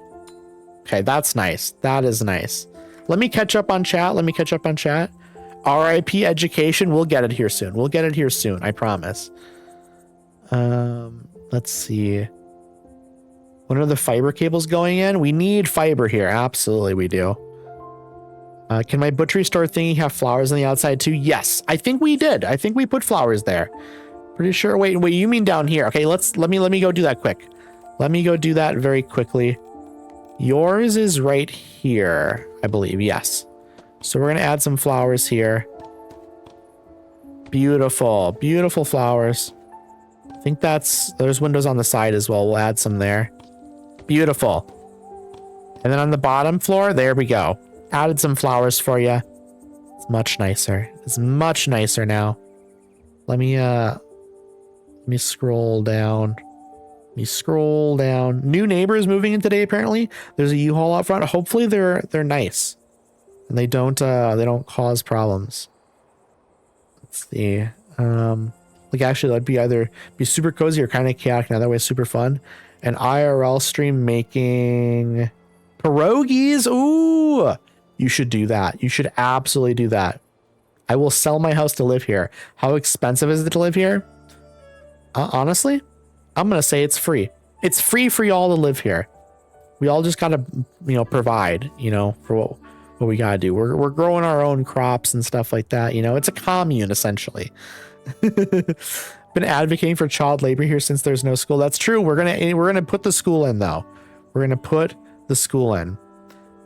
Okay, that's nice. That is nice. Let me catch up on chat. RIP education. We'll get it here soon. I promise. Let's see. When are the fiber cables going in? We need fiber here. Absolutely, we do. Can my butchery store thingy have flowers on the outside too? Yes, I think we did. I think we put flowers there. Pretty sure. Wait, you mean down here? Okay, let me go do that quick. Let me go do that very quickly. Yours is right here, I believe. Yes. So we're going to add some flowers here. Beautiful, beautiful flowers. think there's windows on the side as well. We'll add some there. Beautiful. And then on the bottom floor, there we go. Added some flowers for you. It's much nicer. It's much nicer now. Let me scroll down. Let me scroll down. New neighbors moving in today, apparently. There's a U-Haul out front. Hopefully they're nice. And they don't cause problems. Let's see. Like actually that'd be either be super cozy or kind of chaotic, and otherwise super fun. An IRL stream making pierogies. Ooh, you should do that. You should absolutely do that. I will sell my house to live here. How expensive is it to live here? Honestly, I'm gonna say it's free. It's free for y'all to live here. We all just gotta, provide, for what we gotta do. We're growing our own crops and stuff like that. It's a commune essentially. Been advocating for child labor here since there's no school. That's true. We're gonna put the school in though. We're gonna put the school in.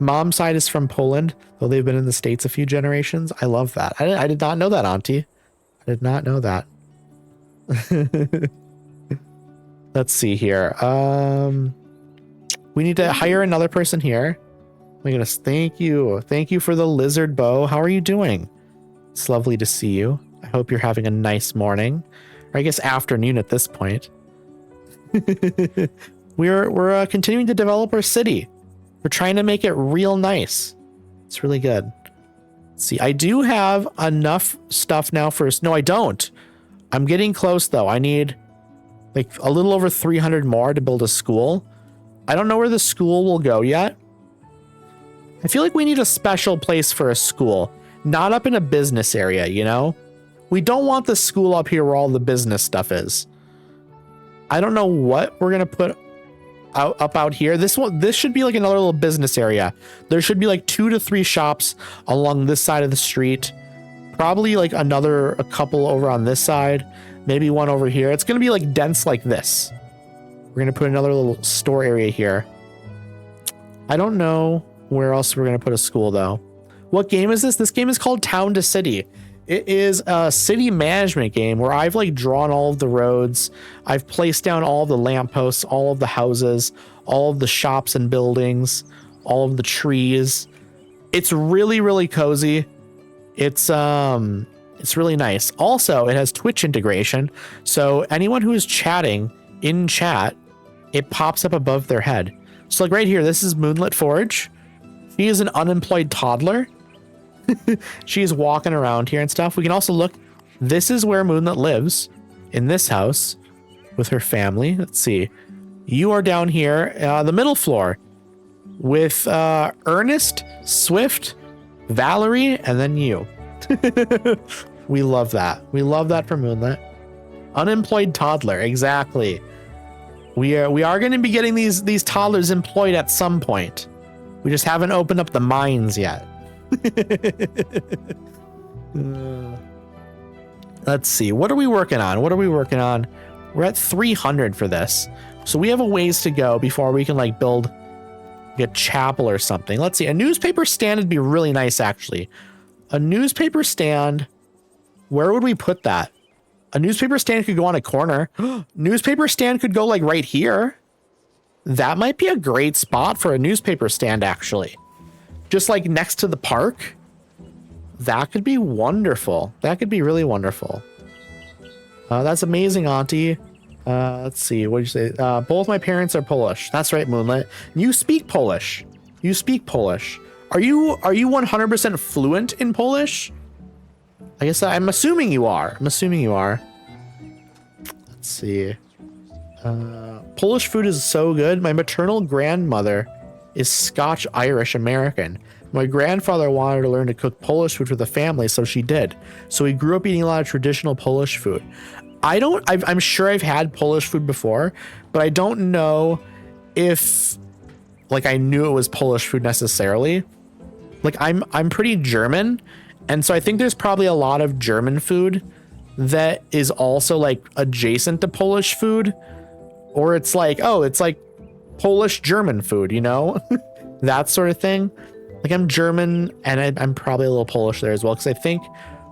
Mom's side is from Poland, though they've been in the States a few generations. I love that. I did not know that, Auntie. I did not know that. Let's see here. We need to hire another person here. Oh my goodness, thank you. Thank you for the lizard bow. How are you doing? It's lovely to see you. I hope you're having a nice morning, or I guess afternoon at this point. We're continuing to develop our city. We're trying to make it real nice. It's really good. Let's see, I do have enough stuff now for us. No, I don't. I'm getting close though. I need like a little over 300 more to build a school. I don't know where the school will go yet. I feel like we need a special place for a school, not up in a business area, We don't want the school up here where all the business stuff is. I don't know what we're going to put out here. This should be like another little business area. There should be like 2 to 3 shops along this side of the street. Probably like a couple over on this side. Maybe one over here. It's going to be like dense like this. We're going to put another little store area here. I don't know where else we're going to put a school though. What game is this? This game is called Town to City. It is a city management game where I've like drawn all of the roads. I've placed down all of the lampposts, all of the houses, all of the shops and buildings, all of the trees. It's really, really cozy. It's really nice. Also, it has Twitch integration. So anyone who is chatting in chat, it pops up above their head. So like right here, this is Moonlit Forge. She is an unemployed toddler. She's walking around here and stuff. We can also look. This is where Moonlit lives, in this house with her family. Let's see. You are down here, the middle floor with Ernest, Swift, Valerie, and then you. We love that. We love that for Moonlit. Unemployed toddler. Exactly. We are going to be getting these toddlers employed at some point. We just haven't opened up the mines yet. Let's see. What are we working on? We're at 300 for this. So we have a ways to go before we can like build a chapel or something. Let's see. A newspaper stand would be really nice, actually. A newspaper stand. Where would we put that? A newspaper stand could go on a corner. Newspaper stand could go like right here. That might be a great spot for a newspaper stand, actually. Just like next to the park. That could be wonderful. That could be really wonderful. That's amazing, Auntie. Let's see. What did you say? Both my parents are Polish. That's right, Moonlit. You speak Polish. You speak Polish. Are you 100% fluent in Polish? I guess I'm assuming you are. Let's see. Polish food is so good. My maternal grandmother is Scotch-Irish American. My grandfather wanted to learn to cook Polish food for the family, so she did. So we grew up eating a lot of traditional Polish food. I'm sure I've had Polish food before, but I don't know if like I knew it was Polish food necessarily. Like I'm pretty German, and so I think there's probably a lot of German food that is also like adjacent to Polish food, or it's like, oh, it's like Polish German food, that sort of thing. Like I'm German and I'm probably a little Polish there as well, because I think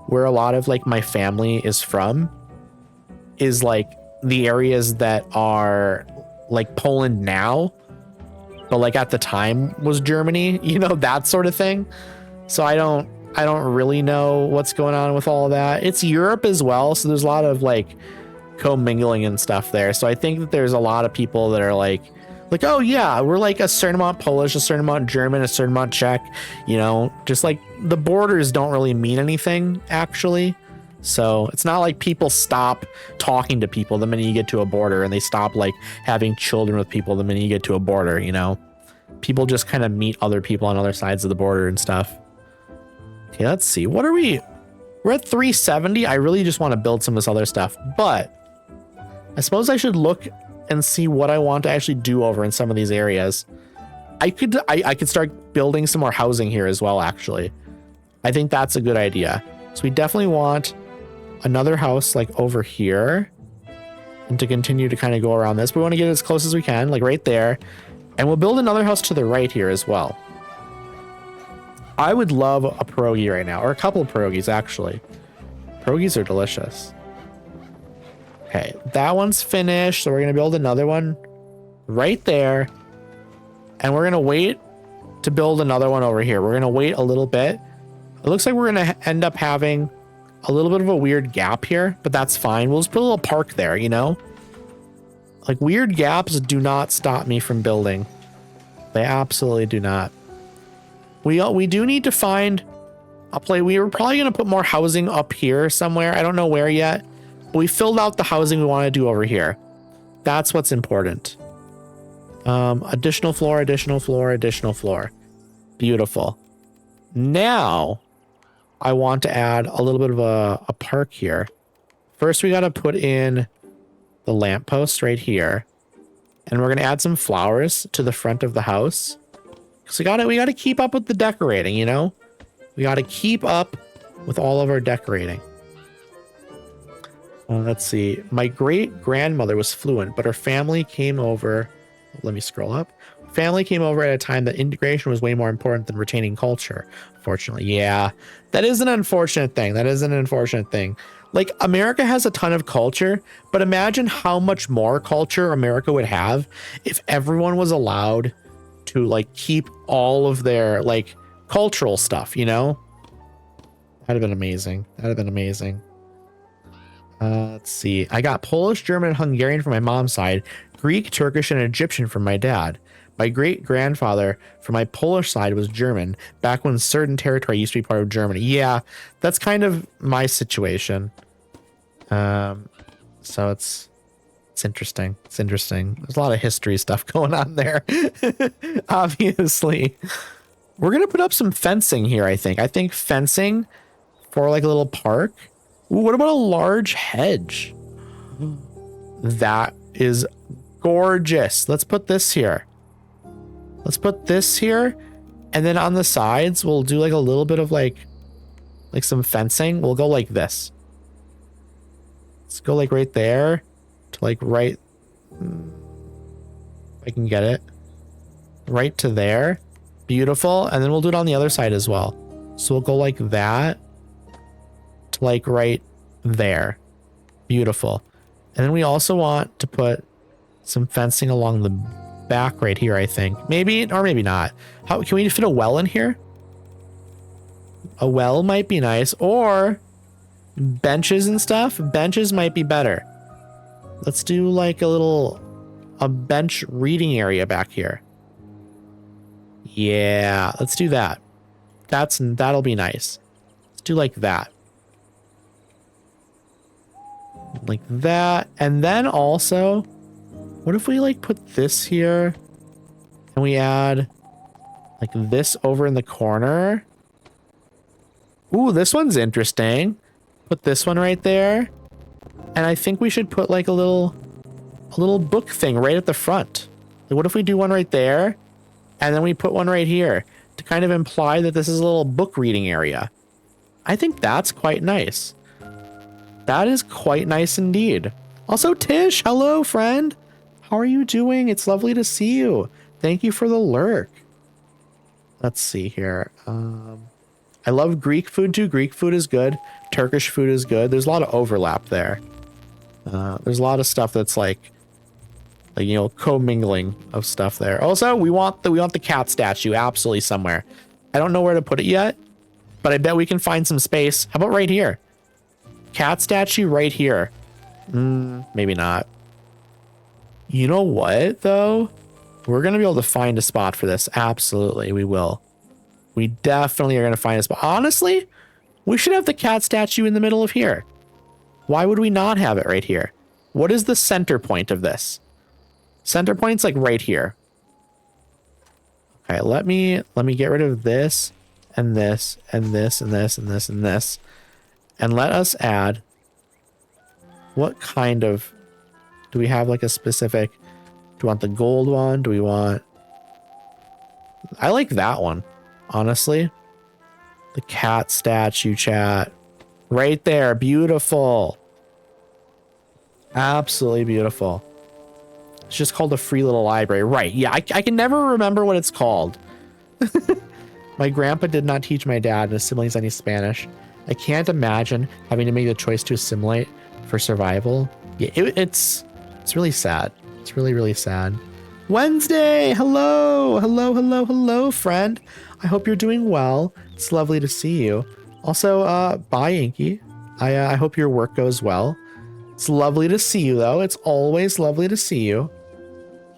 where a lot of like my family is from is like the areas that are like Poland now, but like at the time was Germany, you know, that sort of thing. So I don't really know what's going on with all of that. It's Europe as well, so there's a lot of like commingling and stuff there. So I think that there's a lot of people that are like, oh yeah, we're like a certain amount Polish, a certain amount German, a certain amount Czech, you know, just like the borders don't really mean anything actually. So it's not like people stop talking to people the minute you get to a border, and they stop like having children with people the minute you get to a border, you know. People just kind of meet other people on other sides of the border and stuff. Okay, let's see. What are we? We're at 370. I really just want to build some of this other stuff, but I suppose I should look and see what I want to actually do over in some of these areas. I could start building some more housing here as well, actually. I think that's a good idea. So we definitely want another house like over here, and to continue to kind of go around this. We want to get as close as we can, like right there. And we'll build another house to the right here as well. I would love a pierogi right now, or a couple of pierogies actually. Pierogies are delicious. Okay, that one's finished. So we're going to build another one right there. And we're going to wait to build another one over here. We're going to wait a little bit. It looks like we're going to end up having a little bit of a weird gap here, but that's fine. We'll just put a little park there, you know? Like, weird gaps do not stop me from building. They absolutely do not. We do need to find a place. We were probably going to put more housing up here somewhere. I don't know where yet, but we filled out the housing we want to do over here. That's what's important. Additional floor, additional floor, additional floor. Beautiful. Now I want to add a little bit of a park here. First, we got to put in the lamppost right here, and we're going to add some flowers to the front of the house. So we got to keep up with the decorating, you know, we got to keep up with all of our decorating. Let's see. My great grandmother was fluent, but her family came over. Let me scroll up. Family came over at a time that integration was way more important than retaining culture. Fortunately, yeah, that is an unfortunate thing. That is an unfortunate thing. Like, America has a ton of culture, but imagine how much more culture America would have if everyone was allowed to like keep all of their like cultural stuff, you know? That'd have been amazing. That'd have been amazing. Let's see. I got Polish, German, and Hungarian from my mom's side, Greek, Turkish, and Egyptian from my dad. My great-grandfather from my Polish side was German, back when certain territory used to be part of Germany. Yeah, that's kind of my situation. So it's interesting. It's interesting. There's a lot of history stuff going on there. Obviously. We're going to put up some fencing here, I think. I think fencing for like a little park. Ooh, what about a large hedge? That is gorgeous. Let's put this here. Let's put this here. And then on the sides, we'll do like a little bit of like some fencing. We'll go like this. Let's go like right there to like right. If I can get it. Right to there. Beautiful. And then we'll do it on the other side as well. So we'll go like that to like right there. Beautiful. And then we also want to put some fencing along the back right here, I think. Maybe, or maybe not. How can we fit a well in here? A well might be nice, or benches and stuff. Benches might be better. Let's do like a bench reading area back here. Yeah, let's do that. That'll be nice. Let's do like that. Like that. And then also, what if we like put this here and we add like this over in the corner? Ooh, this one's interesting. Put this one right there. And I think we should put like a little book thing right at the front. Like, what if we do one right there and then we put one right here to kind of imply that this is a little book reading area? I think that's quite nice. That is quite nice indeed. Also, Tish, hello, friend. How are you doing? It's lovely to see you. Thank you for the lurk. Let's see here. I love Greek food too. Greek food is good. Turkish food is good. There's a lot of overlap there. There's a lot of stuff that's like you know, commingling of stuff there. Also, we want the cat statue absolutely somewhere. I don't know where to put it yet, but I bet we can find some space. How about right here? Cat statue right here. Maybe not. You know what, though? We're going to be able to find a spot for this. Absolutely, we will. We definitely are going to find a spot. Honestly, we should have the cat statue in the middle of here. Why would we not have it right here? What is the center point of this? Center point's like right here. Okay, let me get rid of this and this and this and this and this and this. And let us add, what kind of, do we have like a specific, do we want the gold one? Do we want, I like that one, honestly. The cat statue, chat. Right there, beautiful. Absolutely beautiful. It's just called a free little library. Right, yeah, I can never remember what it's called. My grandpa did not teach my dad and his siblings any Spanish. I can't imagine having to make the choice to assimilate for survival. Yeah, it's really sad. It's really, really sad. Wednesday, hello, friend. I hope you're doing well. It's lovely to see you. Also, bye, Inky. I hope your work goes well. It's lovely to see you, though. It's always lovely to see you.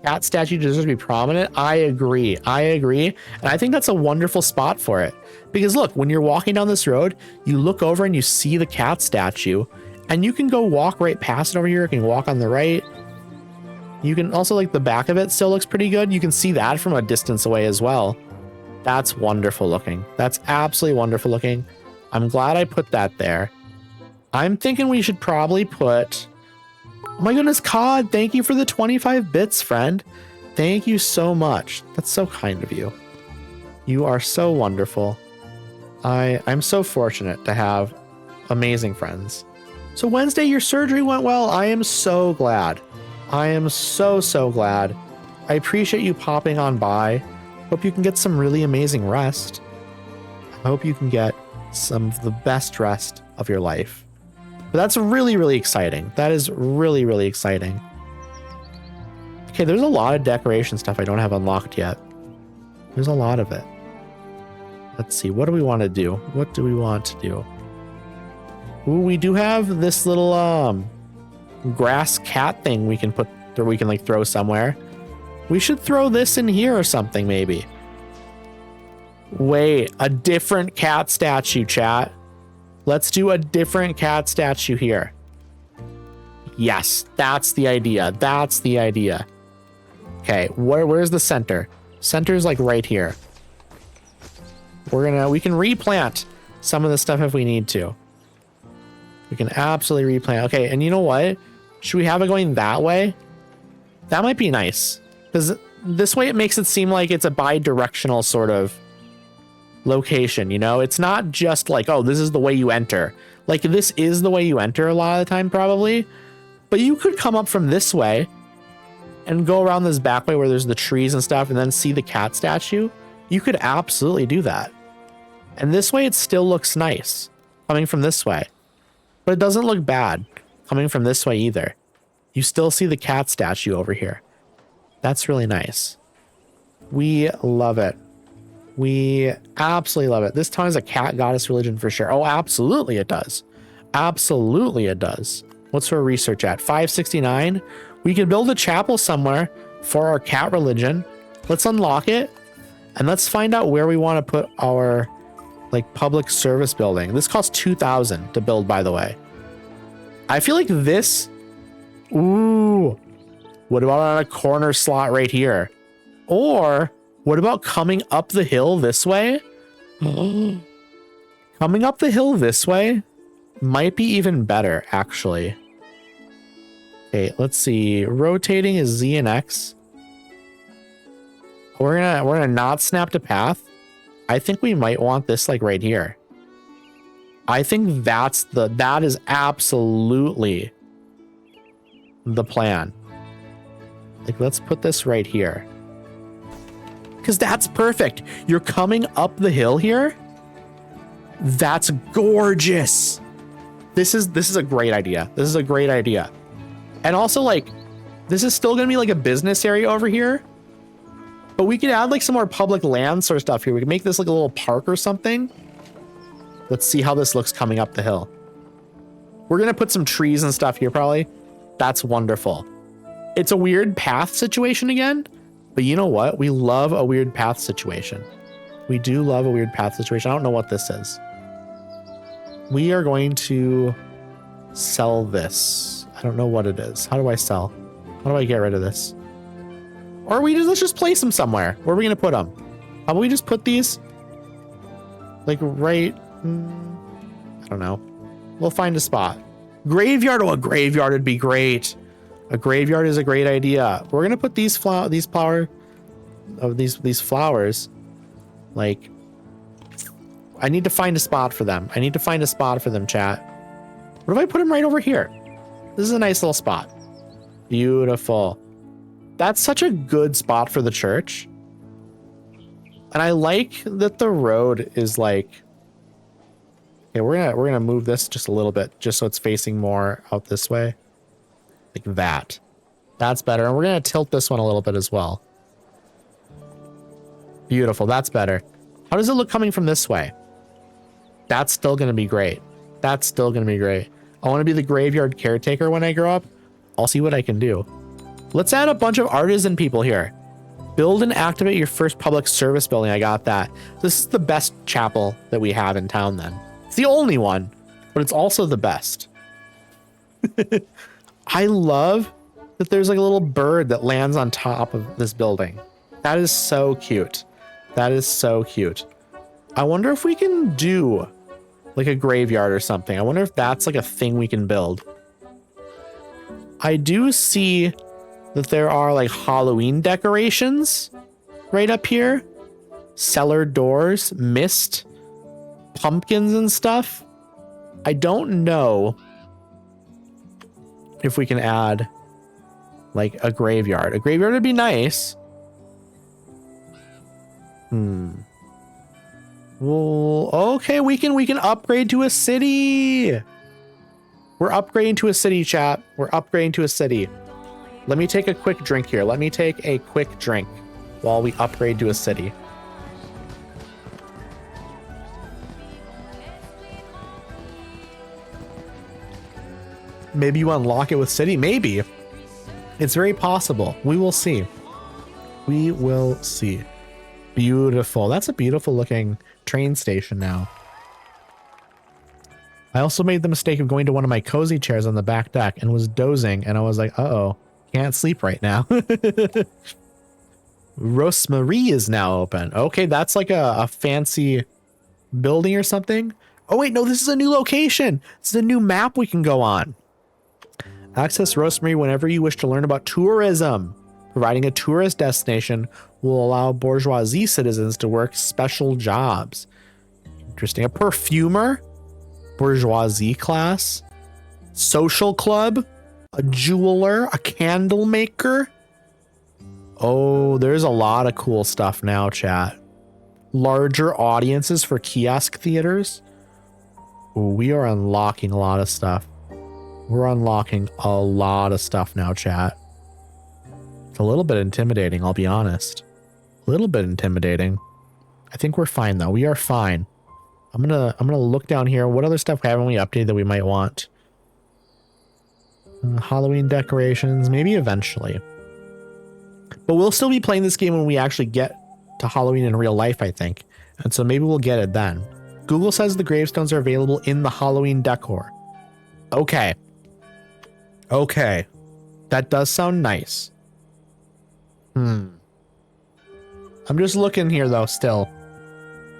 Cat statue deserves to be prominent. I agree. And I think that's a wonderful spot for it. Because look, when you're walking down this road, you look over and you see the cat statue. And you can go walk right past it over here. You can walk on the right. You can also, like, the back of it still looks pretty good. You can see that from a distance away as well. That's wonderful looking. That's absolutely wonderful looking. I'm glad I put that there. I'm thinking we should probably put... Oh my goodness, Cod, thank you for the 25 bits, friend. Thank you so much. That's so kind of you. You are so wonderful. I'm so fortunate to have amazing friends. So Wednesday, your surgery went well. I am so glad. I am so glad. I appreciate you popping on by. Hope you can get some really amazing rest. I hope you can get some of the best rest of your life. But that's really, really exciting. That is really, really exciting. Okay, there's a lot of decoration stuff I don't have unlocked yet. There's a lot of it. Let's see, what do we want to do? What do we want to do? Ooh, we do have this little grass cat thing we can put, or we can like throw somewhere. We should throw this in here or something, maybe. Wait, a different cat statue, chat. Let's do a different cat statue here. Yes, that's the idea. That's the idea. Okay, where's the center? Center's like right here. We can replant some of the stuff if we need to. We can absolutely replant. Okay, and you know what? Should we have it going that way? That might be nice. Because this way it makes it seem like it's a bi-directional sort of location, you know? It's not just like, oh, this is the way you enter. Like, this is the way you enter a lot of the time, probably. But you could come up from this way and go around this back way where there's the trees and stuff and then see the cat statue. You could absolutely do that. And this way it still looks nice coming from this way. But it doesn't look bad coming from this way either. You still see the cat statue over here. That's really nice. We love it. We absolutely love it. This town is a cat goddess religion for sure. Oh, absolutely it does. Absolutely it does. What's our research at? 569. We can build a chapel somewhere for our cat religion. Let's unlock it. And let's find out where we want to put our like public service building. This costs 2,000 to build, by the way. I feel like this. Ooh. What about on a corner slot right here? Or what about coming up the hill this way? Coming up the hill this way might be even better, actually. Okay, let's see. Rotating is Z and X. We're gonna not snap to path. I think we might want this like right here. I think that is absolutely the plan. Like, let's put this right here. Because that's perfect. You're coming up the hill here. That's gorgeous. This is a great idea. This is a great idea. And also like, this is still gonna be like a business area over here, but we could add like some more public land sort of stuff here. We could make this like a little park or something. Let's see how this looks coming up the hill. We're gonna put some trees and stuff here probably. That's wonderful. It's a weird path situation again, but you know what? We love a weird path situation. We do love a weird path situation. I don't know what this is. We are going to sell this. I don't know what it is. How do I sell? How do I get rid of this? Or let's just place them somewhere. Where are we gonna put them? How about we just put these like right, I don't know. We'll find a spot. Graveyard. Oh, a graveyard would be great. A graveyard is a great idea. We're gonna put these flowers. Like, I need to find a spot for them. Chat. What if I put them right over here? This is a nice little spot. Beautiful. That's such a good spot for the church. And I like that the road is like, okay, we're gonna move this just a little bit, just so it's facing more out this way. Like that. That's better. And we're gonna tilt this one a little bit as well. Beautiful. That's better. How does it look coming from this way? That's still gonna be great. That's still gonna be great. I want to be the graveyard caretaker when I grow up. I'll see what I can do. Let's add a bunch of artisan people here. Build and activate your first public service building. I got that. This is the best chapel that we have in town then. It's the only one, but it's also the best. I love that there's like a little bird that lands on top of this building. That is so cute. That is so cute. I wonder if we can do like a graveyard or something. I wonder if that's like a thing we can build. I do see that there are like Halloween decorations right up here. Cellar doors, mist, pumpkins and stuff. I don't know if we can add like a graveyard. A graveyard would be nice. Well, okay, we can upgrade to a city. We're upgrading to a city, chat. We're upgrading to a city. Let me take a quick drink here. Let me take a quick drink while we upgrade to a city. Maybe you unlock it with city. Maybe. It's very possible. We will see. We will see. Beautiful. That's a beautiful looking train station now. I also made the mistake of going to one of my cozy chairs on the back deck and was dozing, and I was like, uh-oh, can't sleep right now. Rosemary is now open. Okay, that's like a fancy building or something. Oh wait, no, this is a new location. This is a new map we can go on. Access Rosemary whenever you wish to learn about tourism. Providing a tourist destination will allow bourgeoisie citizens to work special jobs. Interesting. A perfumer, bourgeoisie class, social club, a jeweler, a candle maker. Oh, there's a lot of cool stuff now, chat. Larger audiences for kiosk theaters. Ooh, we are unlocking a lot of stuff. We're unlocking a lot of stuff now, chat. It's a little bit intimidating, I'll be honest. A little bit intimidating. I think we're fine though. We are fine. I'm gonna look down here. What other stuff haven't we updated that we might want? Halloween decorations, maybe eventually. But we'll still be playing this game when we actually get to Halloween in real life, I think. And so maybe we'll get it then. Google says the gravestones are available in the Halloween decor. Okay. Okay. That does sound nice. I'm just looking here though still.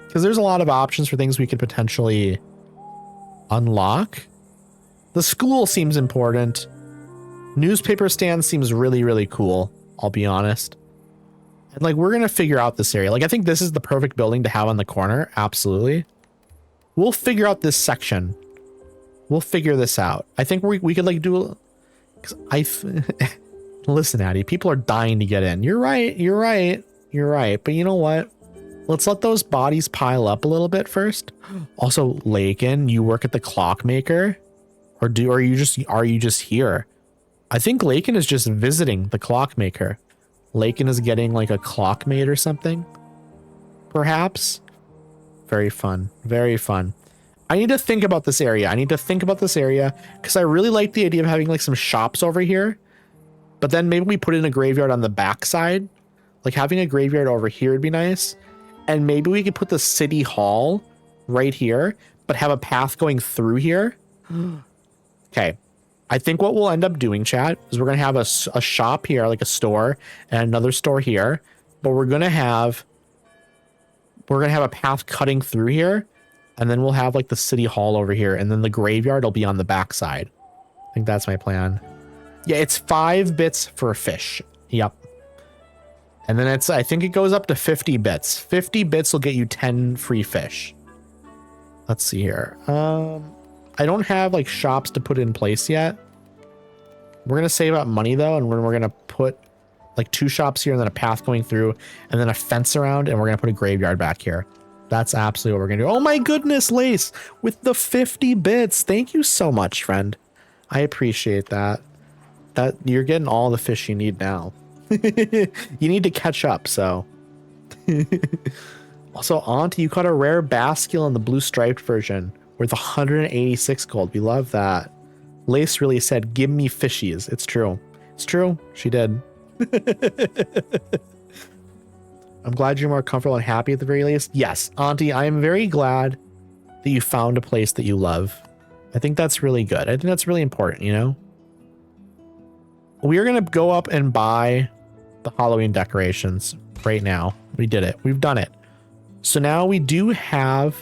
Because there's a lot of options for things we could potentially unlock. The school seems important. Newspaper stand seems really, really cool. I'll be honest. And like, we're going to figure out this area. Like, I think this is the perfect building to have on the corner. Absolutely. We'll figure out this section. We'll figure this out. I think we could like do, listen, Addie, people are dying to get in. You're right. You're right. You're right. But you know what? Let's let those bodies pile up a little bit first. Also, Lakin, you work at the clockmaker, or are you just here? I think Lakin is just visiting the clockmaker. Lakin is getting like a clock made or something. Perhaps. Very fun. Very fun. I need to think about this area. I need to think about this area because I really like the idea of having like some shops over here. But then maybe we put in a graveyard on the backside. Like having a graveyard over here would be nice. And maybe we could put the city hall right here, but have a path going through here. Okay. I think what we'll end up doing, chat, is we're going to have a shop here, like a store, and another store here. But we're going to have a path cutting through here. And then we'll have like the city hall over here. And then the graveyard will be on the backside. I think that's my plan. Yeah, it's 5 bits for a fish. Yep. And then I think it goes up to 50 bits. 50 bits will get you 10 free fish. Let's see here. I don't have like shops to put in place yet. We're going to save up money though. And we're going to put like 2 shops here and then a path going through and then a fence around. And we're going to put a graveyard back here. That's absolutely what we're going to do. Oh my goodness, Lace, with the 50 bits. Thank you so much, friend. I appreciate that. That you're getting all the fish you need now. You need to catch up, so. Also, Auntie, you caught a rare bascule in the blue striped version worth 186 gold. We love that. Lace really said, give me fishies. It's true. It's true. She did. I'm glad you're more comfortable and happy at the very least. Yes, Auntie, I am very glad that you found a place that you love. I think that's really good. I think that's really important, you know? We're going to go up and buy the Halloween decorations right now. We did it. We've done it. So now we do have,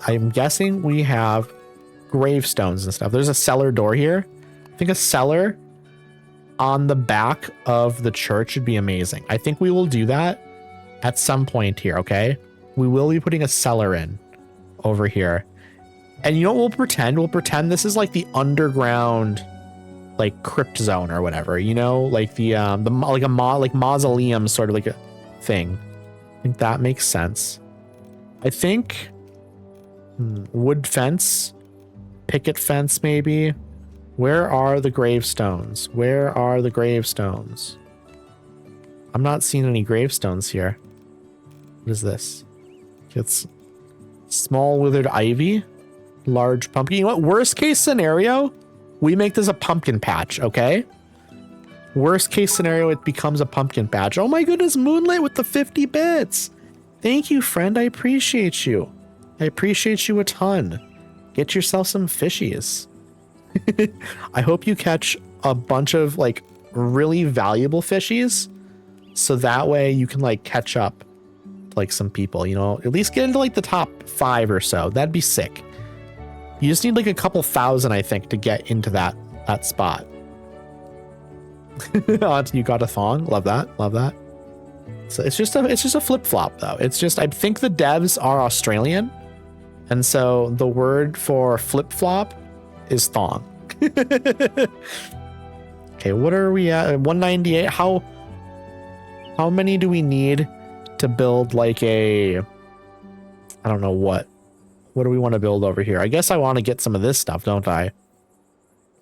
I'm guessing we have gravestones and stuff. There's a cellar door here. I think a cellar on the back of the church would be amazing. I think we will do that at some point here, okay? We will be putting a cellar in over here. And you know what we'll pretend? We'll pretend this is like the underground like crypt zone or whatever, you know, like like mausoleum sort of like a thing. I think that makes sense. I think wood fence, picket fence maybe. Where are the gravestones? Where are the gravestones? I'm not seeing any gravestones here. What is this? It's small withered ivy, large pumpkin. You know what? Worst case scenario, we make this a pumpkin patch, okay? Worst case scenario, it becomes a pumpkin patch. Oh my goodness, Moonlit with the 50 bits. Thank you, friend. I appreciate you. I appreciate you a ton. Get yourself some fishies. I hope you catch a bunch of like really valuable fishies. So that way you can like catch up like some people, you know, at least get into like the top 5 or so. That'd be sick. You just need like a couple thousand, I think, to get into that spot. You got a thong. Love that. Love that. So it's just a flip flop though. It's just, I think the devs are Australian. And so the word for flip flop is thong. Okay, what are we at? 198. How many do we need to build like a, I don't know what do we want to build over here? I guess I want to get some of this stuff, don't I?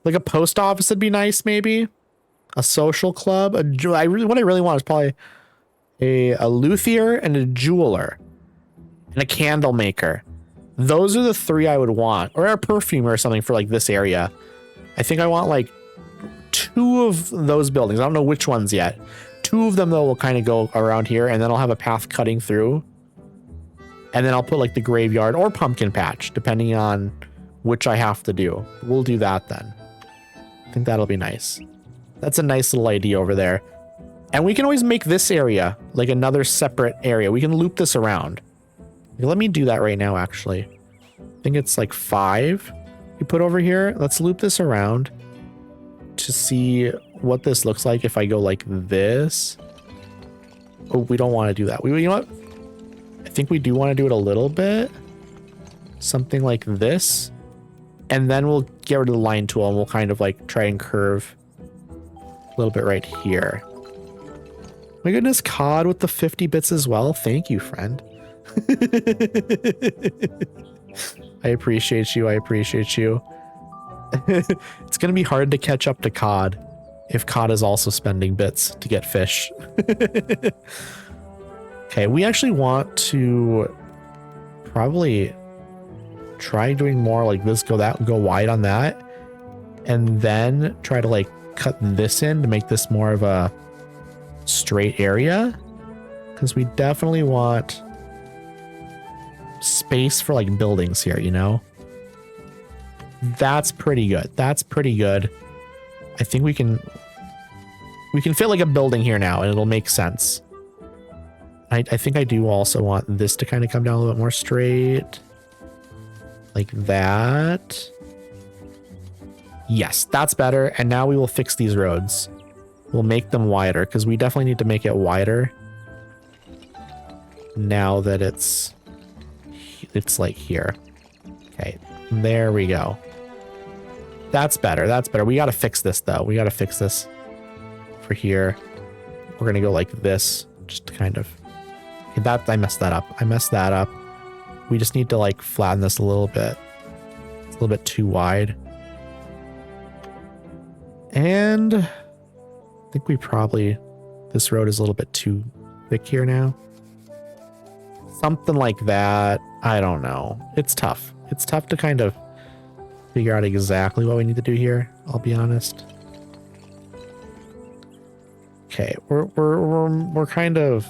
Like a post office would be nice, maybe. A social club. What I really want is probably a luthier and a jeweler and a candle maker. Those are the 3 I would want, or a perfumer or something for like this area. I think I want like 2 of those buildings. I don't know which ones yet. 2 of them though will kind of go around here, and then I'll have a path cutting through. And then I'll put like the graveyard or pumpkin patch, depending on which I have to do. We'll do that then. I think that'll be nice. That's a nice little idea over there. And we can always make this area like another separate area. We can loop this around. Let me do that right now, actually. I think it's like 5 you put over here. Let's loop this around to see what this looks like if I go like this. Oh, we don't want to do that. You know what? I think we do want to do it a little bit. Something like this. And then we'll get rid of the line tool and we'll kind of like try and curve a little bit right here. My goodness, COD with the 50 bits as well. Thank you, friend. I appreciate you. I appreciate you. It's going to be hard to catch up to COD if COD is also spending bits to get fish. Okay, we actually want to probably try doing more like this, go wide on that, and then try to like cut this in to make this more of a straight area, because we definitely want space for like buildings here, you know? That's pretty good. That's pretty good. I think we can fit like a building here now and it'll make sense. I think I do also want this to kind of come down a little bit more straight. Like that. Yes, that's better. And now we will fix these roads. We'll make them wider because we definitely need to make it wider. Now that it's like here. Okay, there we go. That's better. That's better. We got to fix this though. We got to fix this for here. We're going to go like this, just to kind of, okay, that I messed that up. I messed that up. We just need to like flatten this a little bit. It's a little bit too wide. And I think we probably, this road is a little bit too thick here now. Something like that. I don't know. It's tough. It's tough to kind of figure out exactly what we need to do here. I'll be honest. Okay, we're kind of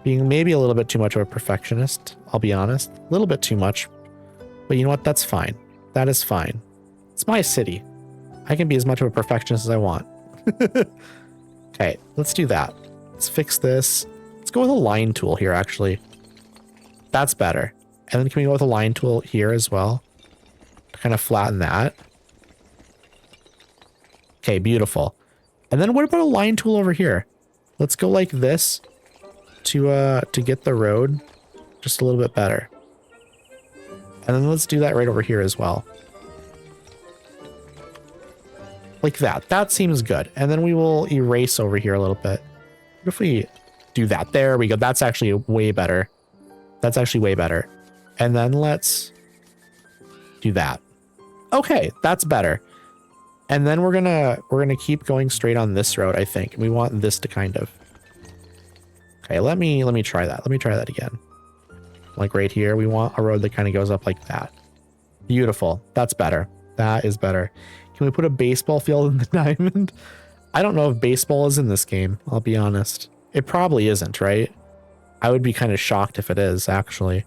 being maybe a little bit too much of a perfectionist. I'll be honest, a little bit too much. But you know what? That's fine. That is fine. It's my city. I can be as much of a perfectionist as I want. Okay, let's do that. Let's fix this. Let's go with a line tool here, actually. That's better. And then can we go with a line tool here as well? To kind of flatten that. Okay, beautiful. And then what about a line tool over here? Let's go like this to get the road just a little bit better. And then let's do that right over here as well. Like that. That seems good. And then we will erase over here a little bit. What if we do that? There we go. That's actually way better. That's actually way better. And then let's do that. Okay, that's better. And then we're gonna keep going straight on this road, I think. We want this to kind of. Okay, let me try that. Let me try that again. Like right here, we want a road that kind of goes up like that. Beautiful. That's better. That is better. Can we put a baseball field in the diamond? I don't know if baseball is in this game, I'll be honest. It probably isn't, right? I would be kind of shocked if it is, actually.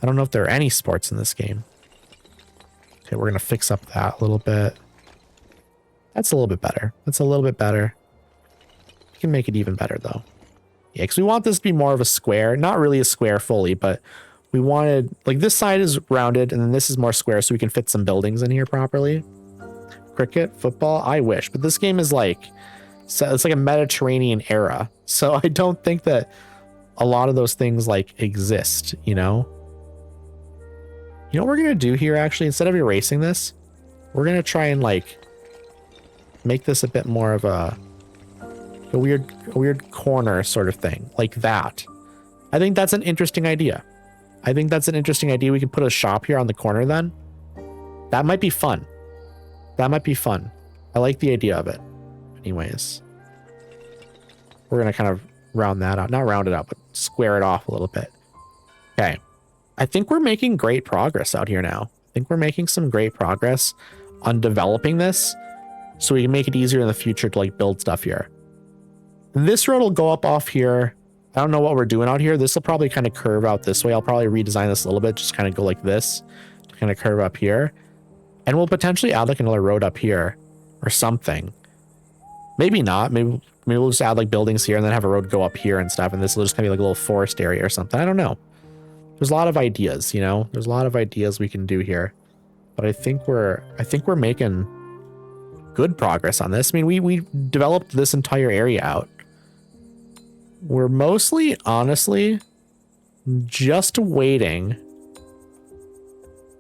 I don't know if there are any sports in this game. Okay, we're going to fix up that a little bit. That's a little bit better. That's a little bit better. We can make it even better, though. Yeah, because we want this to be more of a square. Not really a square fully, but we wanted... Like, this side is rounded, and then this is more square, so we can fit some buildings in here properly. Cricket, football, I wish. But this game is like... So it's like a Mediterranean era. So I don't think that a lot of those things, like, exist, you know? You know what we're going to do here, actually? Instead of erasing this, we're going to try and, like, make this a bit more of a weird corner sort of thing. Like that. I think that's an interesting idea. I think that's an interesting idea. We could put a shop here on the corner then. That might be fun. That might be fun. I like the idea of it. Anyways. We're going to kind of round that out. Not round it out, but square it off a little bit. Okay. I think we're making great progress out here now. I think we're making some great progress on developing this so we can make it easier in the future to like build stuff here. This road will go up off here. I don't know what we're doing out here. This will probably kind of curve out this way. I'll probably redesign this a little bit, just kind of go like this to kind of curve up here. And we'll potentially add like another road up here or something. Maybe not. Maybe we'll just add like buildings here and then have a road go up here and stuff. And this will just kind of be like a little forest area or something. I don't know. There's a lot of ideas, you know, there's a lot of ideas we can do here, but I think we're making good progress on this. I mean, we developed this entire area out. We're mostly, honestly, just waiting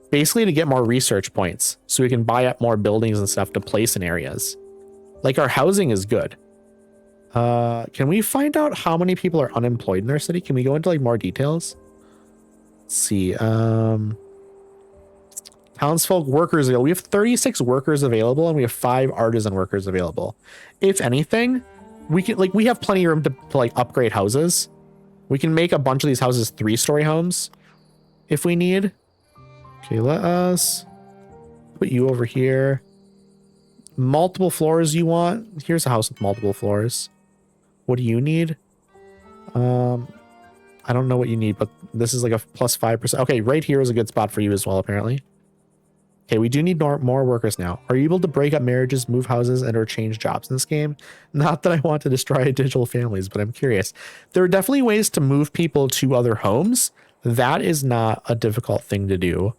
basically to get more research points so we can buy up more buildings and stuff to place in areas. Like our housing is good. Can we find out how many people are unemployed in our city? Can we go into like more details? Let's see. Townsfolk workers available. We have 36 workers available and we have 5 artisan workers available. If anything, we can we have plenty of room to like upgrade houses. We can make a bunch of these houses 3-story homes if we need. Okay, let us put you over here. Multiple floors you want? Here's a house with multiple floors. What do you need? I don't know what you need, but this is like a plus 5%. Okay, right here is a good spot for you as well, apparently. Okay, we do need more workers now. Are you able to break up marriages, move houses, and or change jobs in this game? Not that I want to destroy digital families, but I'm curious. There are definitely ways to move people to other homes. That is not a difficult thing to do.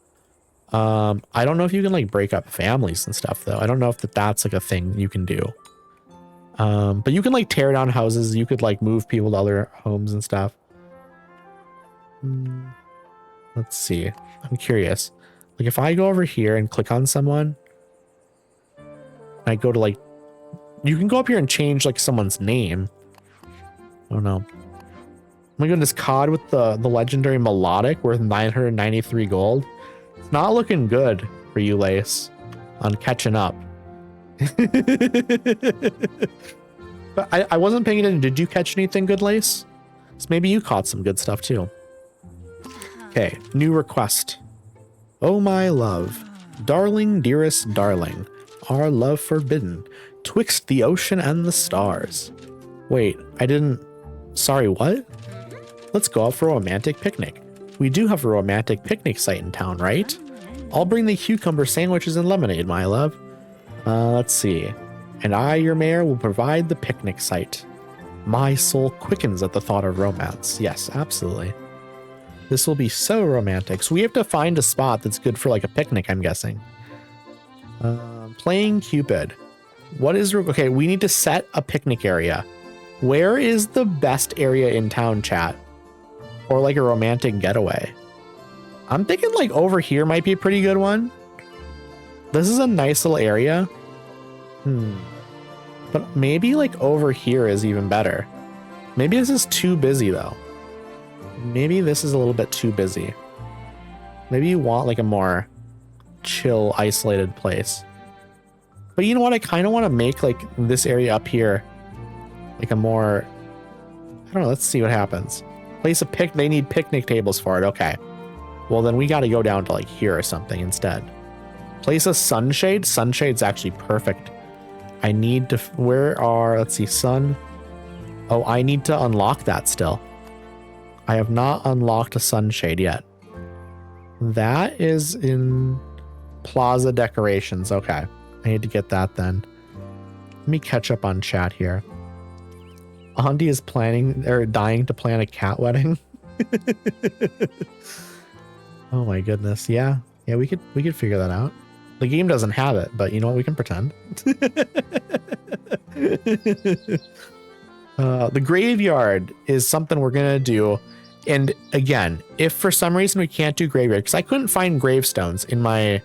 I don't know if you can like break up families and stuff though. I don't know if that's like a thing you can do. But you can like tear down houses. You could like move people to other homes and stuff. Let's see. I'm curious. Like if I go over here and click on someone, I go to like, you can go up here and change like someone's name. Oh no. Oh my goodness, COD with the legendary melodic worth 993 gold. It's not looking good for you, Lace, on catching up. But I wasn't paying attention. Did you catch anything good, Lace? So maybe you caught some good stuff too. Okay, new request. Oh my love, darling, dearest darling, our love forbidden, twixt the ocean and the stars. Wait, sorry, what? Let's go out for a romantic picnic. We do have a romantic picnic site in town, right? I'll bring the cucumber sandwiches and lemonade, my love. Let's see. And I, your mayor, will provide the picnic site. My soul quickens at the thought of romance. Yes, absolutely. This will be so romantic. So we have to find a spot that's good for like a picnic, I'm guessing. Playing Cupid. Okay, we need to set a picnic area. Where is the best area in town, chat? Or like a romantic getaway? I'm thinking like over here might be a pretty good one. This is a nice little area. But maybe like over here is even better. Maybe this is too busy though. Maybe this is a little bit too busy. Maybe you want like a more chill, isolated place. But you know what? I kind of want to make like this area up here like a more, I don't know. Let's see what happens. Place a they need picnic tables for it. Okay. Well, then we got to go down to like here or something instead. Place a sunshade. Sunshade's actually perfect. I need to, let's see, sun. Oh, I need to unlock that still. I have not unlocked a sunshade yet. That is in plaza decorations. Okay. I need to get that then. Let me catch up on chat here. Andy is dying to plan a cat wedding. Oh my goodness. Yeah. Yeah, we could figure that out. The game doesn't have it, but you know what? We can pretend. The graveyard is something we're going to do. And again, if for some reason we can't do graveyard, because I couldn't find gravestones in my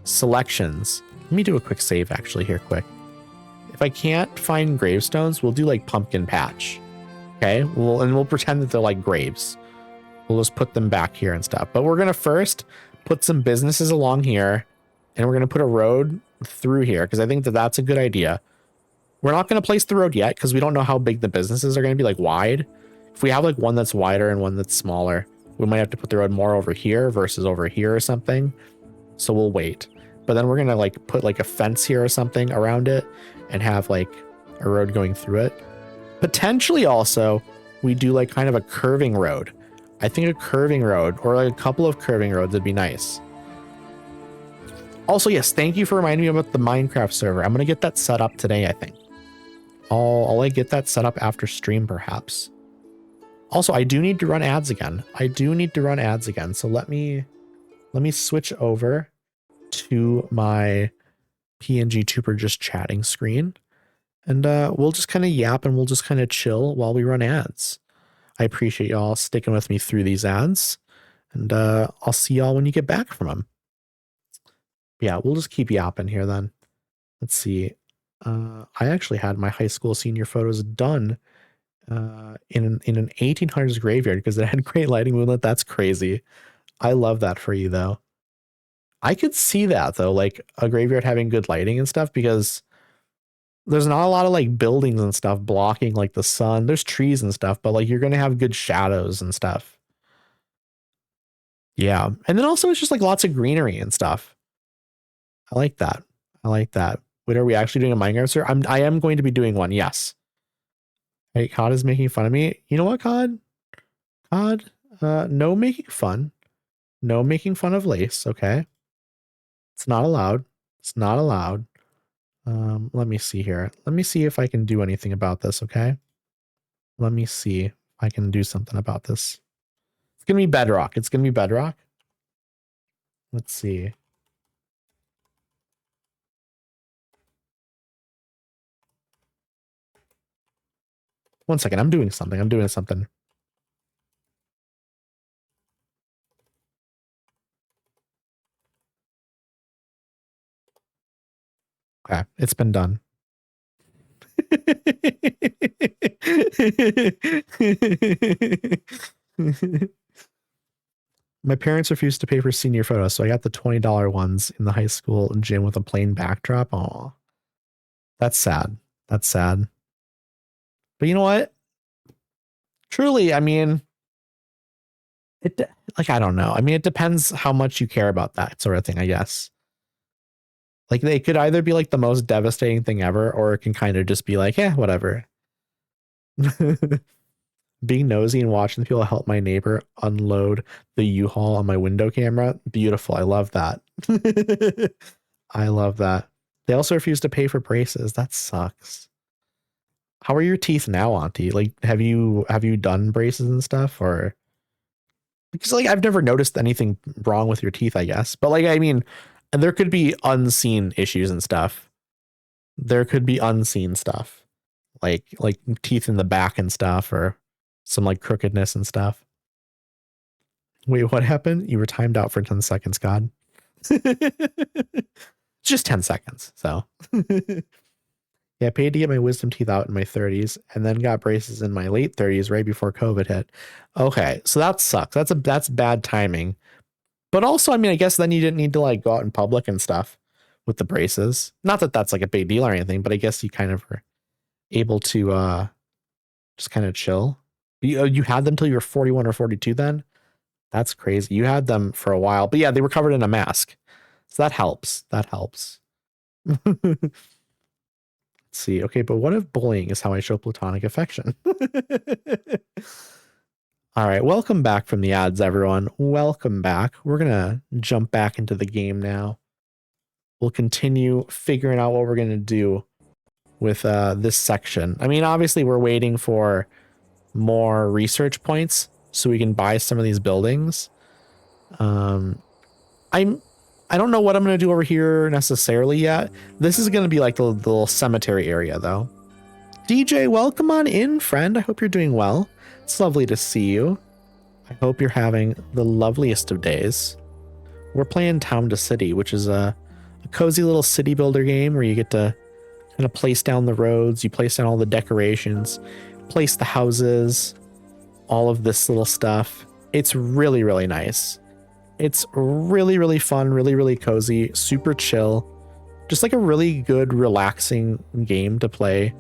selections. Let me do a quick save actually here quick. If I can't find gravestones, we'll do like pumpkin patch. Okay. We'll pretend that they're like graves. We'll just put them back here and stuff. But we're going to first put some businesses along here. And we're going to put a road through here because I think that that's a good idea. We're not going to place the road yet because we don't know how big the businesses are going to be, like wide. If we have like one that's wider and one that's smaller, we might have to put the road more over here versus over here or something. So we'll wait. But then we're going to like put like a fence here or something around it and have like a road going through it. Potentially also we do like kind of a curving road. I think a curving road or like a couple of curving roads would be nice. Also, yes, thank you for reminding me about the Minecraft server. I'm going to get that set up today, I think. I'll like get that set up after stream, perhaps. Also, I do need to run ads again. So let me switch over to my PNG Tuber just chatting screen. And we'll just kind of yap and we'll just kind of chill while we run ads. I appreciate y'all sticking with me through these ads. And I'll see y'all when you get back from them. Yeah, we'll just keep yapping here then. Let's see. I actually had my high school senior photos done in an 1800s graveyard because it had great lighting moonlit. That's crazy. I love that for you though. I could see that though, like a graveyard having good lighting and stuff, because there's not a lot of like buildings and stuff blocking like the sun. There's trees and stuff, but like you're gonna have good shadows and stuff. Yeah. And then also it's just like lots of greenery and stuff. I like that. I like that. Wait, are we actually doing a Minecraft server? I am going to be doing one, yes. Hey, COD is making fun of me. You know what, COD? COD, no making fun. No making fun of Lace, okay? It's not allowed. It's not allowed. Let me see here. Let me see if I can do anything about this, okay? Let me see if I can do something about this. It's gonna be Bedrock. It's gonna be Bedrock. Let's see. One second. I'm doing something. I'm doing something. Okay, it's been done. My parents refused to pay for senior photos, so I got the $20 ones in the high school gym with a plain backdrop. Oh, that's sad. That's sad. But you know what? Truly, I mean, it like I don't know. I mean, it depends how much you care about that sort of thing, I guess. Like they could either be like the most devastating thing ever, or it can kind of just be like, yeah, whatever. Being nosy and watching people help my neighbor unload the U-Haul on my window camera. Beautiful. I love that. I love that. They also refuse to pay for braces. That sucks. How are your teeth now, Auntie? Like, have you done braces and stuff, or because like I've never noticed anything wrong with your teeth, I guess. But like I mean, there could be unseen issues and stuff. There could be unseen stuff. Like teeth in the back and stuff, or some like crookedness and stuff. Wait, what happened? You were timed out for 10 seconds, God. Just 10 seconds. So yeah, I paid to get my wisdom teeth out in my 30s and then got braces in my late 30s right before COVID hit. Okay, so that sucks. That's bad timing. But also, I mean, I guess then you didn't need to like go out in public and stuff with the braces. Not that that's like a big deal or anything, but I guess you kind of were able to just kind of chill. You had them till you were 41 or 42 then? That's crazy. You had them for a while. But yeah, they were covered in a mask. So that helps. That helps. Let's see. Okay, but what if bullying is how I show platonic affection? All right, welcome back from the ads, everyone. Welcome back. We're going to jump back into the game now. We'll continue figuring out what we're going to do with this section. I mean, obviously, we're waiting for more research points so we can buy some of these buildings. I don't know what I'm going to do over here necessarily yet. This is going to be like the little cemetery area, though. DJ, welcome on in, friend. I hope you're doing well. It's lovely to see you. I hope you're having the loveliest of days. We're playing Town to City, which is a cozy little city builder game where you get to kind of place down the roads, you place down all the decorations, place the houses, all of this little stuff. It's really, really nice. It's really, really fun, really, really cozy, super chill. Just like a really good, relaxing game to play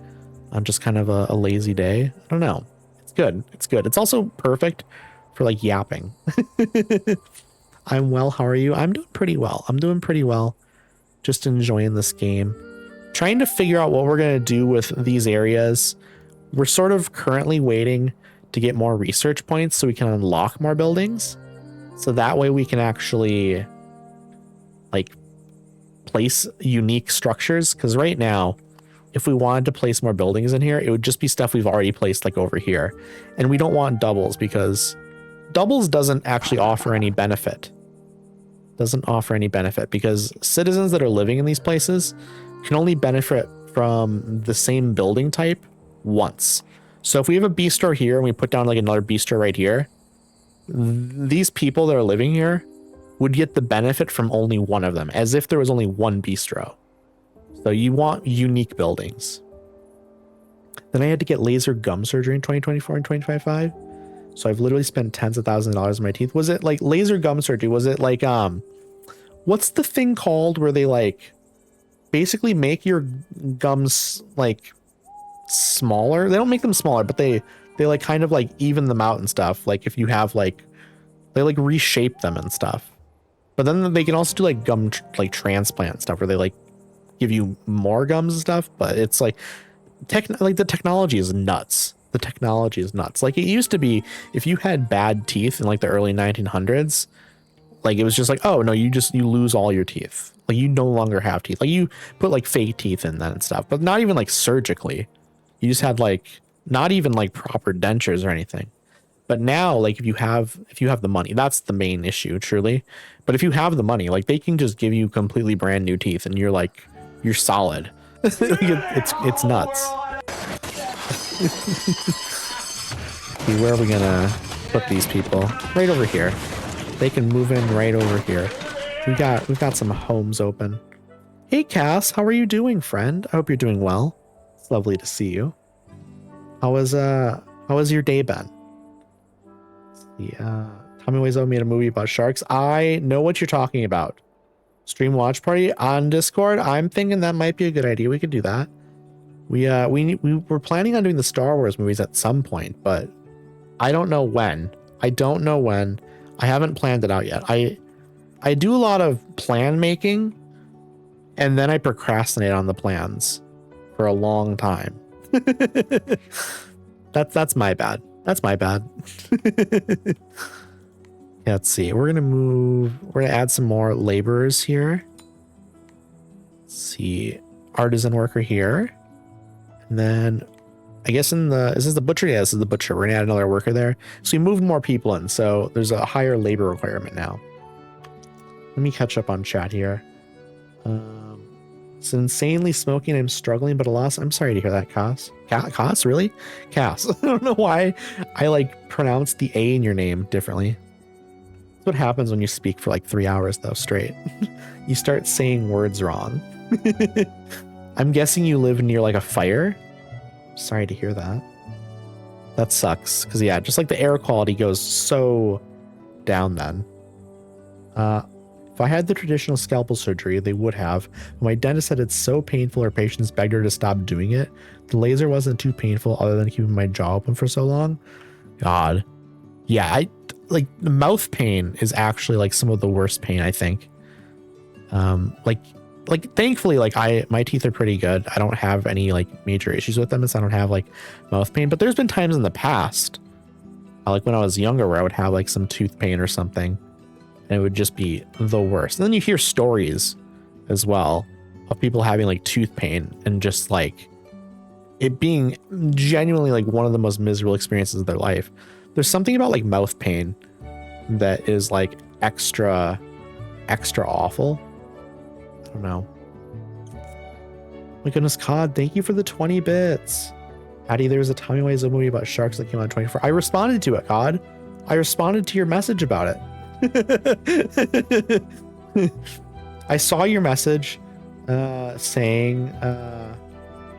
on just kind of a lazy day. I don't know. It's good. It's good. It's also perfect for like yapping. I'm well. How are you? I'm doing pretty well. I'm doing pretty well. Just enjoying this game. Trying to figure out what we're going to do with these areas. We're sort of currently waiting to get more research points so we can unlock more buildings. So that way we can actually like place unique structures. Because right now, if we wanted to place more buildings in here, it would just be stuff we've already placed like over here. And we don't want doubles because doubles doesn't actually offer any benefit. Doesn't offer any benefit because citizens that are living in these places can only benefit from the same building type once. So if we have a bistro here and we put down like another bistro right here, these people that are living here would get the benefit from only one of them, as if there was only one bistro. So you want unique buildings. Then I had to get laser gum surgery in 2024 and 2025. So I've literally spent tens of thousands of dollars on my teeth. Was it like laser gum surgery? Was it like what's the thing called where they like basically make your gums like smaller? They don't make them smaller, but they like kind of like even them out and stuff. Like if you have like, they like reshape them and stuff. But then they can also do like gum like transplant stuff where they like give you more gums and stuff. But it's like like the technology is nuts. The technology is nuts. Like it used to be, if you had bad teeth in like the early 1900s, like it was just like, oh no, you lose all your teeth. Like you no longer have teeth. Like you put like fake teeth in that and stuff, but not even like surgically. You just had like not even like proper dentures or anything. But now, like if you have the money, that's the main issue, truly. But if you have the money, like they can just give you completely brand new teeth, and you're solid. It's nuts. Okay, where are we gonna put these people? Right over here. They can move in right over here. We've got some homes open. Hey Cass, how are you doing, friend? I hope you're doing well. It's lovely to see you. How was your day been? Yeah, Tommy Wiseau made a movie about sharks. I know what you're talking about. Stream watch party on Discord. I'm thinking that might be a good idea. We could do that. We were planning on doing the Star Wars movies at some point, but I don't know when. I haven't planned it out yet. I do a lot of plan making, and then I procrastinate on the plans for a long time. That's my bad. That's my bad. Yeah, let's see. We're gonna add some more laborers here. Let's see. Artisan worker here. And then I guess is this the butcher? Yeah, this is the butcher. We're gonna add another worker there. So we moved more people in, so there's a higher labor requirement now. Let me catch up on chat here. It's insanely smoking. I'm struggling, but alas, I'm sorry to hear that, Cass. Cass, really? Cass. I don't know why I like pronounced the A in your name differently. That's what happens when you speak for like 3 hours though straight. You start saying words wrong. I'm guessing you live near like a fire. Sorry to hear that. That sucks. Because yeah, just like the air quality goes so down then. If I had the traditional scalpel surgery, they would have. But my dentist said it's so painful her patients begged her to stop doing it. The laser wasn't too painful other than keeping my jaw open for so long. God. Yeah, like the mouth pain is actually like some of the worst pain, I think. Like thankfully, like my teeth are pretty good. I don't have any like major issues with them, so I don't have like mouth pain. But there's been times in the past, like when I was younger, where I would have like some tooth pain or something, and it would just be the worst. And then you hear stories as well of people having like tooth pain and just like it being genuinely like one of the most miserable experiences of their life. There's something about like mouth pain that is like extra awful. I don't know. My goodness, COD, thank you for the 20 bits. Addy, there's a Tommy Wiseau movie about sharks that came out in 24. I responded to it, COD. I responded to your message about it. I saw your message saying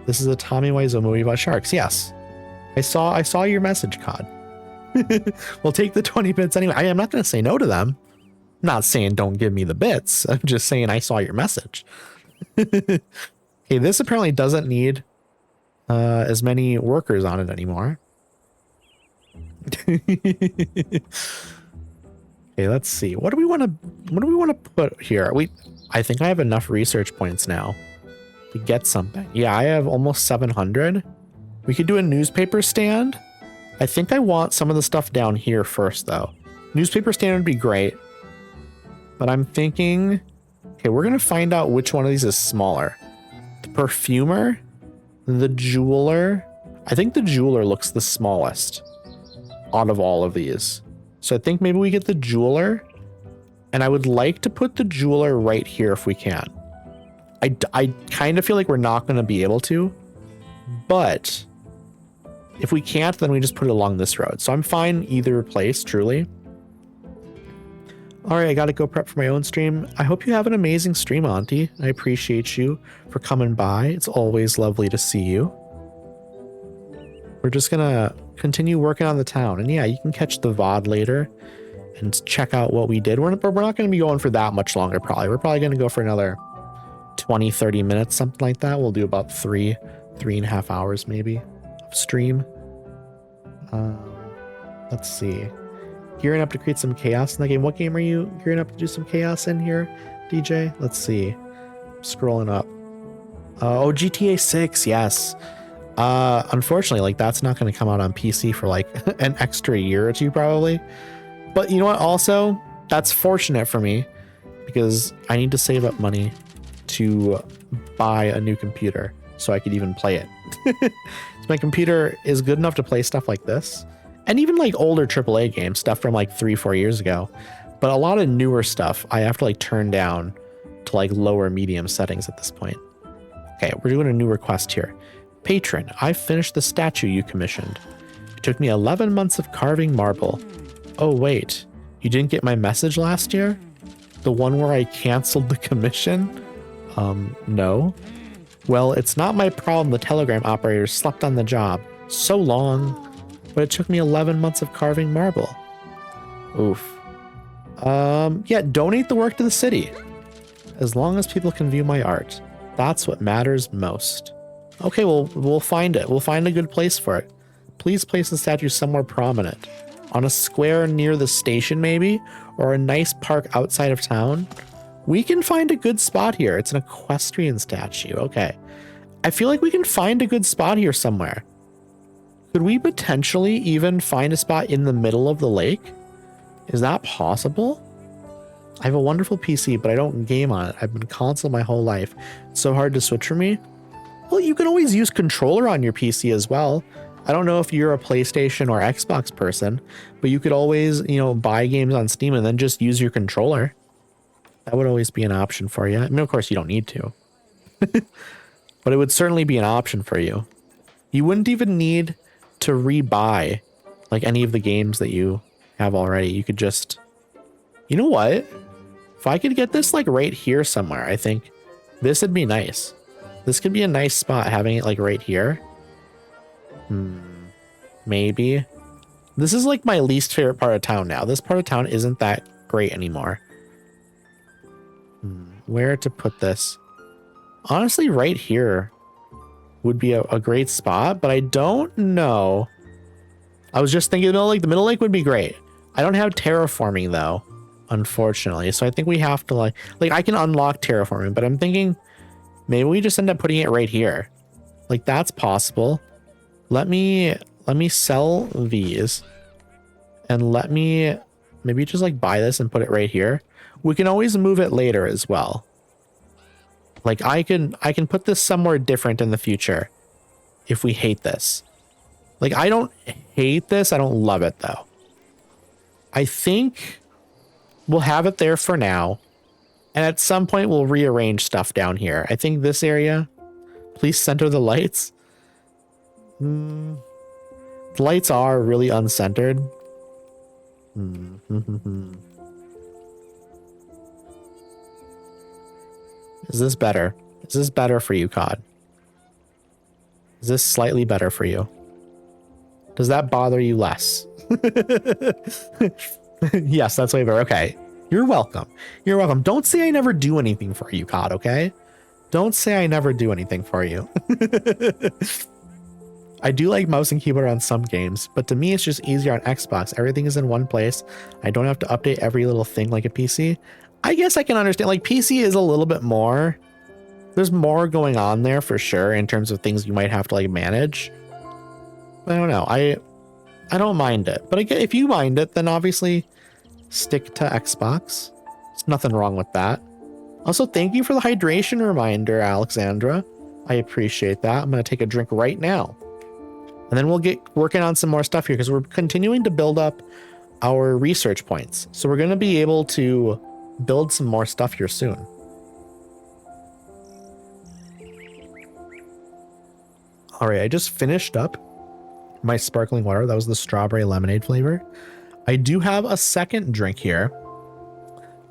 this is a Tommy Wiseau movie about sharks. Yes. I saw your message, COD. We'll take the 20 bits anyway. I am not going to say no to them. I'm not saying don't give me the bits. I'm just saying I saw your message. Okay, this apparently doesn't need as many workers on it anymore. Okay, let's see. What do we want to put here? I think I have enough research points now to get something. Yeah, I have almost 700. We could do a newspaper stand. I think I want some of the stuff down here first, though. Newspaper stand would be great. But I'm thinking, okay, we're going to find out which one of these is smaller. The perfumer, the jeweler. I think the jeweler looks the smallest out of all of these. So I think maybe we get the jeweler. And I would like to put the jeweler right here if we can. I kind of feel like we're not going to be able to. But if we can't, then we just put it along this road. So I'm fine either place, truly. All right, I got to go prep for my own stream. I hope you have an amazing stream, Auntie. I appreciate you for coming by. It's always lovely to see you. We're just going to continue working on the town. And yeah, you can catch the VOD later. and check out what we did. We're not going to be going for that much longer, probably. We're probably going to go for another 20, 30 minutes, something like that. We'll do about 3.5 hours maybe of stream. Let's see. Gearing up to create some chaos in the game. What game are you gearing up to do some chaos in here, DJ? Let's see. Scrolling up. Oh, GTA 6, yes. Unfortunately, like that's not going to come out on PC for like an extra year or two probably. But you know what? Also, that's fortunate for me because I need to save up money to buy a new computer so I could even play it. So my computer is good enough to play stuff like this and even like older AAA games, stuff from like 3-4 years ago. But a lot of newer stuff I have to like turn down to like lower medium settings at this point. Okay, we're doing a new request here. Patron, I finished the statue you commissioned. It took me 11 months of carving marble. Oh wait, you didn't get my message last year? The one where I canceled the commission? No. Well, it's not my problem the telegram operator slept on the job so long, but it took me 11 months of carving marble. Oof. Yeah, donate the work to the city. As long as people can view my art, that's what matters most. Okay, well, we'll find it. We'll find a good place for it. Please place the statue somewhere prominent. On a square near the station, maybe? Or a nice park outside of town? We can find a good spot here. It's an equestrian statue. Okay. I feel like we can find a good spot here somewhere. Could we potentially even find a spot in the middle of the lake? Is that possible? I have a wonderful PC, but I don't game on it. I've been console my whole life. It's so hard to switch for me. Well, you can always use controller on your PC as well. I don't know if you're a PlayStation or Xbox person, but you could always, you know, buy games on Steam and then just use your controller. That would always be an option for you. I mean, of course, you don't need to. But it would certainly be an option for you. You wouldn't even need to rebuy like any of the games that you have already. You could just, you know what? If I could get this like right here somewhere, I think this would be nice. This could be a nice spot having it like right here. Maybe. This is like my least favorite part of town now. This part of town isn't that great anymore. Where to put this? Honestly, right here would be a great spot, but I don't know. I was just thinking the middle lake would be great. I don't have terraforming though, unfortunately. So I think we have to like I can unlock terraforming, but I'm thinking maybe we just end up putting it right here. Like that's possible. Let me sell these and let me maybe just like buy this and put it right here. We can always move it later as well. Like I can put this somewhere different in the future if we hate this. Like I don't hate this. I don't love it though. I think we'll have it there for now. And at some point we'll rearrange stuff down here. I think this area, please center the lights. The lights are really uncentered. Is this better? Is this better for you, COD? Is this slightly better for you? Does that bother you less? Yes, that's way better. Okay. You're welcome. You're welcome. Don't say I never do anything for you, COD, okay? Don't say I never do anything for you. I do like mouse and keyboard on some games, but to me it's just easier on Xbox. Everything is in one place. I don't have to update every little thing like a PC. I guess I can understand, like PC is a little bit more, there's more going on there for sure in terms of things you might have to like manage. I don't know. I don't mind it, but again, if you mind it, then obviously stick to Xbox. There's nothing wrong with that. Also, thank you for the hydration reminder, Alexandra. I appreciate that. I'm going to take a drink right now. And then we'll get working on some more stuff here because we're continuing to build up our research points. So we're going to be able to build some more stuff here soon. All right, I just finished up my sparkling water. That was the strawberry lemonade flavor. I do have a second drink here.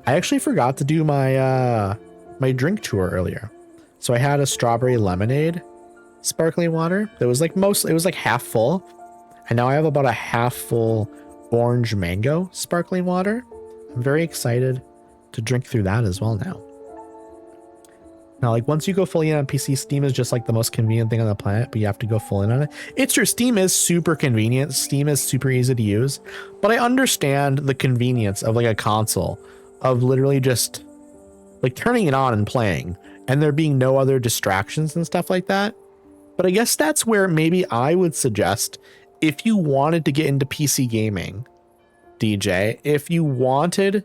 I actually forgot to do my my drink tour earlier. So I had a strawberry lemonade sparkling water that was like it was like half full. And now I have about a half full orange mango sparkling water. I'm very excited to drink through that as well now. Now, like once you go fully in on PC, Steam is just like the most convenient thing on the planet, but you have to go full in on it. It's true. Steam is super convenient. Steam is super easy to use, but I understand the convenience of like a console of literally just like turning it on and playing and there being no other distractions and stuff like that. But I guess that's where maybe I would suggest if you wanted to get into PC gaming, DJ, if you wanted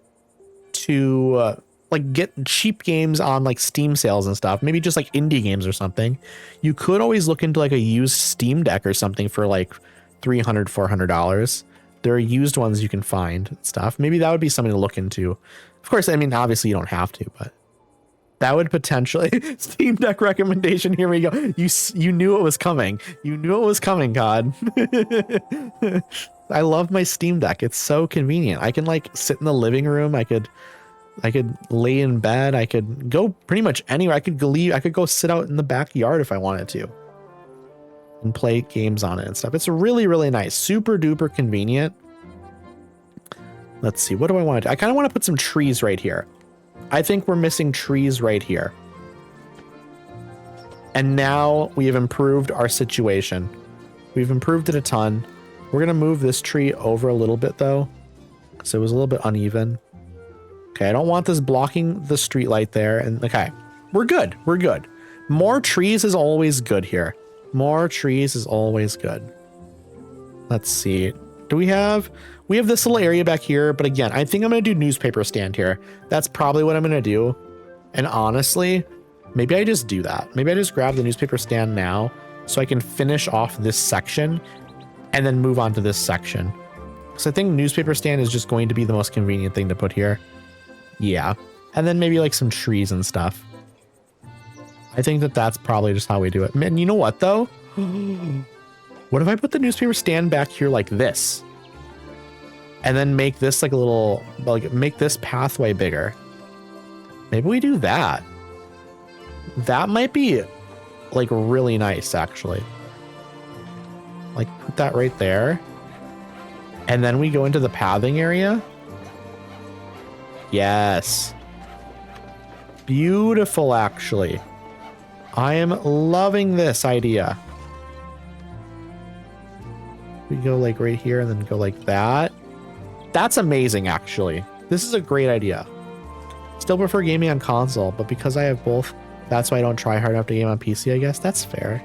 to like get cheap games on like Steam sales and stuff, maybe just like indie games or something, you could always look into like a used Steam Deck or something for like $300, $400. There are used ones you can find and stuff. Maybe that would be something to look into. Of course, I mean, obviously you don't have to, but that would potentially Steam Deck recommendation. Here we go. You knew it was coming. You knew it was coming, God. I love my Steam Deck. It's so convenient. I can like sit in the living room. I could lay in bed. I could go pretty much anywhere. I could go sit out in the backyard if I wanted to and play games on it and stuff. It's really, really nice. Super duper convenient. Let's see. What do I want to do? I kind of want to put some trees right here. I think we're missing trees right here. And now we have improved our situation. We've improved it a ton. We're going to move this tree over a little bit though, because it was a little bit uneven. Okay, I don't want this blocking the street light there. And okay, we're good. We're good. More trees is always good here. More trees is always good. Let's see. Do we have this little area back here, but again, I think I'm going to do newspaper stand here. That's probably what I'm going to do. And honestly, maybe I just do that. Maybe I just grab the newspaper stand now so I can finish off this section and then move on to this section. Because I think newspaper stand is just going to be the most convenient thing to put here. Yeah. And then maybe like some trees and stuff. I think that that's probably just how we do it. Man, you know what though? What if I put the newspaper stand back here like this? And then make this like a little, like make this pathway bigger. Maybe we do that. That might be like really nice actually. Like put that right there. And then we go into the pathing area. Yes. Beautiful actually. I am loving this idea. We go like right here and then go like that. That's amazing, actually. This is a great idea. Still prefer gaming on console, but because I have both, that's why I don't try hard enough to game on PC, I guess. That's fair.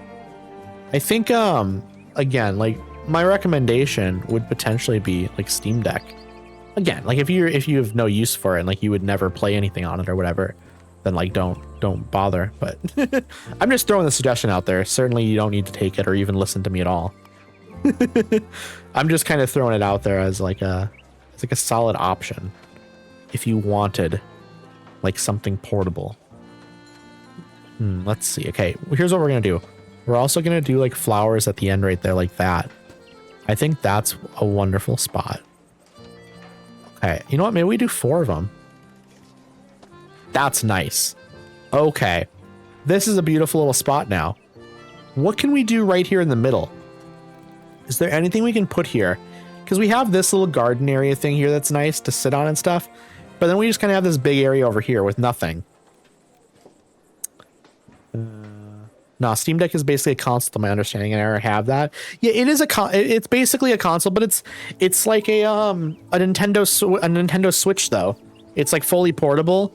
I think, again, like my recommendation would potentially be like Steam Deck. Again, like if you have no use for it and like you would never play anything on it or whatever, then like don't bother. But I'm just throwing the suggestion out there. Certainly you don't need to take it or even listen to me at all. I'm just kind of throwing it out there as like a solid option if you wanted like something portable. Let's see. Okay, here's what we're gonna do. We're also gonna do like flowers at the end right there like that. I think that's a wonderful spot. Okay, you know what? Maybe we do 4 of them. That's nice. Okay, this is a beautiful little spot now. What can we do right here in the middle? Is there anything we can put here? Because we have this little garden area thing here that's nice to sit on and stuff. But then we just kind of have this big area over here with nothing. No, Steam Deck is basically a console to my understanding, and I already have that. Yeah, it is it's basically a console, but it's like a Nintendo Switch though. It's like fully portable.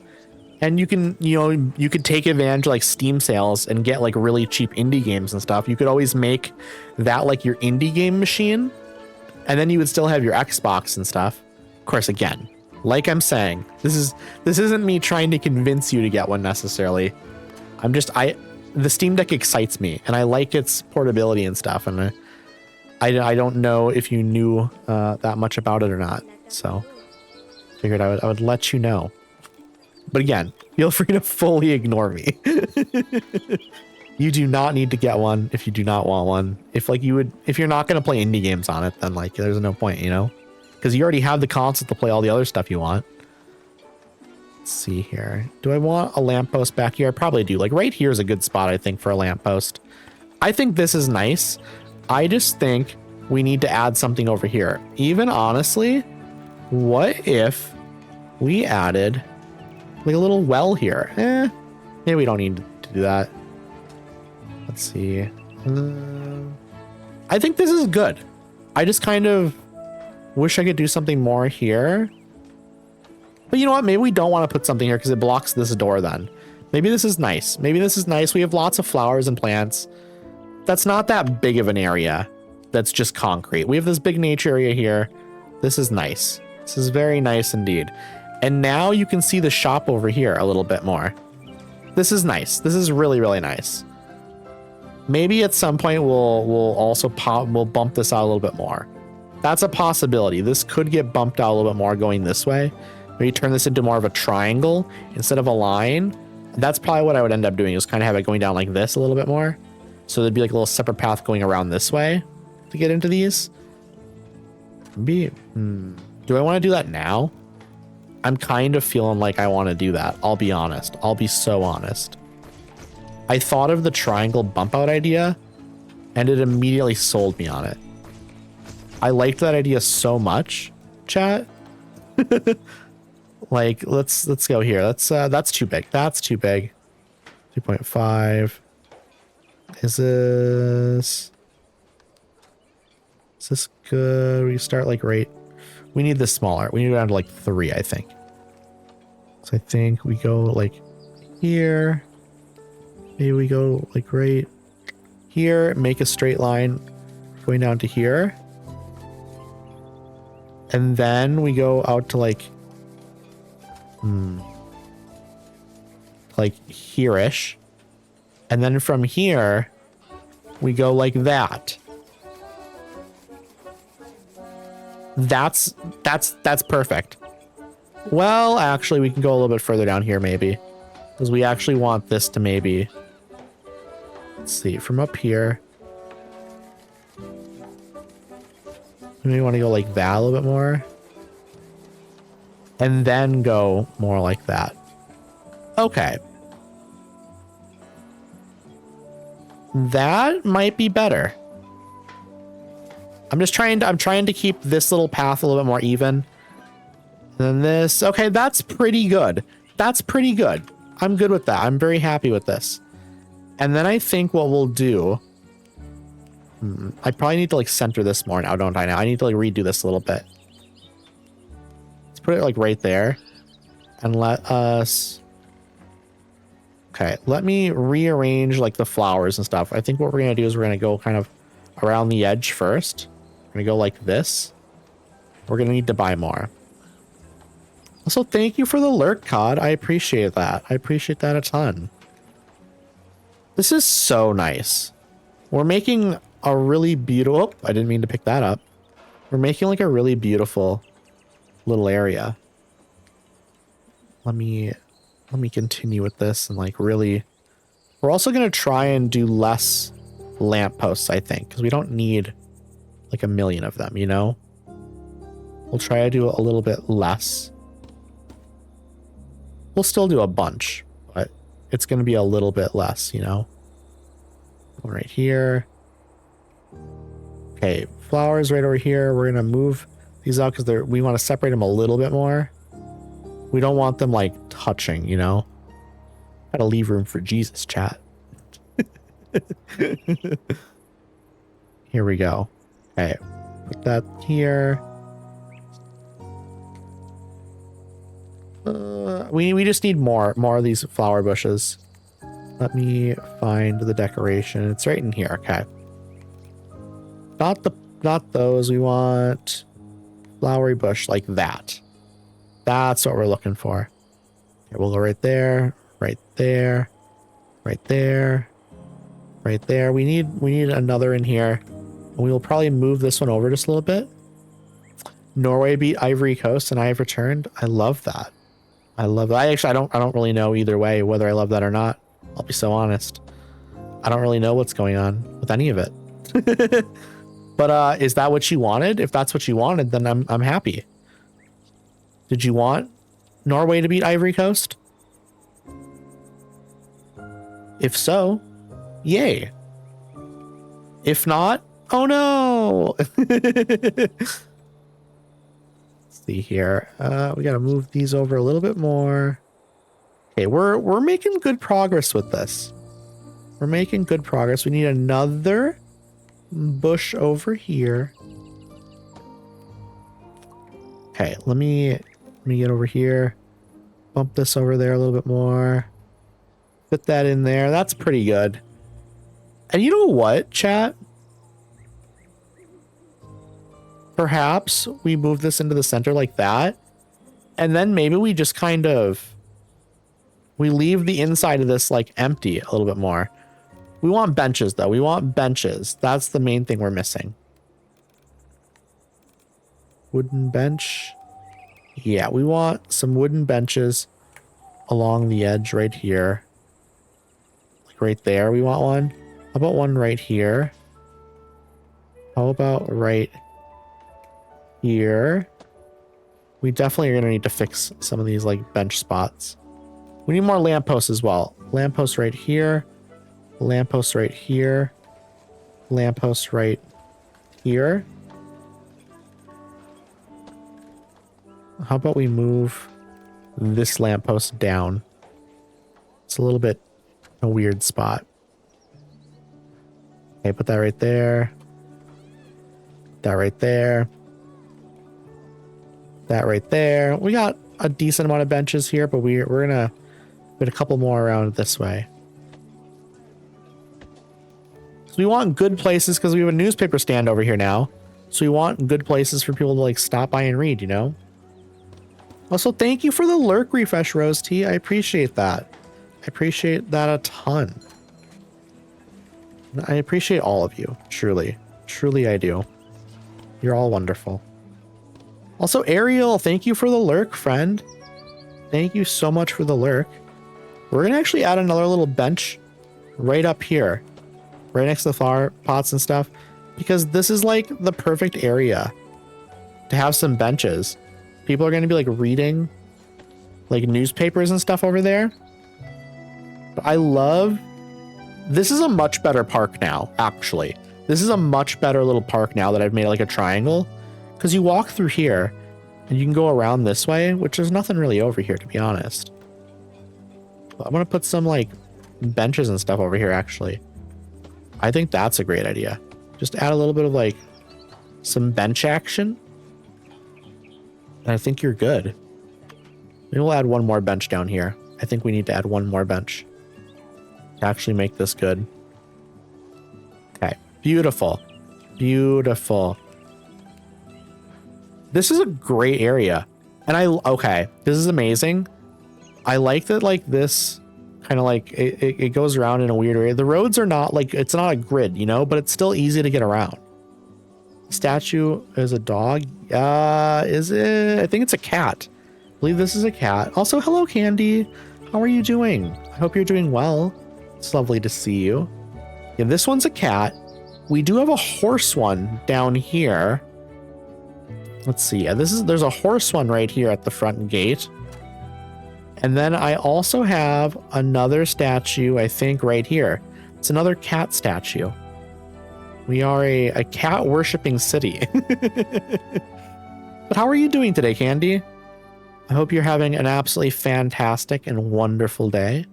And you could take advantage of like Steam sales and get like really cheap indie games and stuff. You could always make that like your indie game machine, and then you would still have your Xbox and stuff. Of course, again, like I'm saying, this isn't me trying to convince you to get one necessarily. The Steam Deck excites me, and I like its portability and stuff. And I don't know if you knew that much about it or not, so figured I would let you know. But again, feel free to fully ignore me. You do not need to get one if you do not want one. If you're not going to play indie games on it, then like there's no point, you know, because you already have the console to play all the other stuff you want. Let's see here. Do I want a lamppost back here? I probably do. Like right here is a good spot, I think, for a lamppost. I think this is nice. I just think we need to add something over here. Even honestly, what if we added like a little well here? Maybe we don't need to do that. Let's see. I think this is good. I just kind of wish I could do something more here. But you know what? Maybe we don't want to put something here because it blocks this door then. Maybe this is nice. Maybe this is nice. We have lots of flowers and plants. That's not that big of an area. That's just concrete. We have this big nature area here. This is nice. This is very nice indeed. And now you can see the shop over here a little bit more. This is nice. This is really, really nice. Maybe at some point we'll also we'll bump this out a little bit more. That's a possibility. This could get bumped out a little bit more going this way. Maybe turn this into more of a triangle instead of a line. That's probably what I would end up doing, is kind of have it going down like this a little bit more. So there'd be like a little separate path going around this way to get into these. Maybe, do I want to do that now? I'm kind of feeling like I want to do that. I'll be honest. I'll be so honest. I thought of the triangle bump out idea and it immediately sold me on it. I liked that idea so much, chat. Like, let's go here. That's too big. That's too big. 2.5. Is this good? We start like right. We need this smaller. We need to go down to like 3, I think. So I think we go like here. Maybe we go like right here, make a straight line going down to here. And then we go out to like here-ish. And then from here, we go like that. That's perfect. Well, actually, we can go a little bit further down here, maybe. Because we actually want this to maybe... Let's see, from up here. Maybe want to go like that a little bit more. And then go more like that. Okay. That might be better. I'm trying to keep this little path a little bit more even. Then this. Okay, that's pretty good. That's pretty good. I'm good with that. I'm very happy with this. And then I think what we'll do... I probably need to like center this more now, don't I? Now I need to like redo this a little bit. Let's put it like right there. And let us... Okay, let me rearrange like the flowers and stuff. I think what we're going to do is we're going to go kind of around the edge first. We're going to go like this. We're going to need to buy more. Also, thank you for the lurk, COD. I appreciate that. I appreciate that a ton. This is so nice. We're making a really beautiful... Oh, I didn't mean to pick that up. We're making like a really beautiful little area. Let me continue with this and like really... We're also going to try and do less lampposts, I think, because we don't need like a million of them, you know? We'll try to do a little bit less. We'll still do a bunch, but it's going to be a little bit less, you know? Right here. Okay, flowers right over here. We're going to move these out because we want to separate them a little bit more. We don't want them like touching, you know? Gotta leave room for Jesus, chat. Here we go. Okay, put that here. We just need more of these flower bushes. Let me find the decoration. It's right in here. Okay. Not those. We want flowery bush like that. That's what we're looking for. Okay, we'll go right there, right there, right there, right there. We need another in here. And we will probably move this one over just a little bit. Norway beat Ivory Coast and I have returned. I love that. I love that. I don't really know either way whether I love that or not. I'll be so honest. I don't really know what's going on with any of it. But is that what you wanted? If that's what you wanted, then I'm happy. Did you want Norway to beat Ivory Coast? If so, yay. If not, Oh no! Let's see here. We gotta move these over a little bit more. Okay, we're making good progress with this. We're making good progress. We need another bush over here. Okay, let me get over here. Bump this over there a little bit more. Put that in there. That's pretty good. And you know what, chat? Perhaps we move this into the center like that. And then maybe we just kind of... we leave the inside of this like empty a little bit more. We want benches though. We want benches. That's the main thing we're missing. Wooden bench. Yeah, we want some wooden benches along the edge right here. Like right there, we want one. How about one right here? How about right here? We definitely are going to need to fix some of these like bench spots. We need more lampposts as well. Lampposts right here. Lampposts right here. Lampposts right here. How about we move this lamppost down? It's a little bit a weird spot. Okay, put that right there. That right there. That right there. We got a decent amount of benches here, but we're gonna put a couple more around this way. So we want good places because we have a newspaper stand over here now. So we want good places for people to like stop by and read, you know? Also, thank you for the lurk refresh, Rose T. I appreciate that. I appreciate that a ton. I appreciate all of you. Truly. Truly I do. You're all wonderful. Also, Ariel, thank you for the lurk, friend. Thank you so much for the lurk. We're going to actually add another little bench right up here. Right next to the flower pots and stuff. Because this is like the perfect area to have some benches. People are going to be like reading like newspapers and stuff over there. But I love... this is a much better park now, actually. This is a much better little park now that I've made like a triangle. Because you walk through here and you can go around this way, which there's nothing really over here, to be honest. But I'm going to put some like benches and stuff over here, actually. I think that's a great idea. Just add a little bit of like some bench action. And I think you're good. Maybe we'll add one more bench down here. I think we need to add one more bench to actually make this good. Okay. Beautiful. Beautiful. This is a great area. And okay, this is amazing. I like that like this kind of like it goes around in a weird area. The roads are not like, it's not a grid, you know, but it's still easy to get around. Statue is a dog. Is it? I think it's a cat. I believe this is a cat. Also, hello, Candy. How are you doing? I hope you're doing well. It's lovely to see you. Yeah, this one's a cat. We do have a horse one down here. Let's see. Yeah, there's a horse one right here at the front gate. And then I also have another statue, I think, right here. It's another cat statue. We are a cat worshipping city. But how are you doing today, Candy? I hope you're having an absolutely fantastic and wonderful day.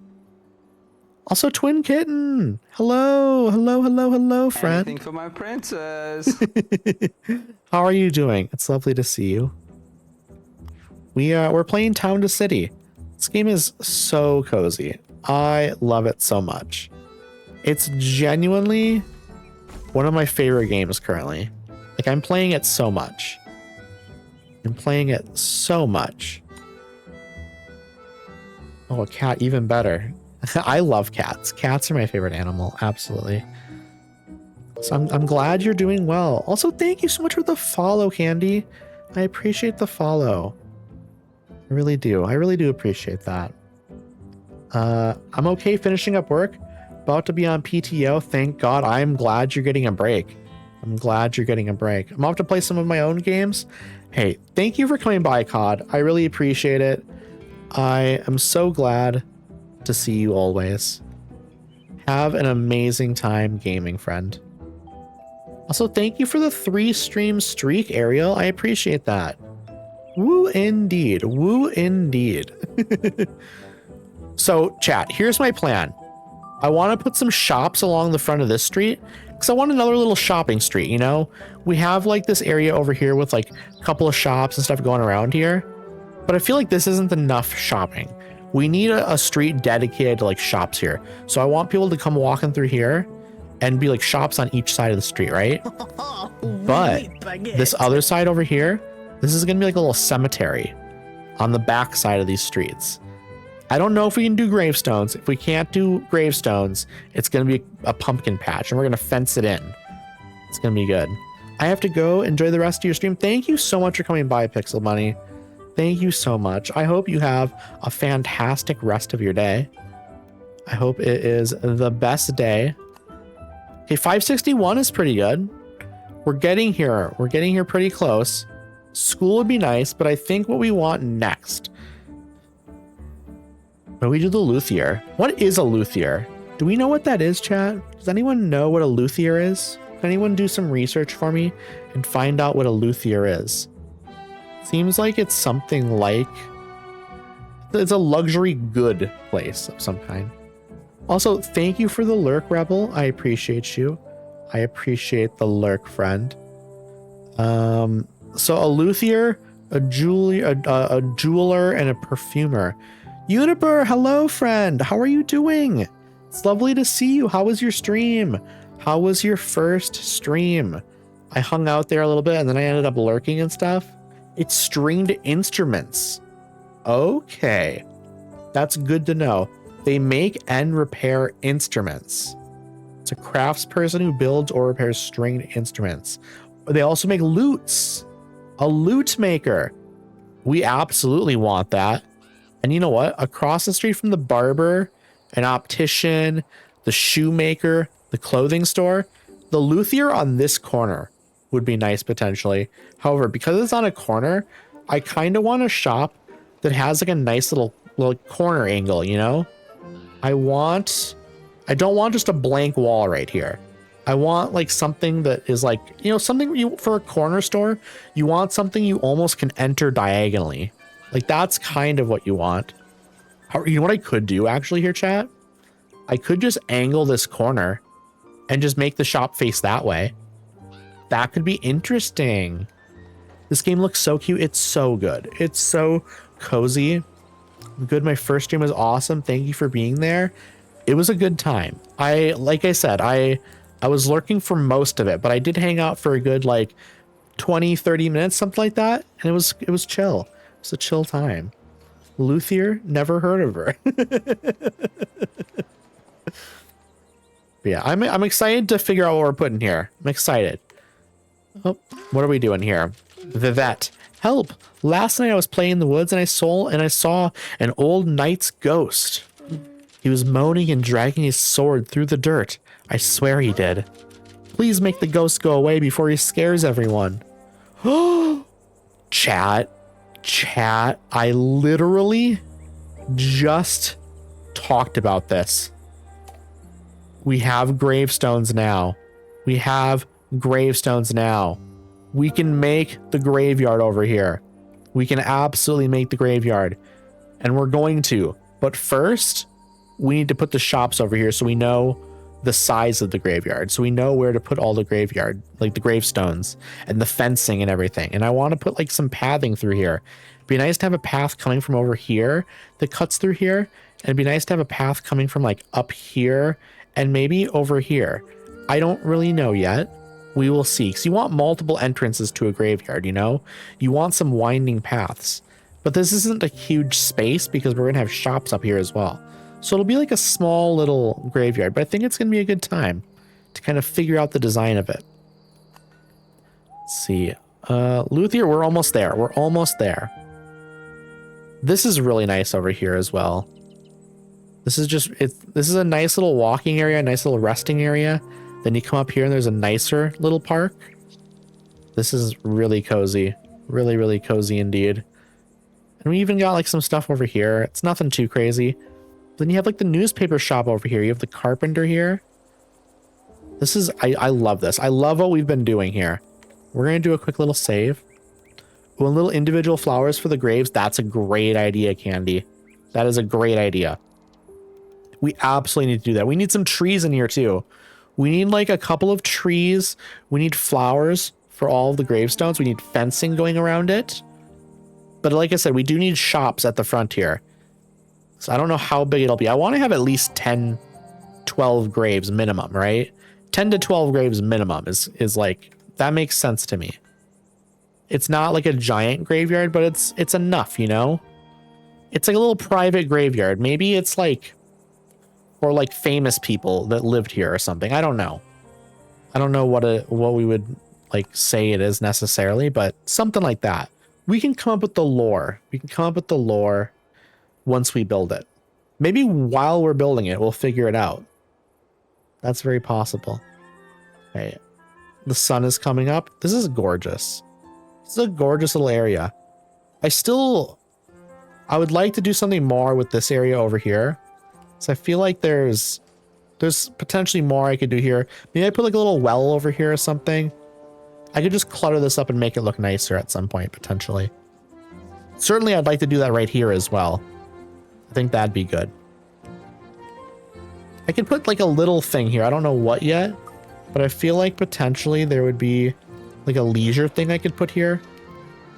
Also, Twin Kitten. Hello, hello, hello, hello, friend. Anything for my princess. How are you doing? It's lovely to see you. We're playing Town to City. This game is so cozy. I love it so much. It's genuinely one of my favorite games currently. Like, I'm playing it so much. I'm playing it so much. Oh, a cat, even better. I love cats. Cats are my favorite animal. Absolutely. So I'm glad you're doing well. Also, thank you so much for the follow, Candy. I appreciate the follow. I really do. I really do appreciate that. I'm okay finishing up work. About to be on PTO. Thank God. I'm glad you're getting a break. I'm glad you're getting a break. I'm off to play some of my own games. Hey, thank you for coming by, COD. I really appreciate it. I am so glad to see you always. Have an amazing time gaming, friend. Also, thank you for the 3 stream streak, Ariel. I appreciate that. Woo indeed. Woo indeed. So, chat, here's my plan. I want to put some shops along the front of this street because I want another little shopping street, you know? We have like this area over here with like a couple of shops and stuff going around here, but I feel like this isn't enough shopping. We need a street dedicated to like shops here. So I want people to come walking through here and be like shops on each side of the street, right? But this other side over here, this is going to be like a little cemetery on the back side of these streets. I don't know if we can do gravestones. If we can't do gravestones, it's going to be a pumpkin patch and we're going to fence it in. It's going to be good. I have to go enjoy the rest of your stream. Thank you so much for coming by, Pixel Money. Thank you so much. I hope you have a fantastic rest of your day. I hope it is the best day. Okay, 561 is pretty good. We're getting here. We're getting here pretty close. School would be nice, but I think what we want next. When we do the luthier. What is a luthier? Do we know what that is, chat? Does anyone know what a luthier is? Can anyone do some research for me and find out what a luthier is? Seems like it's something like... It's a luxury good place of some kind. Also, thank you for the lurk, Rebel. I appreciate you. I appreciate the lurk, friend. So a luthier, a jeweler, and a perfumer. Uniper, hello, friend. How are you doing? It's lovely to see you. How was your stream? How was your first stream? I hung out there a little bit and then I ended up lurking and stuff. It's stringed instruments. Okay. That's good to know. They make and repair instruments. It's a craftsperson who builds or repairs stringed instruments. They also make lutes. A lute maker. We absolutely want that. And you know what? Across the street from the barber, an optician, the shoemaker, the clothing store, the luthier on this corner would be nice potentially. However, because it's on a corner, I kind of want a shop that has like a nice little corner angle, you know? I don't want just a blank wall right here. I want like something that is like, you know, something for a corner store, you want something you almost can enter diagonally. Like that's kind of what you want. You know what I could do actually here, chat? I could just angle this corner and just make the shop face that way. That could be interesting. This game looks so cute. It's so good. It's so cozy. Good. My first stream was awesome. Thank you for being there. It was a good time. Like I said, I was lurking for most of it, but I did hang out for a good like 20, 30 minutes, something like that. And it was chill. It's a chill time. Luthier, never heard of her. But yeah, I'm excited to figure out what we're putting here. I'm excited. Oh, what are we doing here? Vivette, help! Last night I was playing in the woods and I saw an old knight's ghost. He was moaning and dragging his sword through the dirt. I swear he did. Please make the ghost go away before he scares everyone. Chat, I literally just talked about this. We have gravestones now. We can make the graveyard over here. We can absolutely make the graveyard. And we're going to. But first, we need to put the shops over here so we know the size of the graveyard. So we know where to put all the graveyard, like the gravestones and the fencing and everything. And I want to put like some pathing through here. It'd be nice to have a path coming from over here that cuts through here. And it'd be nice to have a path coming from like up here and maybe over here. I don't really know yet. We will see. Because you want multiple entrances to a graveyard, you know? You want some winding paths. But this isn't a huge space because we're going to have shops up here as well. So it'll be like a small little graveyard. But I think it's going to be a good time to kind of figure out the design of it. Let's see. Luthier, we're almost there. We're almost there. This is really nice over here as well. This is a nice little walking area, a nice little resting area. Then you come up here and there's a nicer little park. This is really cozy. Really, really cozy indeed. And we even got like some stuff over here. It's nothing too crazy. Then you have like the newspaper shop over here. You have the carpenter here. This is, I love this. I love what we've been doing here. We're going to do a quick little save. One little individual flowers for the graves. That's a great idea, Candy. That is a great idea. We absolutely need to do that. We need some trees in here too. We need like a couple of trees. We need flowers for all of the gravestones. We need fencing going around it. But like I said, we do need shops at the front here. So I don't know how big it'll be. I want to have at least 10, 12 graves minimum, right? 10 to 12 graves minimum is like, that makes sense to me. It's not like a giant graveyard, but it's enough, you know? It's like a little private graveyard. Maybe it's like, or like famous people that lived here or something. I don't know. I don't know what we would like say it is necessarily, but something like that. We can come up with the lore. We can come up with the lore once we build it. Maybe while we're building it, we'll figure it out. That's very possible. Okay. The sun is coming up. This is gorgeous. This is a gorgeous little area. I would like to do something more with this area over here. So I feel like there's potentially more I could do here. Maybe I put like a little well over here or something. I could just clutter this up and make it look nicer at some point, potentially. Certainly, I'd like to do that right here as well. I think that'd be good. I could put like a little thing here. I don't know what yet, but I feel like potentially there would be like a leisure thing I could put here.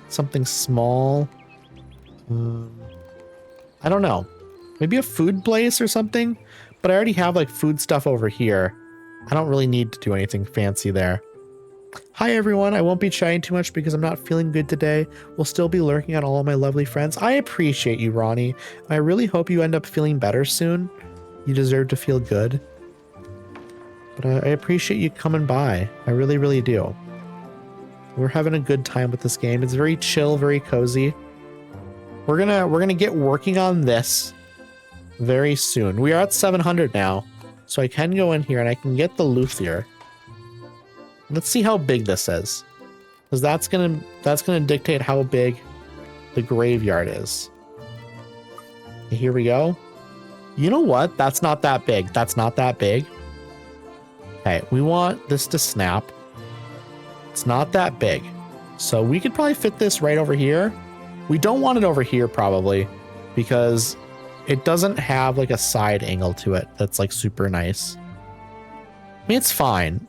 Something small. I don't know. Maybe a food place or something, but I already have like food stuff over here. I don't really need to do anything fancy there. Hi everyone, I won't be chatting too much because I'm not feeling good today. We'll still be lurking at all of my lovely friends. I appreciate you, Ronnie. I really hope you end up feeling better soon. You deserve to feel good. But I appreciate you coming by. I really, really do. We're having a good time with this game. It's very chill, very cozy. We're gonna get working on this very soon. We are at 700 now, so I can go in here and I can get the luthier. Let's see how big this is, because that's gonna dictate how big the graveyard is. Here we go. You know what? That's not that big. That's not that big. Okay, we want this to snap. It's not that big, so we could probably fit this right over here. We don't want it over here probably, because it doesn't have like a side angle to it that's like super nice. I mean, it's fine.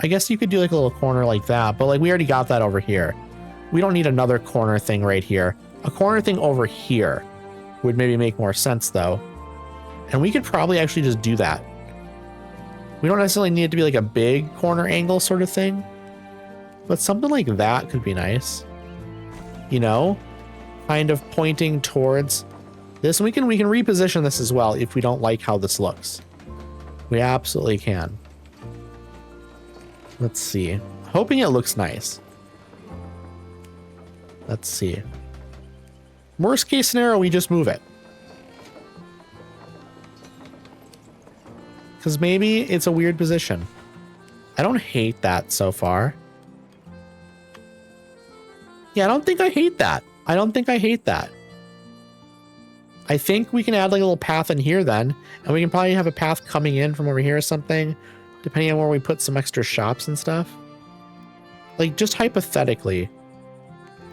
I guess you could do like a little corner like that, but like we already got that over here. We don't need another corner thing right here. A corner thing over here would maybe make more sense though. And we could probably actually just do that. We don't necessarily need it to be like a big corner angle sort of thing, but something like that could be nice. You know, kind of pointing towards this. And we can reposition this as well if we don't like how this looks. We absolutely can. Let's see. Hoping it looks nice. Let's see. Worst case scenario, we just move it. Because maybe it's a weird position. I don't hate that so far. Yeah, I don't think I hate that. I don't think I hate that. I think we can add like a little path in here then. And we can probably have a path coming in from over here or something, depending on where we put some extra shops and stuff. Like just hypothetically.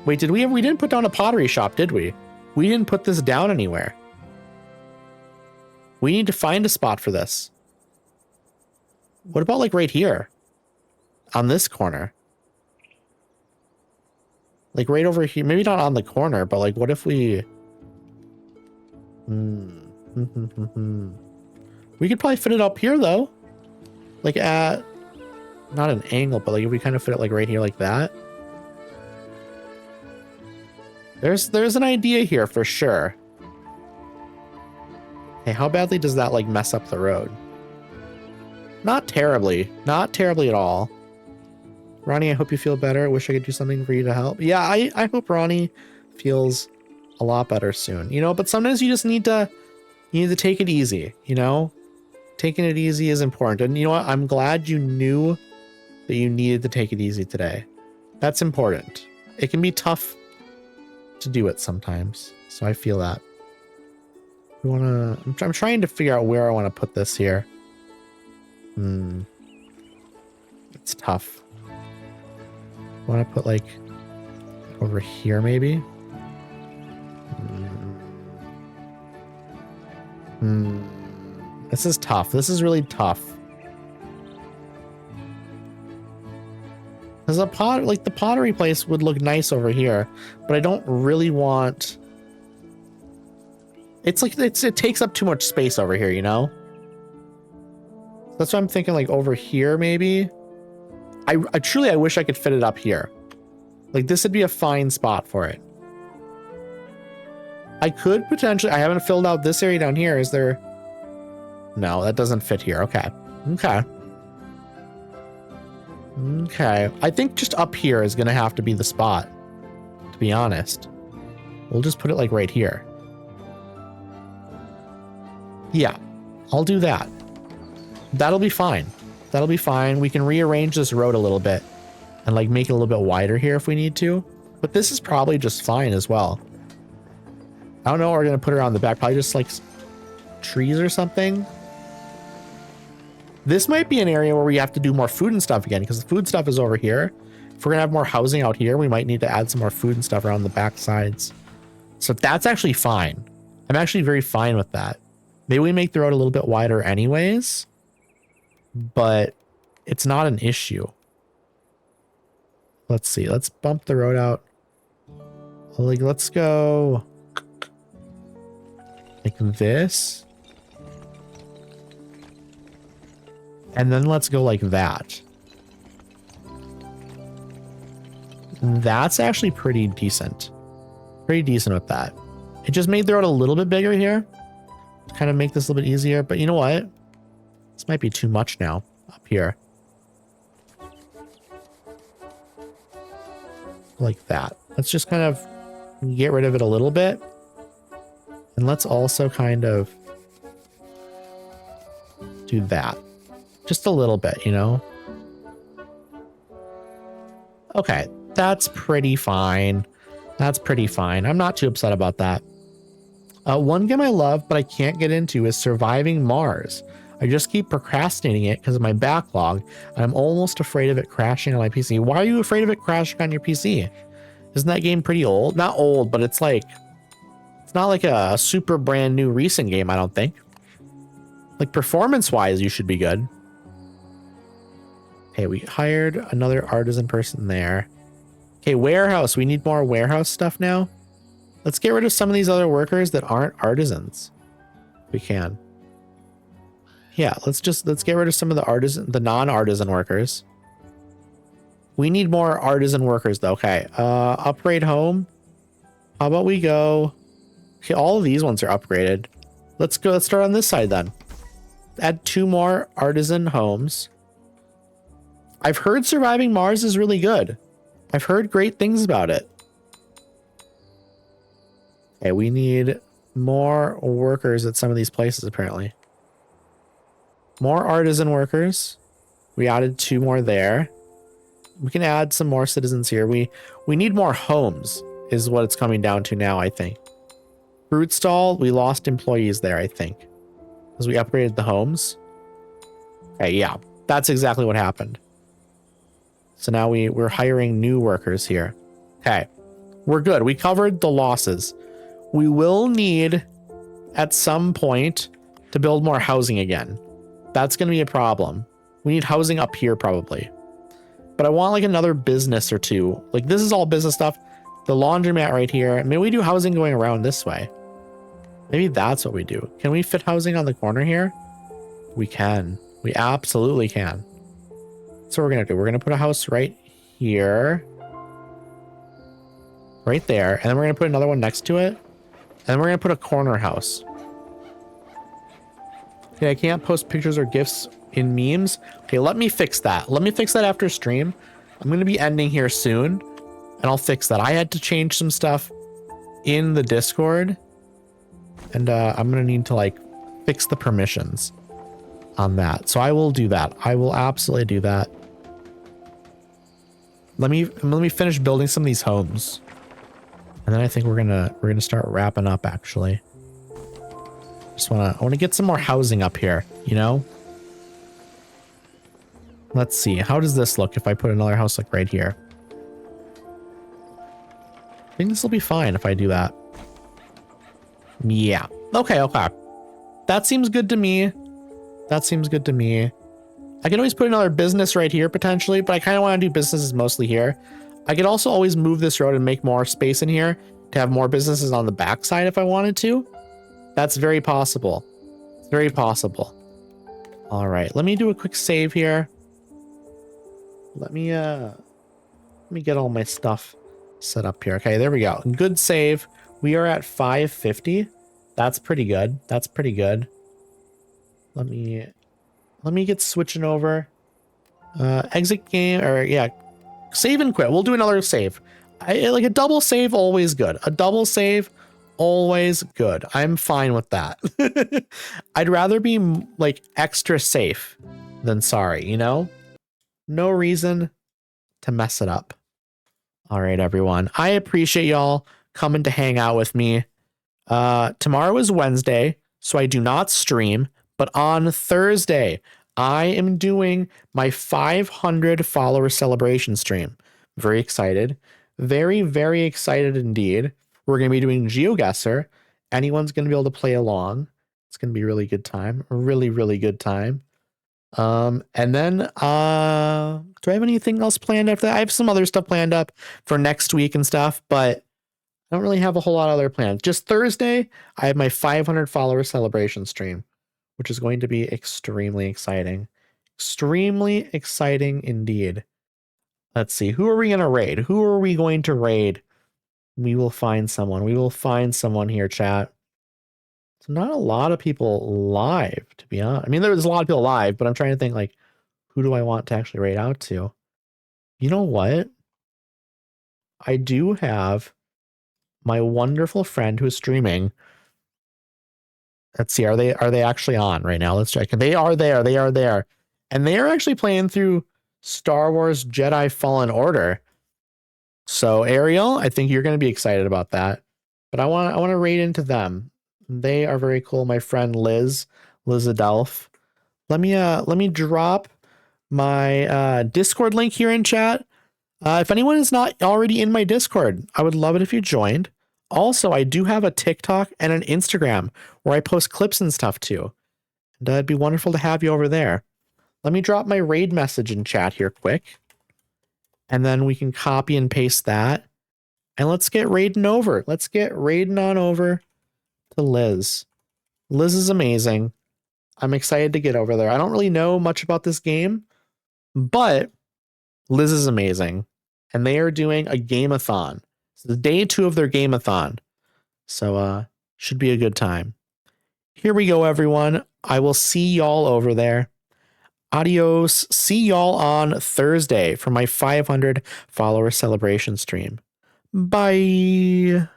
Wait, we didn't put down a pottery shop, did we? We didn't put this down anywhere. We need to find a spot for this. What about like right here? On this corner? Like right over here, maybe not on the corner, but like what if we... We could probably fit it up here though. Like at, not an angle, but like if we kind of fit it like right here like that. There's an idea here for sure. Hey, how badly does that like mess up the road? Not terribly. Not terribly at all. Ronnie, I hope you feel better. I wish I could do something for you to help. Yeah, I hope Ronnie feels a lot better soon. You know, but sometimes you just need to take it easy, you know? Taking it easy is important. And you know what? I'm glad you knew that you needed to take it easy today. That's important. It can be tough to do it sometimes. So I feel that. I'm trying to figure out where I want to put this here. It's tough. I want to put like over here maybe. This is tough. This is really tough. Because the pottery place would look nice over here, but I don't really want. It's like it takes up too much space over here, you know? That's why I'm thinking like over here maybe. I truly wish I could fit it up here. Like this would be a fine spot for it. I could potentially, I haven't filled out this area down here. Is there? No, that doesn't fit here. Okay. Okay. Okay. I think just up here is going to have to be the spot, to be honest. We'll just put it like right here. Yeah, I'll do that. That'll be fine. That'll be fine. We can rearrange this road a little bit and like make it a little bit wider here if we need to. But this is probably just fine as well. I don't know what we're going to put around the back. Probably just like trees or something. This might be an area where we have to do more food and stuff again because the food stuff is over here. If we're going to have more housing out here, we might need to add some more food and stuff around the back sides. So that's actually fine. I'm actually very fine with that. Maybe we make the road a little bit wider anyways, but it's not an issue. Let's see. Let's bump the road out. Like, let's go like this. And then let's go like that. That's actually pretty decent. Pretty decent with that. It just made the road a little bit bigger here to kind of make this a little bit easier. But you know what? This might be too much now up here. Like that. Let's just kind of get rid of it a little bit. And let's also kind of do that. Just a little bit, you know? Okay, that's pretty fine. That's pretty fine. I'm not too upset about that. One game I love, but I can't get into is Surviving Mars. I just keep procrastinating it because of my backlog, and I'm almost afraid of it crashing on my PC. Why are you afraid of it crashing on your PC? Isn't that game pretty old? Not old, but it's like, it's not like a super brand new recent game, I don't think. Like performance-wise, you should be good. Okay, we hired another artisan person there. Okay, warehouse. We need more warehouse stuff now. Let's get rid of some of these other workers that aren't artisans. We can. Yeah, let's get rid of some of the non-artisan workers. We need more artisan workers though. Okay, upgrade home. How about we go? Okay, all of these ones are upgraded. Let's start on this side then. Add 2 more artisan homes. I've heard Surviving Mars is really good. I've heard great things about it. Okay, we need more workers at some of these places apparently. More artisan workers. We added 2 more there. We can add some more citizens here. We need more homes is what it's coming down to now, I think. Fruit stall, we lost employees there, I think. Because we upgraded the homes. Okay, yeah. That's exactly what happened. So now we're hiring new workers here. Okay. We're good. We covered the losses. We will need at some point to build more housing again. That's going to be a problem. We need housing up here probably. But I want like another business or two. Like this is all business stuff. The laundromat right here. Maybe we do housing going around this way. Maybe that's what we do. Can we fit housing on the corner here? We can. We absolutely can. So we're going to do. We're going to put a house right here. Right there. And then we're going to put another one next to it. And then we're going to put a corner house. Okay, I can't post pictures or GIFs in memes. Okay, let me fix that. Let me fix that after stream. I'm going to be ending here soon. And I'll fix that. I had to change some stuff in the Discord. And I'm going to need to like fix the permissions on that. So I will do that. I will absolutely do that. Let me finish building some of these homes. And then I think we're gonna start wrapping up actually. I want to get some more housing up here, you know? Let's see. How does this look if I put another house like right here? I think this will be fine if I do that. Yeah. Okay, okay. That seems good to me. That seems good to me. I can always put another business right here potentially, but I kind of want to do businesses mostly here. I could also always move this road and make more space in here to have more businesses on the backside if I wanted to. That's very possible. It's very possible. All right, let me do a quick save here. Let me get all my stuff set up here. Okay, there we go. Good save. We are at 550. That's pretty good. That's pretty good. Let me get switching over. Exit game, or yeah, save and quit. We'll do another save. Like a double save, always good. A double save, always good. I'm fine with that. I'd rather be like extra safe than sorry, you know? No reason to mess it up. All right, everyone. I appreciate y'all coming to hang out with me. Tomorrow is Wednesday, so I do not stream, but on Thursday, I am doing my 500 follower celebration stream. Very excited. Very, very excited indeed. We're going to be doing GeoGuessr. Anyone's going to be able to play along. It's going to be a really good time. A really, really good time. And then, do I have anything else planned after that? I have some other stuff planned up for next week and stuff, but I don't really have a whole lot of other plans. Just Thursday, I have my 500 follower celebration stream, which is going to be extremely exciting. Extremely exciting indeed. Let's see. Who are we going to raid? Who are we going to raid? We will find someone. We will find someone here, chat. So not a lot of people live, to be honest. I mean, there's a lot of people live, but I'm trying to think, like, who do I want to actually raid out to? You know what? I do have my wonderful friend who is streaming. Let's see, are they actually on right now? Let's check. They are there. They are there. And they are actually playing through Star Wars Jedi Fallen Order. So Ariel, I think you're going to be excited about that. But I want to raid into them. They are very cool. My friend Liz Adelph. Let me drop my Discord link here in chat. If anyone is not already in my Discord, I would love it if you joined. Also, I do have a TikTok and an Instagram where I post clips and stuff too. And it'd be wonderful to have you over there. Let me drop my raid message in chat here quick. And then we can copy and paste that. And let's get raiding over. Let's get raiding on over to Liz. Liz is amazing. I'm excited to get over there. I don't really know much about this game, but Liz is amazing. And they are doing a game-a-thon. So the day 2 of their game-a-thon. So should be a good time. Here we go, everyone. I will see y'all over there. Adios. See y'all on Thursday for my 500 follower celebration stream. Bye.